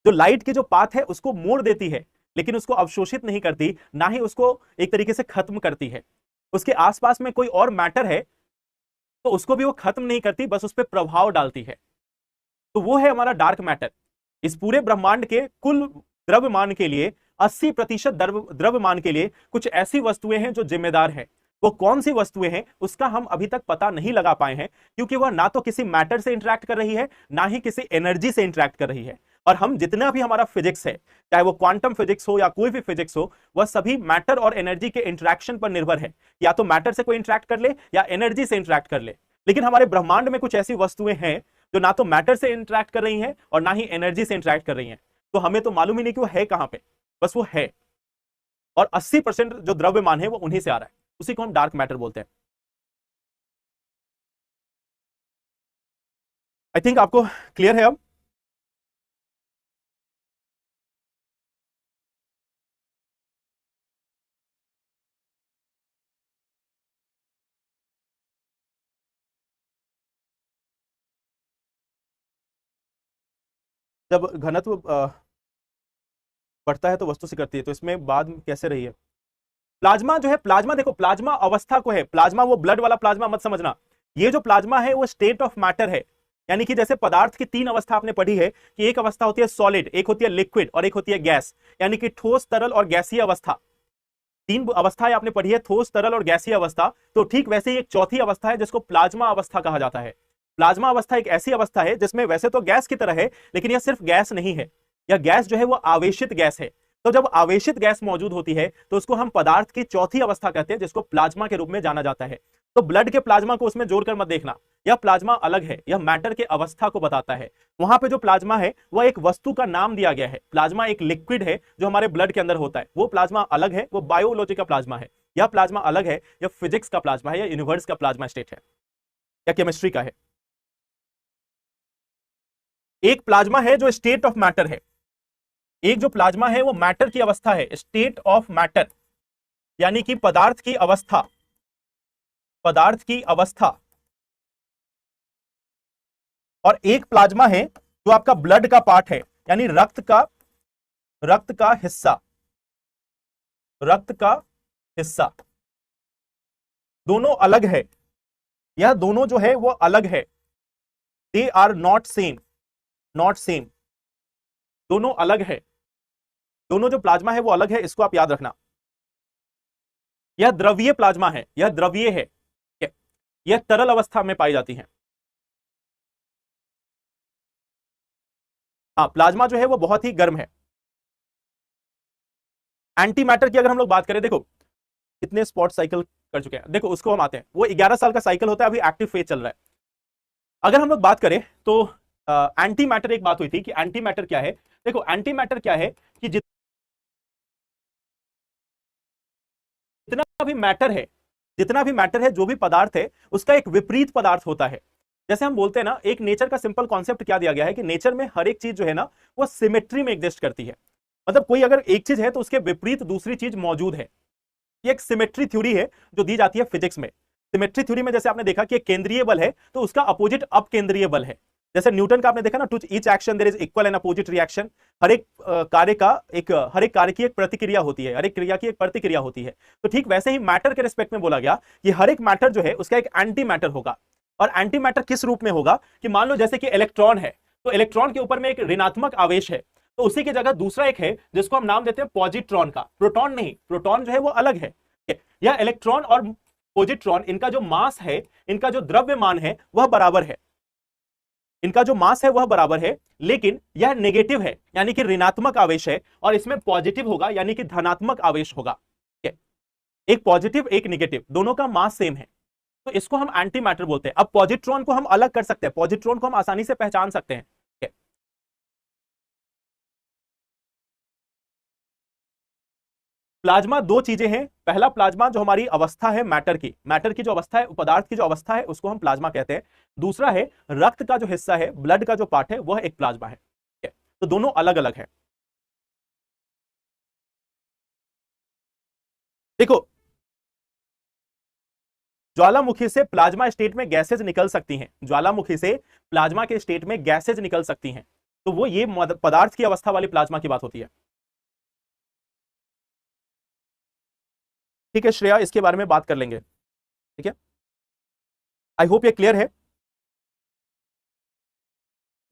जो लाइट के जो पाथ है उसको मोड़ देती है, लेकिन उसको अवशोषित नहीं करती, ना ही उसको एक तरीके से खत्म करती है। उसके आसपास में कोई और मैटर है तो उसको भी वो खत्म नहीं करती, बस उस पर प्रभाव डालती है। तो वो है हमारा डार्क मैटर। इस पूरे ब्रह्मांड के कुल द्रव्यमान के लिए 80% द्रव्यमान के लिए कुछ ऐसी वस्तुएं हैं जो जिम्मेदार हैं। वो कौन सी वस्तुएं हैं उसका हम अभी तक पता नहीं लगा पाए हैं, क्योंकि वह ना तो किसी मैटर से इंटरैक्ट कर रही है, ना ही किसी एनर्जी से इंटरैक्ट कर रही है। और हम जितना भी हमारा फिजिक्स है, चाहे वो क्वांटम फिजिक्स हो या कोई भी फिजिक्स हो, वह सभी मैटर और एनर्जी के इंटरैक्शन पर निर्भर है। या तो मैटर से कोई इंटरैक्ट कर ले या एनर्जी से इंटरैक्ट कर ले। लेकिन हमारे ब्रह्मांड में कुछ ऐसी वस्तुएं हैं जो ना तो मैटर से इंटरैक्ट कर रही हैं और ना ही एनर्जी से इंटरैक्ट कर रही हैं। तो हमें तो मालूम ही नहीं कि वो है कहां पे, बस वो है। और 80% जो द्रव्यमान है वो उन्हीं से आ रहा है, उसी को हम डार्क मैटर बोलते हैं। आई थिंक आपको क्लियर है अब। जब घनत्व बढ़ता है तो वस्तु से करती है, तो इसमें बात कैसे रही है? प्लाज्मा जो है, प्लाज्मा देखो, प्लाज्मा अवस्था को है। प्लाज्मा वो ब्लड वाला प्लाज्मा मत समझना। ये जो प्लाज्मा है वो स्टेट ऑफ मैटर है। यानी कि जैसे पदार्थ की 3 अवस्था आपने पढ़ी है कि एक अवस्था होती है सॉलिड, एक होती है लिक्विड और एक होती है गैस, यानी कि ठोस, तरल और गैसीय अवस्था। 3 अवस्थाएं आपने पढ़ी है, ठोस, तरल और गैसीय अवस्था। तो ठीक वैसे ही एक चौथी अवस्था है जिसको प्लाज्मा अवस्था कहा जाता है। प्लाज्मा अवस्था एक ऐसी अवस्था है जिसमें वैसे तो गैस की तरह है, लेकिन यह सिर्फ गैस नहीं है। यह गैस जो है वो आवेशित गैस है। तो जब आवेशित गैस मौजूद होती है तो उसको हम पदार्थ की चौथी अवस्था कहते हैं, जिसको प्लाज्मा के रूप में जाना जाता है। तो ब्लड के प्लाज्मा को उसमें जोड़कर मत देखना, यह प्लाज्मा अलग है, यह मैटर के अवस्था को बताता है। वहां पे जो प्लाज्मा है वह एक वस्तु का नाम दिया गया है। प्लाज्मा एक लिक्विड है जो हमारे ब्लड के अंदर होता है, वो प्लाज्मा अलग है, वो बायोलॉजी का प्लाज्मा है। यह प्लाज्मा अलग है, यह फिजिक्स का प्लाज्मा है, यह यूनिवर्स का प्लाज्मा स्टेट है, या केमिस्ट्री का है। एक प्लाज्मा है जो स्टेट ऑफ मैटर है, एक जो प्लाज्मा है वो मैटर की अवस्था है, स्टेट ऑफ मैटर, यानी कि पदार्थ की अवस्था, पदार्थ की अवस्था। और एक प्लाज्मा है जो आपका ब्लड का पार्ट है, यानी रक्त का हिस्सा, रक्त का हिस्सा दोनों अलग है। यह दोनों जो है वो अलग है, they are not same, not same, दोनों अलग है। दोनों जो प्लाज्मा है वो अलग है, इसको आप याद रखना। यह द्रवीय प्लाज्मा है, यह द्रवीय है, यह तरल अवस्था में पाई जाती है। हाँ, प्लाज्मा जो है वो बहुत ही गर्म है। एंटी मैटर की अगर हम लोग बात करें, देखो कितने स्पॉट साइकिल कर चुके हैं, देखो उसको हम आते हैं, वो 11 साल का साइकिल होता है, अभी एक्टिव फेज चल रहा है। अगर हम लोग बात करें तो एंटी मैटर, एक बात हुई थी कि एंटी मैटर क्या है। देखो एंटी मैटर क्या है कि जितना भी मैटर है, जितना भी मैटर है, जो भी पदार्थ है, उसका एक विपरीत पदार्थ होता है। जैसे हम बोलते हैं ना, एक नेचर का सिंपल कॉन्सेप्ट क्या दिया गया है कि नेचर में हर एक चीज जो है ना वो सिमेट्री में एग्जिस्ट करती है। मतलब कोई अगर एक चीज है तो उसके विपरीत दूसरी चीज मौजूद है। ये एक सिमेट्री थ्योरी है जो दी जाती है फिजिक्स में। सिमेट्री थ्योरी में जैसे आपने देखा कि एक केंद्रीय बल है तो उसका अपोजिट अपकेंद्रीय बल है। जैसे न्यूटन का आपने देखा ना, to each action there is equal and opposite reaction. हर एक कार्य की एक प्रतिक्रिया होती है, हर एक क्रिया की एक प्रतिक्रिया होती है। तो ठीक वैसे ही मैटर के रिस्पेक्ट में बोला गया कि हर एक मैटर जो है उसका एक एंटी मैटर होगा। और एंटी मैटर किस रूप में होगा कि मान लो जैसे कि इलेक्ट्रॉन है, तो इलेक्ट्रॉन के ऊपर में एक ऋणात्मक आवेश है, तो उसी की जगह दूसरा एक है जिसको हम नाम देते हैं पॉजिट्रॉन का। प्रोटॉन नहीं, प्रोटॉन जो है वो अलग है। या इलेक्ट्रॉन और पॉजिट्रॉन, इनका जो मास है, इनका जो द्रव्यमान है वह बराबर है, इनका जो मास है वह बराबर है, लेकिन यह नेगेटिव है यानी कि ऋणात्मक आवेश है, और इसमें पॉजिटिव होगा यानी कि धनात्मक आवेश होगा। एक पॉजिटिव एक नेगेटिव, दोनों का मास सेम है, तो इसको हम एंटी मैटर बोलते हैं। अब पॉजिट्रॉन को हम अलग कर सकते हैं, पॉजिट्रॉन को हम आसानी से पहचान सकते हैं। प्लाज्मा दो चीजें हैं। पहला प्लाज्मा जो हमारी अवस्था है मैटर की जो अवस्था है, पदार्थ की जो अवस्था है, उसको हम प्लाज्मा कहते हैं। दूसरा है रक्त का जो हिस्सा है, ब्लड का जो पार्ट है, वह एक प्लाज्मा है। तो दोनों अलग अलग है। देखो ज्वालामुखी से प्लाज्मा स्टेट में गैसेज निकल सकती हैं, ज्वालामुखी से प्लाज्मा के स्टेट में गैसेज निकल सकती हैं, तो वो ये पदार्थ की अवस्था वाली प्लाज्मा की बात होती है। ठीक है श्रेया, इसके बारे में बात कर लेंगे। ठीक है, आई होप ये क्लियर है।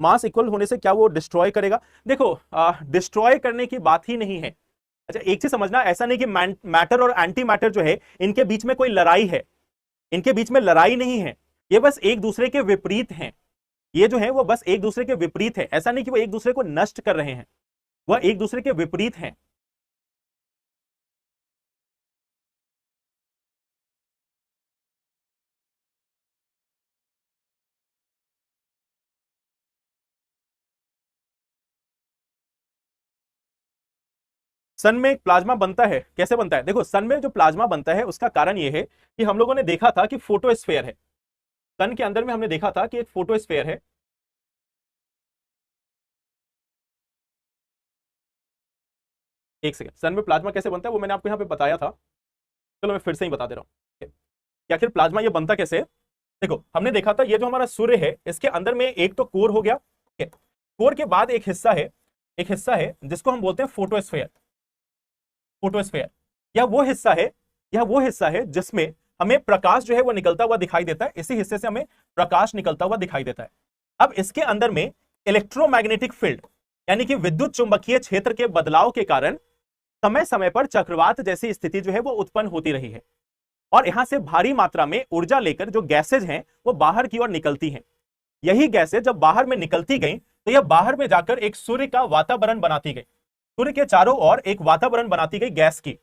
मास इक्वल होने से क्या वो डिस्ट्रॉय करेगा? देखो डिस्ट्रॉय करने की बात ही नहीं है। अच्छा एक चीज समझना, ऐसा नहीं कि मैटर और एंटी मैटर जो है इनके बीच में कोई लड़ाई है, इनके बीच में लड़ाई नहीं है, ये बस एक दूसरे के विपरीत हैं। ये जो है वो बस एक दूसरे के विपरीत है, ऐसा नहीं कि वो एक दूसरे को नष्ट कर रहे हैं, वह एक दूसरे के विपरीत हैं। सन में एक प्लाज्मा बनता है, कैसे बनता है? देखो सन में जो प्लाज्मा बनता है उसका कारण यह है कि हम लोगों ने देखा था कि फोटोस्फेयर है, सन के अंदर में हमने देखा था कि एक फोटोस्फेयर है। एक सेकंड, सन में प्लाज्मा कैसे बनता है वो मैंने आपको यहां पे बताया था, चलो मैं फिर से ही बता दे रहा हूं कि आखिर प्लाज्मा ये बनता कैसे है। देखो हमने देखा था ये जो हमारा सूर्य है इसके अंदर में एक तो कोर हो गया, कोर के बाद एक हिस्सा है, एक हिस्सा है जिसको हम बोलते हैं फोटोस्फेयर। फोटोस्फेयर यह वो हिस्सा है, यह वो हिस्सा है जिसमें हमें प्रकाश जो है वो निकलता हुआ दिखाई देता है, इसी हिस्से से हमें प्रकाश निकलता हुआ दिखाई देता है। अब इसके अंदर में इलेक्ट्रोमैग्नेटिक फील्ड यानी कि विद्युत चुंबकीय क्षेत्र के बदलाव के कारण समय समय पर चक्रवात जैसी स्थिति जो है वो उत्पन्न होती रही है, और यहां से भारी मात्रा में ऊर्जा लेकर जो गैसेज हैं वो बाहर की ओर निकलती हैं। यही गैसेज जब बाहर में निकलती गई तो यह बाहर में जाकर एक सूर्य का वातावरण बनाती गई, सूर्य के चारों ओर एक वातावरण बनाती गई गैस की।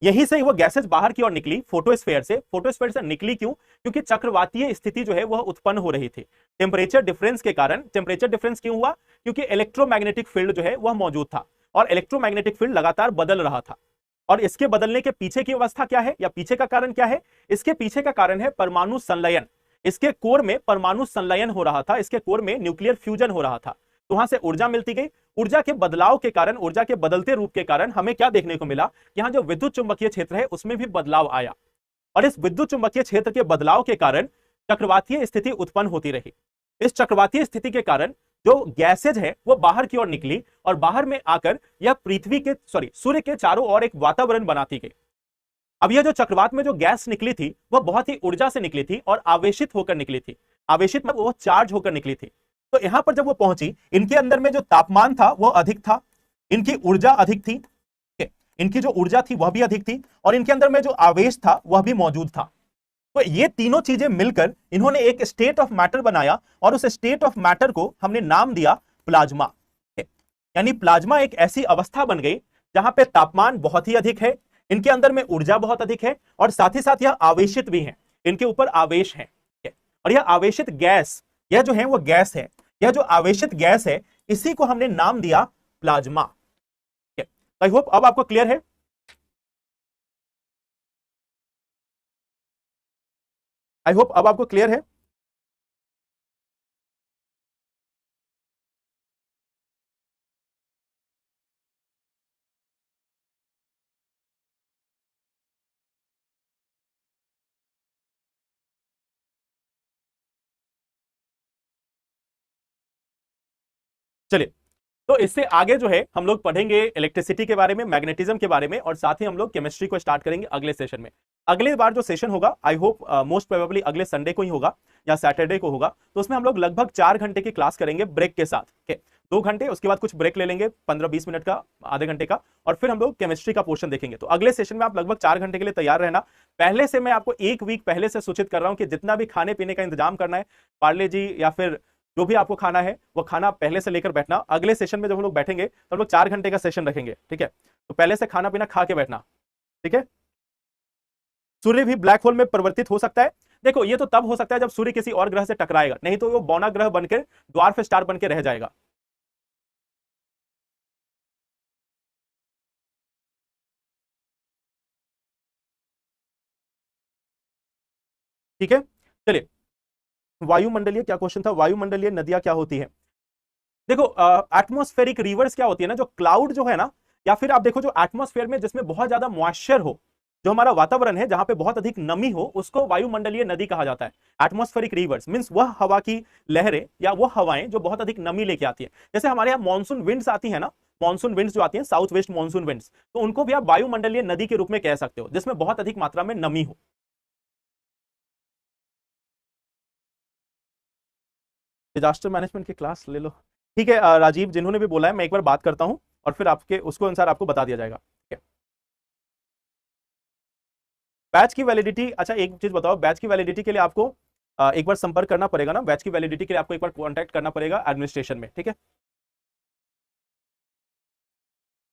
यही से वो गैसेज बाहर की ओर निकली फोटोस्फेयर से। फोटोस्फेयर से निकली क्यों? क्योंकि चक्रवातीय स्थिति जो है वह उत्पन्न हो रही थी टेम्परेचर डिफरेंस के कारण। टेम्परेचर डिफरेंस क्यों हुआ? क्योंकि इलेक्ट्रोमैग्नेटिक फील्ड जो है वह मौजूद था, और इलेक्ट्रोमैग्नेटिक फील्ड लगातार बदल रहा था। और इसके बदलने के पीछे की अवस्था क्या है, या पीछे का कारण क्या है? इसके पीछे का कारण है परमाणु संलयन। इसके कोर में परमाणु संलयन हो रहा था, इसके कोर में न्यूक्लियर फ्यूजन हो रहा था, तो वहां से ऊर्जा मिलती गई। ऊर्जा के बदलाव के कारण, ऊर्जा के बदलते रूप के कारण हमें क्या देखने को मिला? यहां जो विद्युत चुंबकीय क्षेत्र है उसमें भी बदलाव आया, और इस विद्युत चुंबकीय क्षेत्र के बदलाव के कारण चक्रवातीय स्थिति उत्पन्न होती रही। इस चक्रवातीय स्थिति के कारण जो गैसेज है वो बाहर की ओर निकली और बाहर में आकर यह सूर्य के चारों ओर एक वातावरण बनाती गई। अब यह जो चक्रवात में जो गैस निकली थी वह बहुत ही ऊर्जा से निकली थी और आवेशित होकर निकली थी। आवेशित मतलब वो चार्ज होकर निकली थी। तो यहां पर जब वो पहुंची, इनके अंदर में जो तापमान था वो अधिक था, इनकी ऊर्जा अधिक थी, इनकी जो ऊर्जा थी वह भी अधिक थी, और इनके अंदर में जो आवेश था वह भी मौजूद था। तो ये तीनों चीजें मिलकर इन्होंने एक स्टेट ऑफ मैटर बनाया और उस स्टेट ऑफ मैटर को हमने नाम दिया प्लाज्मा। यानी प्लाज्मा एक ऐसी अवस्था बन गई जहां पे तापमान बहुत ही अधिक है, इनके अंदर में ऊर्जा बहुत अधिक है और साथ ही साथ यह आवेशित भी है, इनके ऊपर आवेश है। और यह आवेशित गैस, यह जो है वो गैस है, यह जो आवेशित गैस है इसी को हमने नाम दिया प्लाज्मा। आई होप अब आपको क्लियर है। आई होप अब आपको क्लियर है। चलिए, तो इससे आगे जो है हम लोग पढ़ेंगे इलेक्ट्रिसिटी के बारे में, मैग्नेटिज्म के बारे में, और साथ ही हम लोग केमिस्ट्री को स्टार्ट करेंगे अगले सेशन में। अगले बार जो सेशन होगा आई होप मोस्ट प्रोबेबली अगले संडे को ही होगा या सैटरडे को होगा। तो उसमें हम लोग लगभग 4 घंटे की क्लास करेंगे ब्रेक के साथ। 2 घंटे, उसके बाद कुछ ब्रेक ले लेंगे 15-20 मिनट का, आधे घंटे का, और फिर हम लोग केमिस्ट्री का पोर्शन देखेंगे। तो अगले सेशन में आप लगभग 4 घंटे के लिए तैयार रहना। पहले से मैं आपको 1 वीक पहले से सूचित कर रहा हूं कि जितना भी खाने पीने का इंतजाम करना है, पार्ले जी या फिर जो भी आपको खाना है वो खाना पहले से लेकर बैठना। अगले सेशन में जब हम लोग बैठेंगे तो हम लोग 4 घंटे का सेशन रखेंगे, ठीक है? तो पहले से खाना पीना खा के बैठना, ठीक है? सूर्य भी ब्लैक होल में परिवर्तित हो सकता है। देखो, ये तो तब हो सकता है जब सूर्य किसी और ग्रह से टकराएगा, नहीं तो वो बौना ग्रह बनकर ड्वार्फ स्टार बनकर रह जाएगा। ठीक है, चलिए। वायुमंडलीय क्या क्वेश्चन था? वायुमंडलीय नदियां क्या होती है? देखो, एटमॉस्फेरिक रिवर्स क्या होती है ना, जो क्लाउड जो है ना, या फिर आप देखो जो एटमॉस्फेयर में जिसमें बहुत ज्यादा मॉइस्चर हो, जो हमारा वातावरण है जहां पे बहुत अधिक नमी हो, उसको वायुमंडलीय नदी कहा जाता है। एटमॉस्फेरिक रिवर्स मींस वह हवा की लहरें या वो हवाएं जो बहुत अधिक नमी लेके आती है। जैसे हमारे यहाँ मानसून विंड्स आती है ना, मानसून विंड्स जो आती है, साउथ वेस्ट मानसून विंड्स, तो उनको भी आप वायुमंडलीय नदी के रूप में कह सकते हो, जिसमें बहुत अधिक मात्रा में नमी हो। डिजास्टर मैनेजमेंट की क्लास ले लो, ठीक है। राजीव जिन्होंने भी बोला है, मैं एक बार बात करता हूं और फिर आपके उसको अनुसार आपको बता दिया जाएगा। ठीक है, बैच की वैलिडिटी, अच्छा एक चीज बताओ, बैच की वैलिडिटी के लिए आपको एक बार संपर्क करना पड़ेगा ना, बैच की वैलिडिटी के लिए आपको एक बार कांटेक्ट करना पड़ेगा एडमिनिस्ट्रेशन में, ठीक है?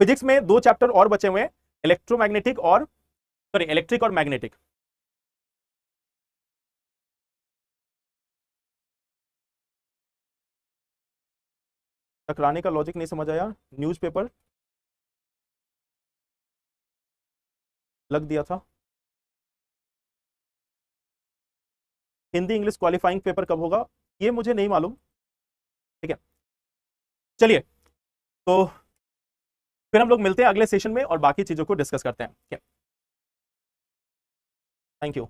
फिजिक्स में 2 चैप्टर और बचे हुए हैं, इलेक्ट्रोमैग्नेटिक और सॉरी इलेक्ट्रिक और मैग्नेटिक। टकराने का लॉजिक नहीं समझ आया? न्यूज़पेपर लग दिया था। हिंदी इंग्लिश क्वालिफाइंग पेपर कब होगा ये मुझे नहीं मालूम, ठीक है? चलिए, तो फिर हम लोग मिलते हैं अगले सेशन में और बाकी चीजों को डिस्कस करते हैं। Thank you.